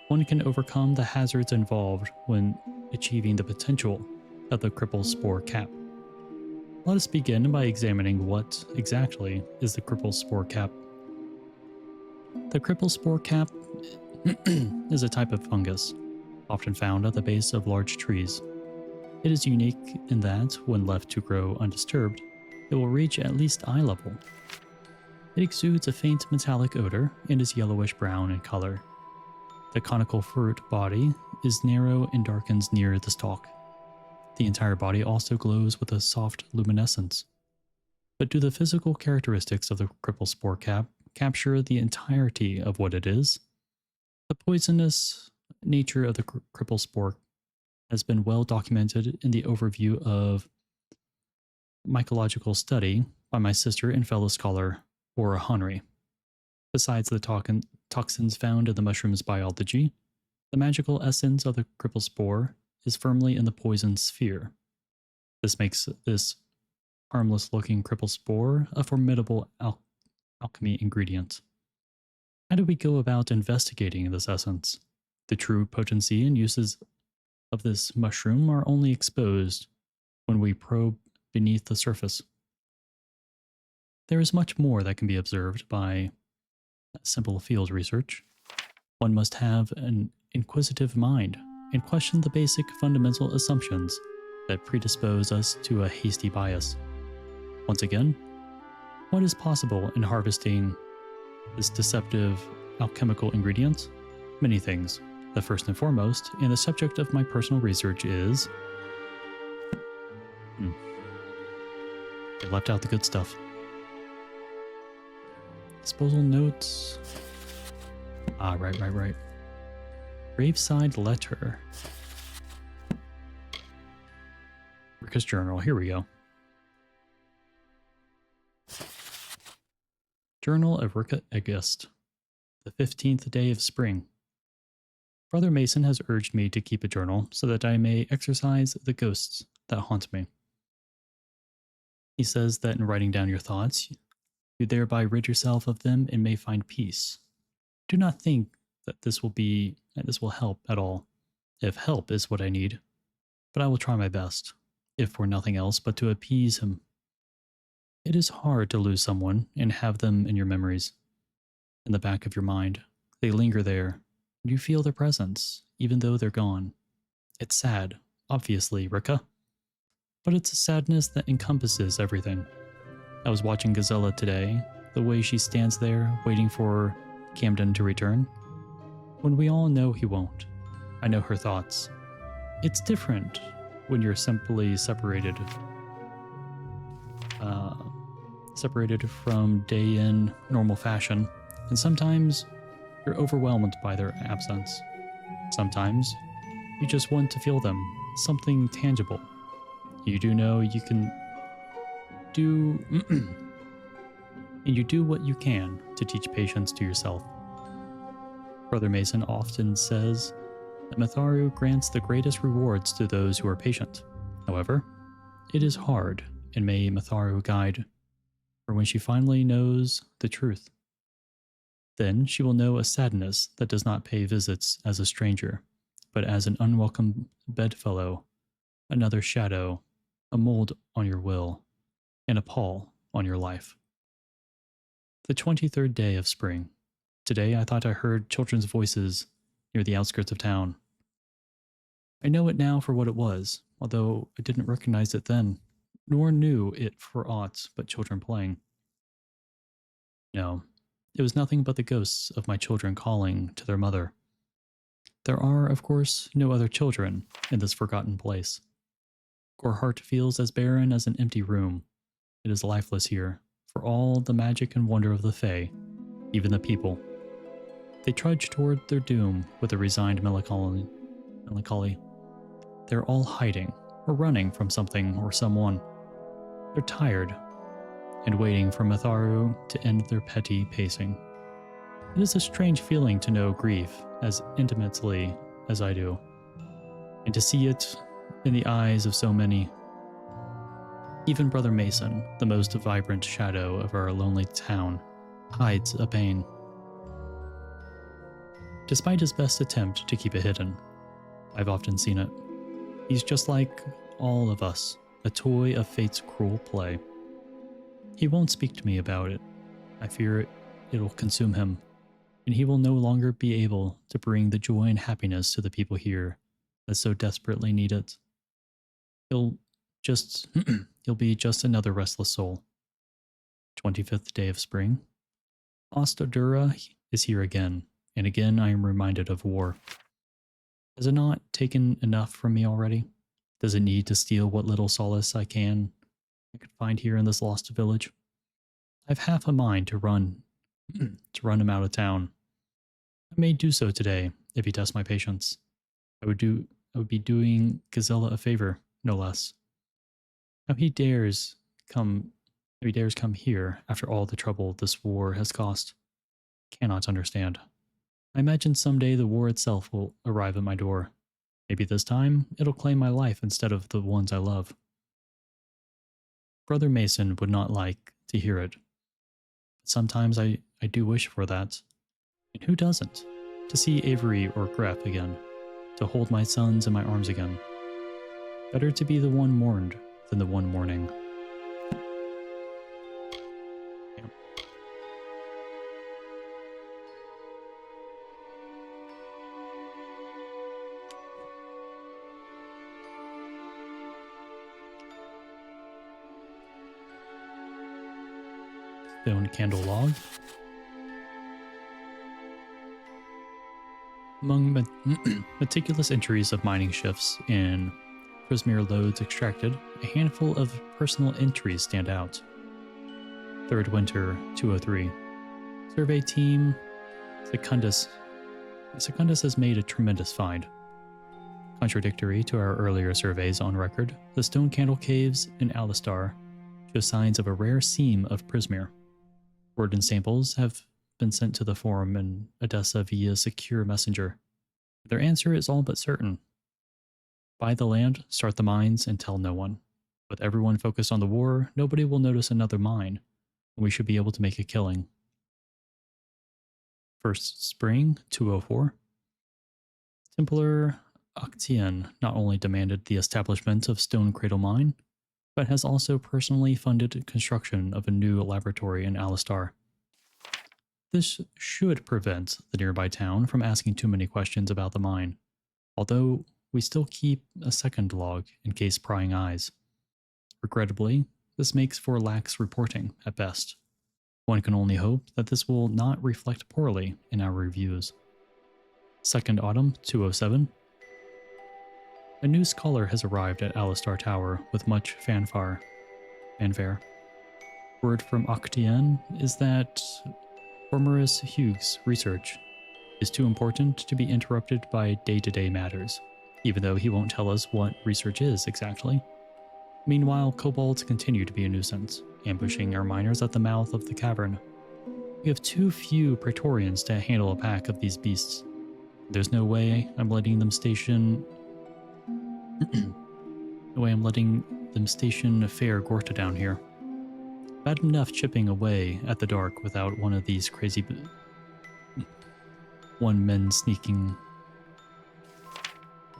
one can overcome the hazards involved when achieving the potential of the cripple spore cap. Let us begin by examining what exactly is the cripple spore cap. The cripple spore cap is a type of fungus, often found at the base of large trees. It is unique in that, when left to grow undisturbed, it will reach at least eye level. It exudes a faint metallic odor and is yellowish-brown in color. The conical fruit body is narrow and darkens near the stalk. The entire body also glows with a soft luminescence. But do the physical characteristics of the cripple spore cap capture the entirety of what it is? The poisonous nature of the cripple spore has been well documented in the overview of mycological study by my sister and fellow scholar, Aura Henry. Besides the toxins found in the mushroom's biology, the magical essence of the cripple spore is firmly in the poison sphere. This makes this harmless-looking cripple spore a formidable alchemy ingredient. How do we go about investigating this essence? The true potency and uses of this mushroom are only exposed when we probe beneath the surface. There is much more that can be observed by simple field research. One must have an inquisitive mind and question the basic fundamental assumptions that predispose us to a hasty bias. Once again, what is possible in harvesting this deceptive alchemical ingredient? Many things. The first and foremost, and the subject of my personal research is... They left out the good stuff. Disposal notes. Ah, right. Graveside letter. Ricka's journal. Here we go. Journal of Ricka August. The 15th day of spring. Brother Mason has urged me to keep a journal so that I may exorcise the ghosts that haunt me. He says that in writing down your thoughts, you thereby rid yourself of them and may find peace. Do not think that this will help at all, if help is what I need, but I will try my best, if for nothing else but to appease him. It is hard to lose someone and have them in your memories, in the back of your mind. They linger there, and you feel their presence, even though they're gone. It's sad, obviously, Ricka, but it's a sadness that encompasses everything. I was watching Gazella today, the way she stands there, waiting for Camden to return. When we all know he won't. I know her thoughts. It's different when you're simply separated from day in normal fashion, and sometimes you're overwhelmed by their absence. Sometimes you just want to feel them, something tangible. You do know you can do and you do what you can to teach patience to yourself. Brother Mason often says that Matharu grants the greatest rewards to those who are patient. However, it is hard, and may Matharu guide her when she finally knows the truth. Then she will know a sadness that does not pay visits as a stranger, but as an unwelcome bedfellow, another shadow, a mold on your will, and a pall on your life. The 23rd day of spring. Today I thought I heard children's voices near the outskirts of town. I know it now for what it was, although I didn't recognize it then, nor knew it for aught but children playing. No, it was nothing but the ghosts of my children calling to their mother. There are, of course, no other children in this forgotten place. Gorhart feels as barren as an empty room. It is lifeless here, for all the magic and wonder of the Fae, even the people. They trudge toward their doom with a resigned melancholy. They're all hiding, or running from something or someone. They're tired, and waiting for Matharu to end their petty pacing. It is a strange feeling to know grief as intimately as I do, and to see it in the eyes of so many. Even Brother Mason, the most vibrant shadow of our lonely town, hides a pain. Despite his best attempt to keep it hidden, I've often seen it. He's just like all of us, a toy of fate's cruel play. He won't speak to me about it. I fear it'll consume him, and he will no longer be able to bring the joy and happiness to the people here that so desperately need it. He'll be just another restless soul. 25th day of spring. Ostadura is here again, and again I am reminded of war. Has it not taken enough from me already? Does it need to steal what little solace I could find here in this lost village? I've half a mind to run him out of town. I may do so today if he tests my patience. I would be doing Gazella a favor, no less. How he dares come here after all the trouble this war has cost. Cannot understand. I imagine someday the war itself will arrive at my door. Maybe this time it'll claim my life instead of the ones I love. Brother Mason would not like to hear it. But sometimes I do wish for that. And who doesn't? To see Avery or Grep again. To hold my sons in my arms again. Better to be the one mourned than the one mourning. Stone candle log. Among meticulous entries of mining shifts in Prismere loads extracted, a handful of personal entries stand out. 3rd Winter 203. Survey team Secundus has made a tremendous find. Contradictory to our earlier surveys on record, the stone candle caves in Alistar show signs of a rare seam of Prismere. Ordnance samples have been sent to the forum in Odessa via secure messenger. Their answer is all but certain. Buy the land, start the mines, and tell no one. With everyone focused on the war, nobody will notice another mine, and we should be able to make a killing. 1st Spring 204. Templar Octian not only demanded the establishment of Stone Cradle Mine, but has also personally funded construction of a new laboratory in Alistar. This should prevent the nearby town from asking too many questions about the mine, although we still keep a second log in case prying eyes. Regrettably, this makes for lax reporting at best. One can only hope that this will not reflect poorly in our reviews. 2nd Autumn 207. A new scholar has arrived at Alistar Tower with much fanfare. Word from Octien is that Formerus Hughes' research is too important to be interrupted by day-to-day matters, even though he won't tell us what research is exactly. Meanwhile, kobolds continue to be a nuisance, ambushing our miners at the mouth of the cavern. We have too few Praetorians to handle a pack of these beasts. There's no way I'm letting them station... no way I'm letting them station a fair Gorta down here. Bad enough chipping away at the dark without one of these crazy... one men sneaking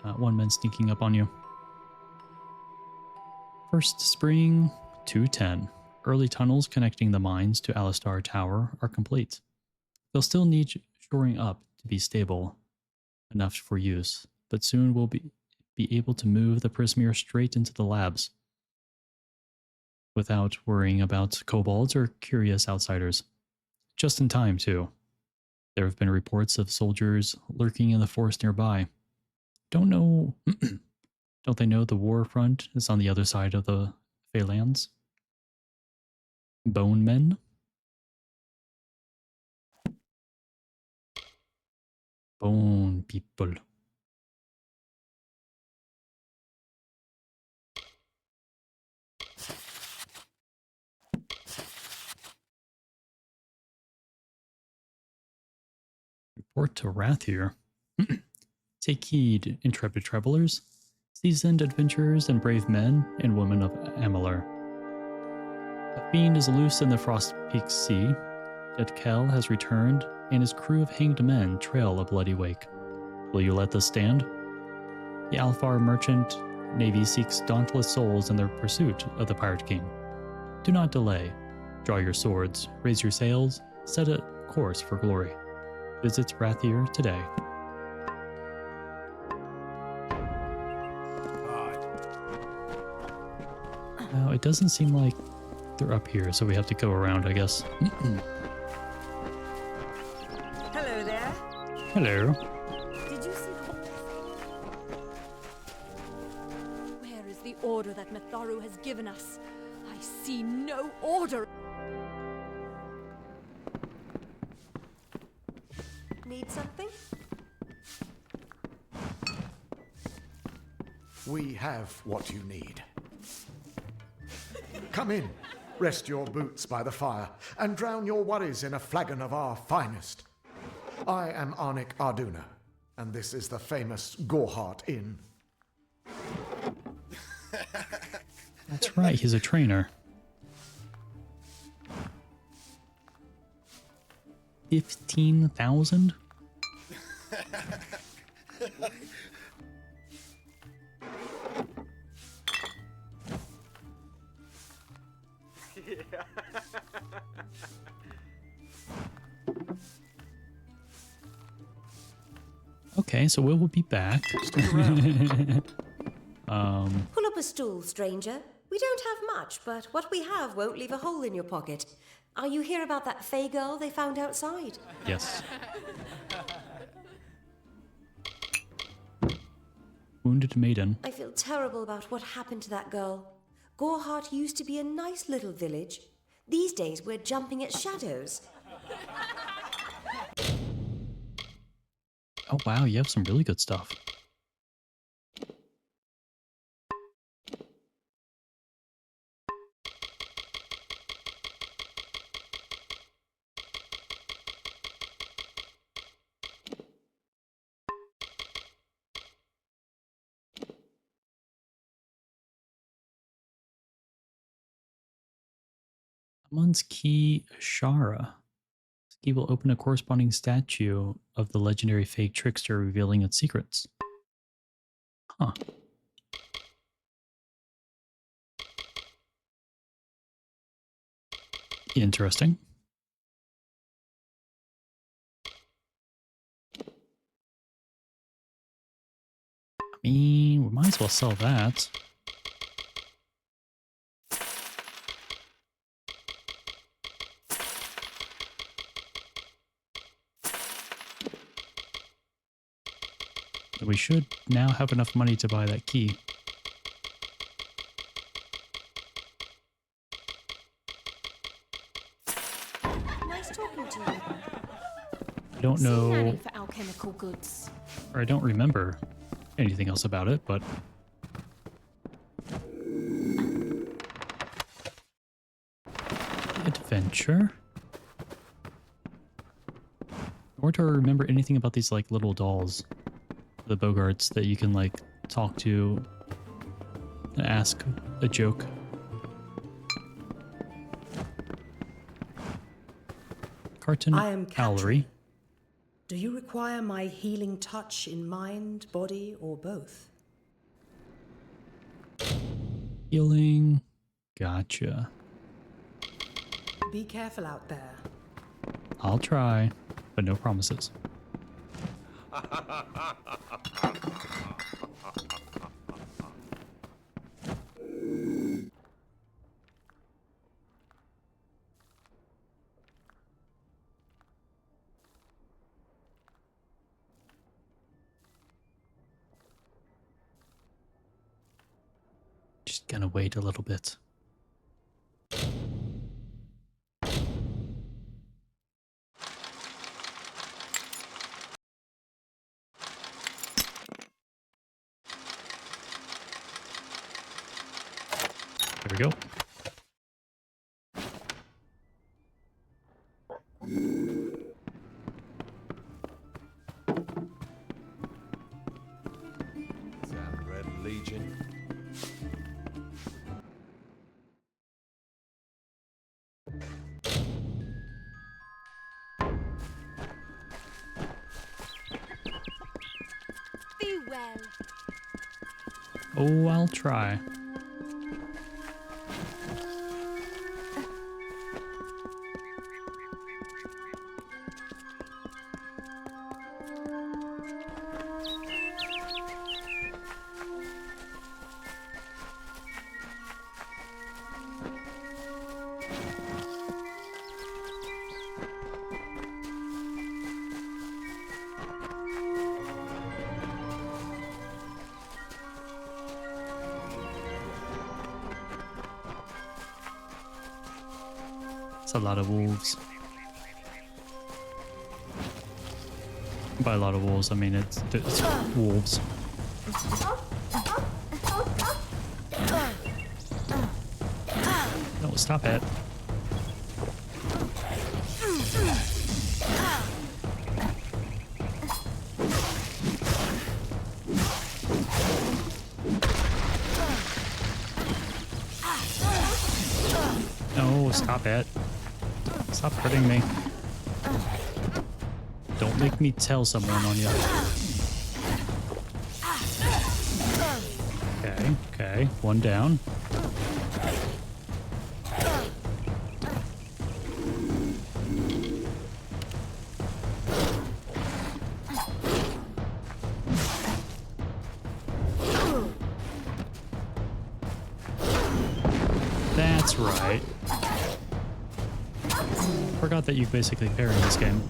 up on you. First spring, 210. Early tunnels connecting the mines to Alistar Tower are complete. They'll still need shoring up to be stable enough for use, but soon we'll be able to move the Prismere straight into the labs without worrying about kobolds or curious outsiders. Just in time, too. There have been reports of soldiers lurking in the forest nearby. Don't they know the war front is on the other side of the Feylands? Bone men? Bone people. Report to Rathir. Take heed, intrepid travelers, seasoned adventurers, and brave men and women of Amalur. A fiend is loose in the Frostpeak Sea. Dead Kel has returned, and his crew of hanged men trail a bloody wake. Will you let this stand? The Alfar merchant navy seeks dauntless souls in their pursuit of the Pirate King. Do not delay. Draw your swords, raise your sails, set a course for glory. Visit Rathir today. Now, it doesn't seem like they're up here, so we have to go around, I guess. Hello there. Hello. Did you see Where is the order that Matharu has given us? I see no order. Need something? We have what you need. Come in, rest your boots by the fire, and drown your worries in a flagon of our finest. I am Arnik Arduna, and this is the famous Gorhart Inn. That's right, he's a trainer. 15,000? Okay, so we will be back. Pull up a stool, stranger. We don't have much, but what we have won't leave a hole in your pocket. Are you here about that Fey girl they found outside? Yes. Wounded maiden. I feel terrible about what happened to that girl. Gorhart used to be a nice little village. These days we're jumping at shadows. Oh wow, you have some really good stuff. Amon's Key Ashara. This key will open a corresponding statue of the legendary fake trickster, revealing its secrets. Huh. Interesting. I mean, we might as well sell that. We should now have enough money to buy that key. Nice talking to you. I don't know, For alchemical goods. or I don't remember anything else about it, but adventure. Or to remember anything about these like little dolls, the Bogarts that you can like talk to and ask a joke. Carton I am Gallery. Do you require my healing touch in mind, body, or both? Healing. Gotcha. Be careful out there. I'll try, but no promises. Just gonna wait a little bit. There we go. Red Legion. Be well. Oh, I'll try. It's a lot of wolves. By a lot of wolves, I mean it's wolves. No, stop it. No, stop it. Stop hurting me. Don't make me tell someone on you. Okay, okay. One down. That's right. Forgot that you basically parry in this game.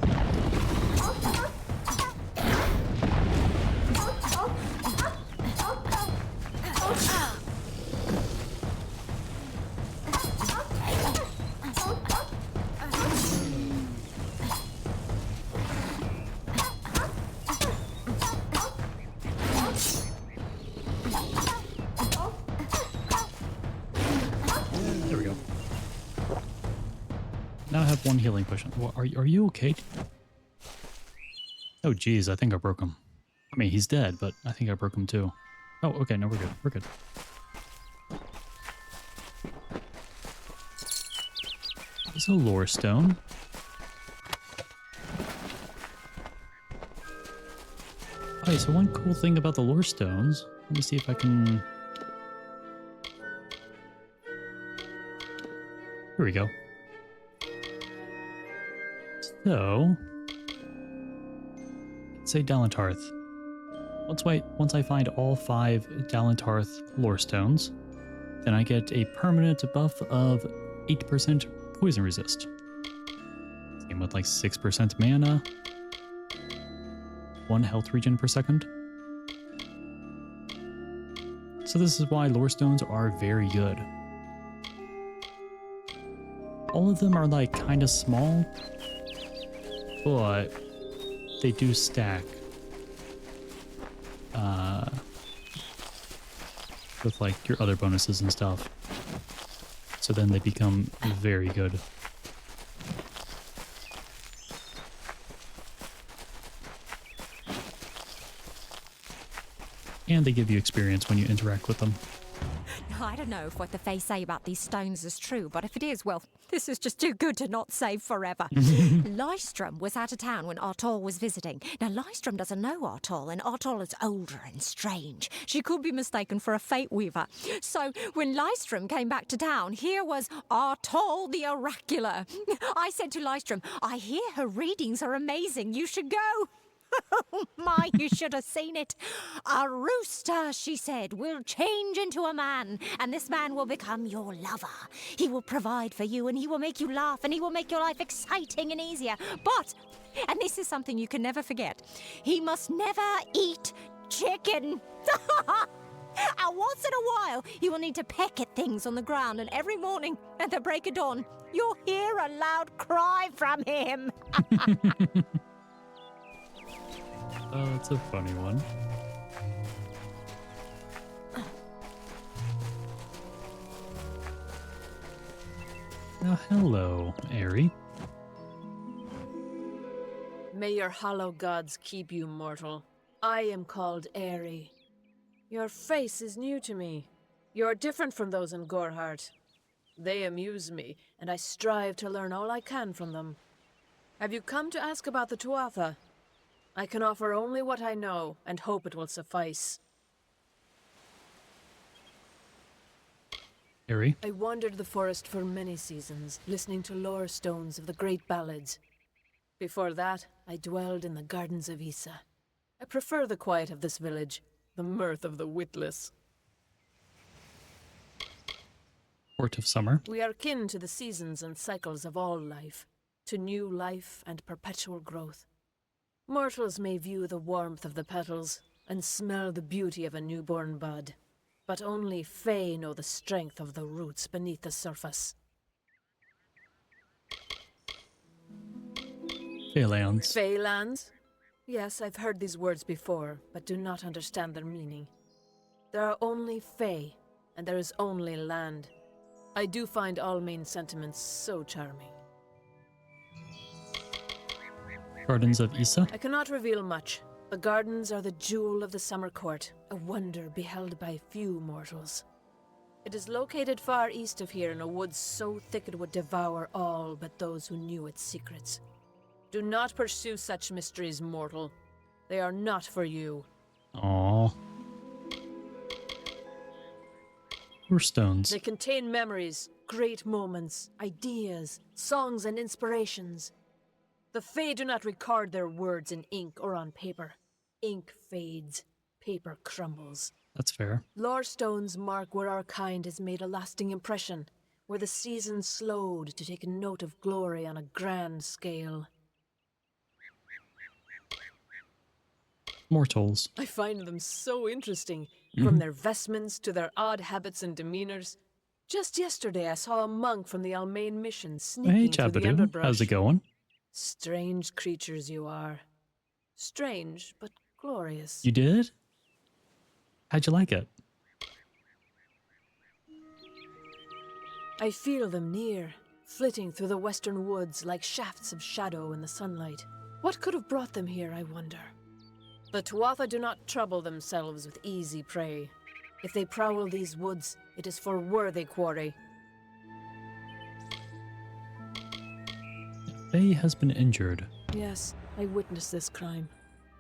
There we go. Now I have one healing potion. Well, are you okay? Oh, geez, I think I broke him. I mean, he's dead, but I think I broke him too. Oh, okay, no, we're good. We're good. There's a lore stone. Okay, so one cool thing about the lore stones, let me see if I can... Here we go. So, say Dalentarth. Once I find all 5 Dalentarth lore stones, then I get a permanent buff of 8% poison resist. Same with like 6% mana, 1 health regen per second. So this is why lore stones are very good. All of them are like kind of small, but they do stack with like your other bonuses and stuff. So then they become very good. and they give you experience when you interact with them. I don't know if what the Fae say about these stones is true, but if it is, well, this is just too good to not save forever. Lystrom was out of town when Artol was visiting. Now, Lystrom doesn't know Artol, and Artol is older and strange. She could be mistaken for a fate weaver. So, when Lystrom came back to town, here was Artol the Oracular. I said to Lystrom, I hear her readings are amazing. You should go. Oh my, you should have seen it. A rooster, she said, will change into a man, and this man will become your lover. He will provide for you, and he will make you laugh, and he will make your life exciting and easier. But, and this is something you can never forget, he must never eat chicken. And once in a while, you will need to peck at things on the ground, and every morning at the break of dawn, you'll hear a loud cry from him. Oh, that's a funny one. Oh, hello, Aerie. May your hollow gods keep you, mortal. I am called Aerie. Your face is new to me. You're different from those in Gorhart. They amuse me, and I strive to learn all I can from them. Have you come to ask about the Tuatha? I can offer only what I know, and hope it will suffice. Aerie? I wandered the forest for many seasons, listening to lore stones of the great ballads. Before that, I dwelled in the gardens of Issa. I prefer the quiet of this village, the mirth of the witless. Port of Summer. We are kin to the seasons and cycles of all life, to new life and perpetual growth. Mortals may view the warmth of the petals and smell the beauty of a newborn bud, but only Fae know the strength of the roots beneath the surface. Faelands. Faelands? Yes, I've heard these words before, but do not understand their meaning. There are only Fae, and there is only land. I do find Almain's sentiments so charming. Gardens of Issa. I cannot reveal much. The gardens are the jewel of the summer court, a wonder beheld by few mortals. It is located far east of here in a wood so thick it would devour all but those who knew its secrets. Do not pursue such mysteries, mortal. They are not for you. Aww. Poor stones. They contain memories, great moments, ideas, songs, and inspirations. The Fae do not record their words in ink or on paper. Ink fades, paper crumbles. That's fair. Lore stones mark where our kind has made a lasting impression, where the seasons slowed to take note of glory on a grand scale. Mortals. I find them so interesting, from their vestments to their odd habits and demeanors. Just yesterday I saw a monk from the Almain mission sneaking Hey, through the Chabadoo. underbrush. How's it going? Strange creatures you are. Strange, but glorious. You did? How'd you like it? I feel them near, flitting through the western woods like shafts of shadow in the sunlight. What could have brought them here, I wonder? The Tuatha do not trouble themselves with easy prey. If they prowl these woods, it is for worthy quarry. Faye has been injured. Yes, I witnessed this crime,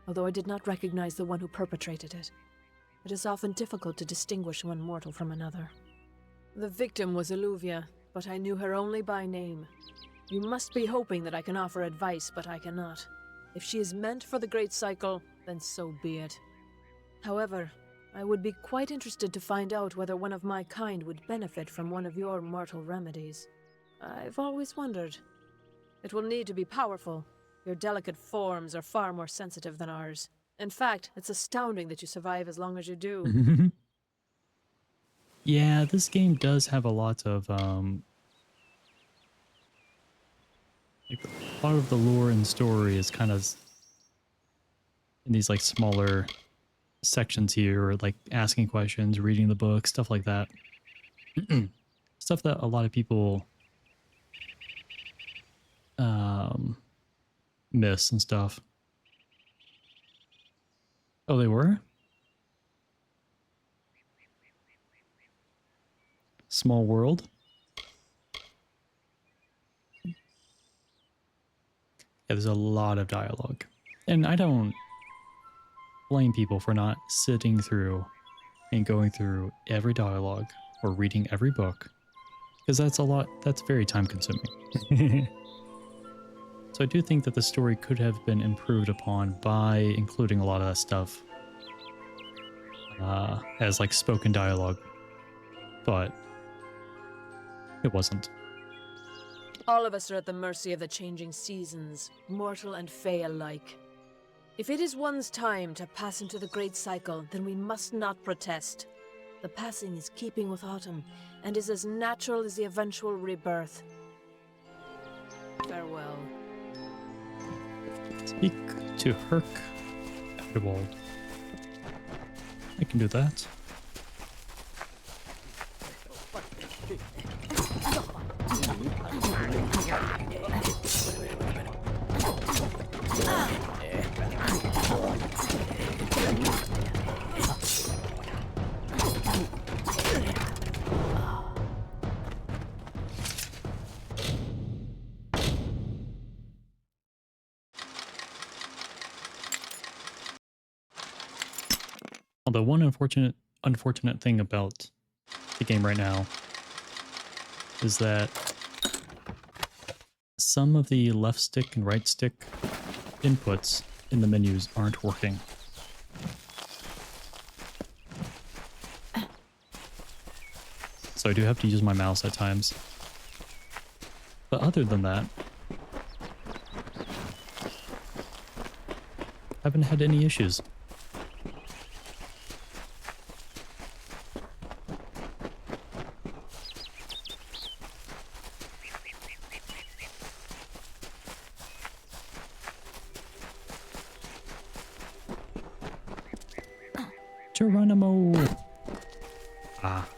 although I did not recognize the one who perpetrated it. It is often difficult to distinguish one mortal from another. The victim was Illuvia, but I knew her only by name. You must be hoping that I can offer advice, but I cannot. If she is meant for the Great Cycle, then so be it. However, I would be quite interested to find out whether one of my kind would benefit from one of your mortal remedies. I've always wondered. It will need to be powerful. Your delicate forms are far more sensitive than ours. In fact, it's astounding that you survive as long as you do. Yeah, this game does have a lot of like, a lot of the lore and story is kind of in these like smaller sections here, or like asking questions, reading the book, stuff like that. Stuff that a lot of people miss and stuff. Oh, they were? small world. Yeah, there's a lot of dialogue. And I don't blame people for not sitting through and going through every dialogue or reading every book, because that's very time consuming. So I do think that the story could have been improved upon by including a lot of that stuff as like spoken dialogue, but it wasn't. All of us are at the mercy of the changing seasons, mortal and fey alike. If it is one's time to pass into the great cycle, then we must not protest. The passing is keeping with autumn, and is as natural as the eventual rebirth. Farewell. Speak to Herc Edwald. I can do that. Although one unfortunate thing about the game right now is that some of the left stick and right stick inputs in the menus aren't working. So I do have to use my mouse at times. But other than that, I haven't had any issues. Geronimo! Ah.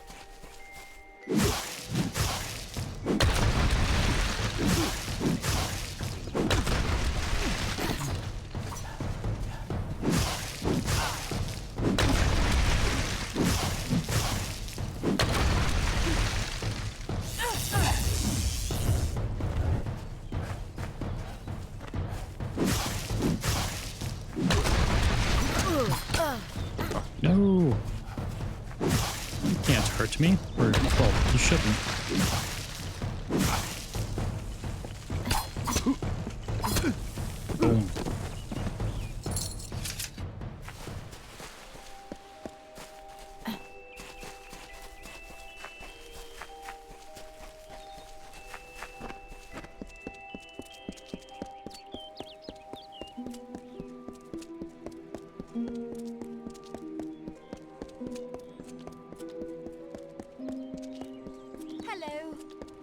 No! You can't hurt me. Or, well, you shouldn't. Boom.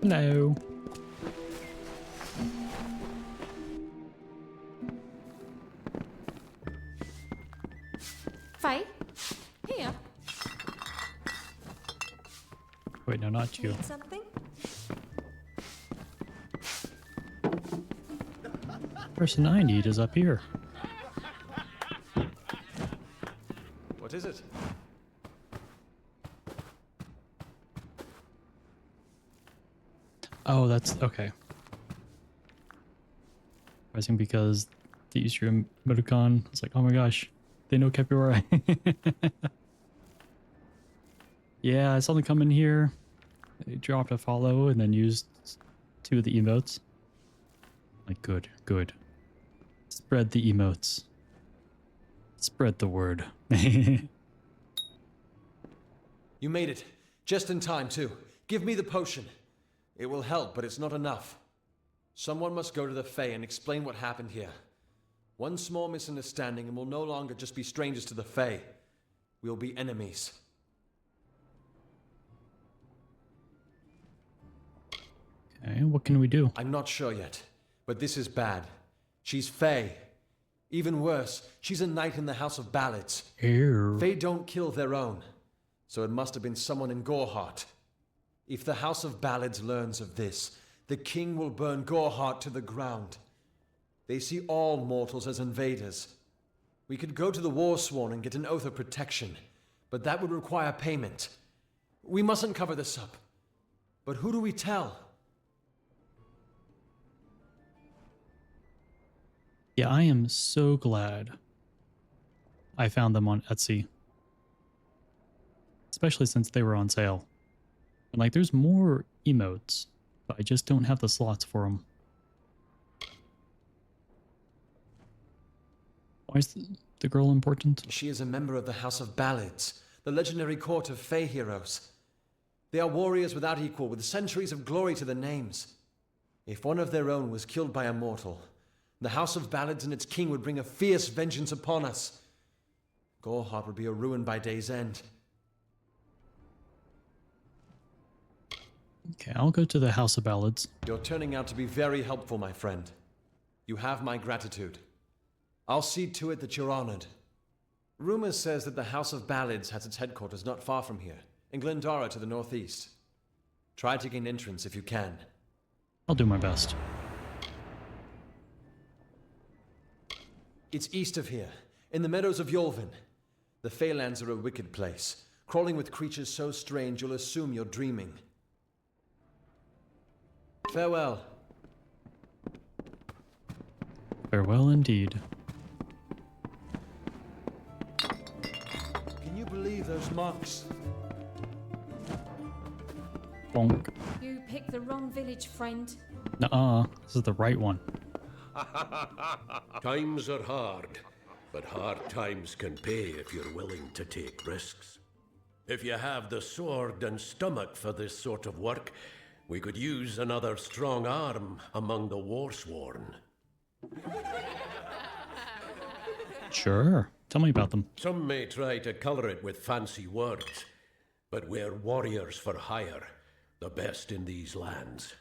Hello. Faye? Here. Wait, no, not you. Need something? Person I need is up here. What is it? Oh, that's okay. Surprising because the Easter emoticon, it's like, oh my gosh, they know capybara. Yeah, I saw them come in here. They dropped a follow and then used 2 of the emotes. Like, good, good. Spread the emotes. Spread the word. You made it. Just in time, too. Give me the potion. It will help, but it's not enough. Someone must go to the Fae and explain what happened here. One small misunderstanding and we'll no longer just be strangers to the Fae. We'll be enemies. Okay, what can we do? I'm not sure yet, but this is bad. She's Fae. Even worse, she's a knight in the House of Ballads. Ew. Fae don't kill their own, so it must have been someone in Goreheart. If the House of Ballads learns of this, the king will burn Goreheart to the ground. They see all mortals as invaders. We could go to the Warsworn and get an oath of protection, but that would require payment. We mustn't cover this up. But who do we tell? Yeah, I am so glad I found them on Etsy. Especially since they were on sale. And like, there's more emotes, but I just don't have the slots for them. Why is the girl important? She is a member of the House of Ballads, the legendary court of Fey heroes. They are warriors without equal, with centuries of glory to their names. If one of their own was killed by a mortal, the House of Ballads and its king would bring a fierce vengeance upon us. Goreheart would be a ruin by day's end. Okay, I'll go to the House of Ballads. You're turning out to be very helpful, my friend. You have my gratitude. I'll see to it that you're honored. Rumor says that the House of Ballads has its headquarters not far from here, in Glendara to the northeast. Try to gain entrance if you can. I'll do my best. It's east of here, in the meadows of Yolvin. The Feylands are a wicked place, crawling with creatures so strange you'll assume you're dreaming. Farewell. Farewell indeed. Can you believe those marks? Bonk. You picked the wrong village, friend. Nuh-uh, this is the right one. Times are hard, but hard times can pay if you're willing to take risks. If you have the sword and stomach for this sort of work, we could use another strong arm among the warsworn. Sure. Tell me about them. Some may try to color it with fancy words, but we're warriors for hire, the best in these lands.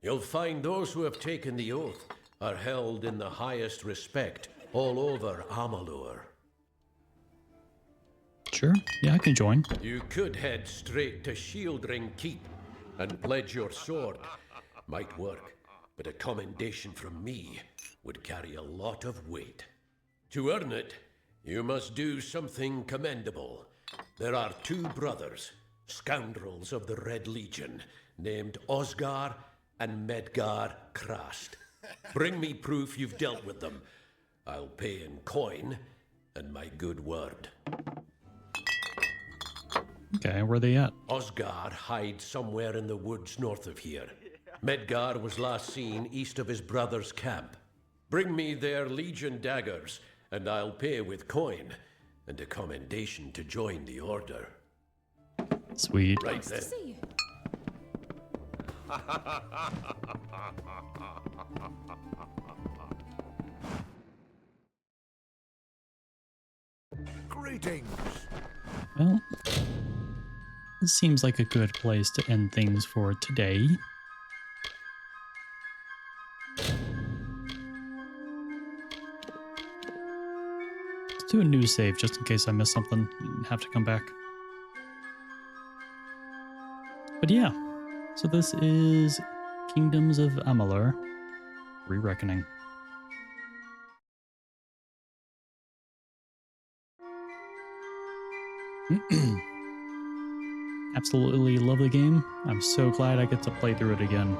You'll find those who have taken the oath are held in the highest respect all over Amalur. Sure. Yeah, I can join. You could head straight to Shieldring Keep and pledge your sword. Might work, but a commendation from me would carry a lot of weight. To earn it, you must do something commendable. There are two brothers, scoundrels of the Red Legion, named Osgar and Medgar Krast. Bring me proof you've dealt with them. I'll pay in coin and my good word. Okay, where are they at? Osgar hides somewhere in the woods north of here. Medgar was last seen east of his brother's camp. Bring me their Legion daggers, and I'll pay with coin and a commendation to join the order. Sweet. Right then. Greetings. Well, this seems like a good place to end things for today. Let's do a new save just in case I miss something and have to come back. But yeah, so this is Kingdoms of Amalur Re-Reckoning. Absolutely lovely game. I'm so glad I get to play through it again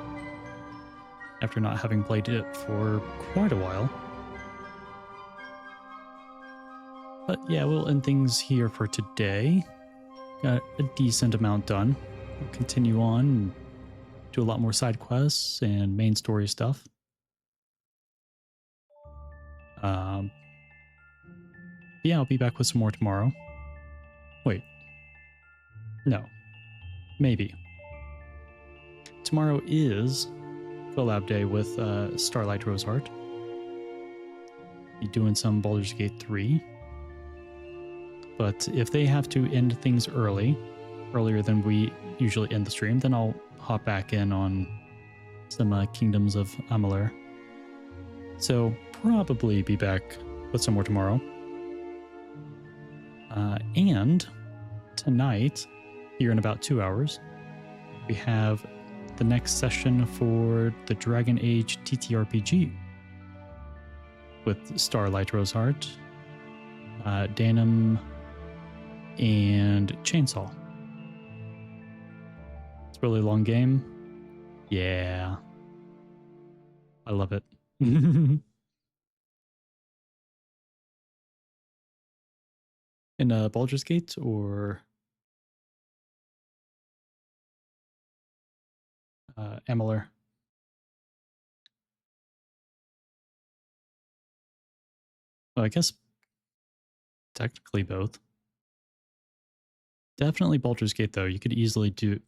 after not having played it for quite a while. But yeah, we'll end things here for today. Got a decent amount done. We'll continue on and do a lot more side quests and main story stuff. Yeah, I'll be back with some more tomorrow. Wait. No. Maybe. Tomorrow is collab day with Starlight Roseheart. Be doing some Baldur's Gate 3. But if they have to end things earlier than we usually end the stream, then I'll hop back in on some Kingdoms of Amalur. So probably be back with some more tomorrow. And tonight, here in about 2 hours, we have the next session for the Dragon Age TTRPG with Starlight Roseheart, Danum, and Chainsaw. It's a really long game. Yeah. I love it. In Baldur's Gate or Amalur? Well, I guess technically both. Definitely Baldur's Gate, though. You could easily do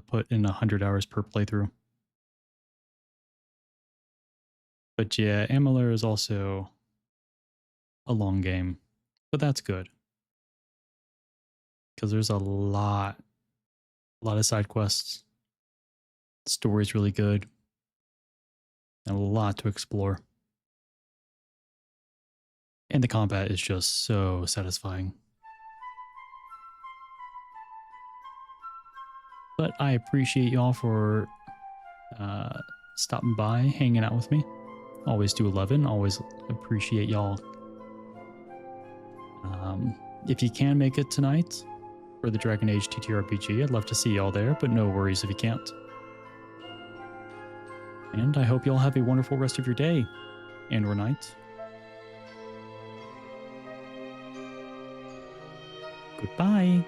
put in 100 hours per playthrough. But yeah, Amalur is also a long game, but that's good because there's a lot of side quests. The story's really good, and a lot to explore. And the combat is just so satisfying. But I appreciate y'all for stopping by, hanging out with me. Always do 11. Always appreciate y'all. If you can make it tonight for the Dragon Age TTRPG, I'd love to see y'all there, but no worries if you can't. And I hope y'all have a wonderful rest of your day and or night. Goodbye.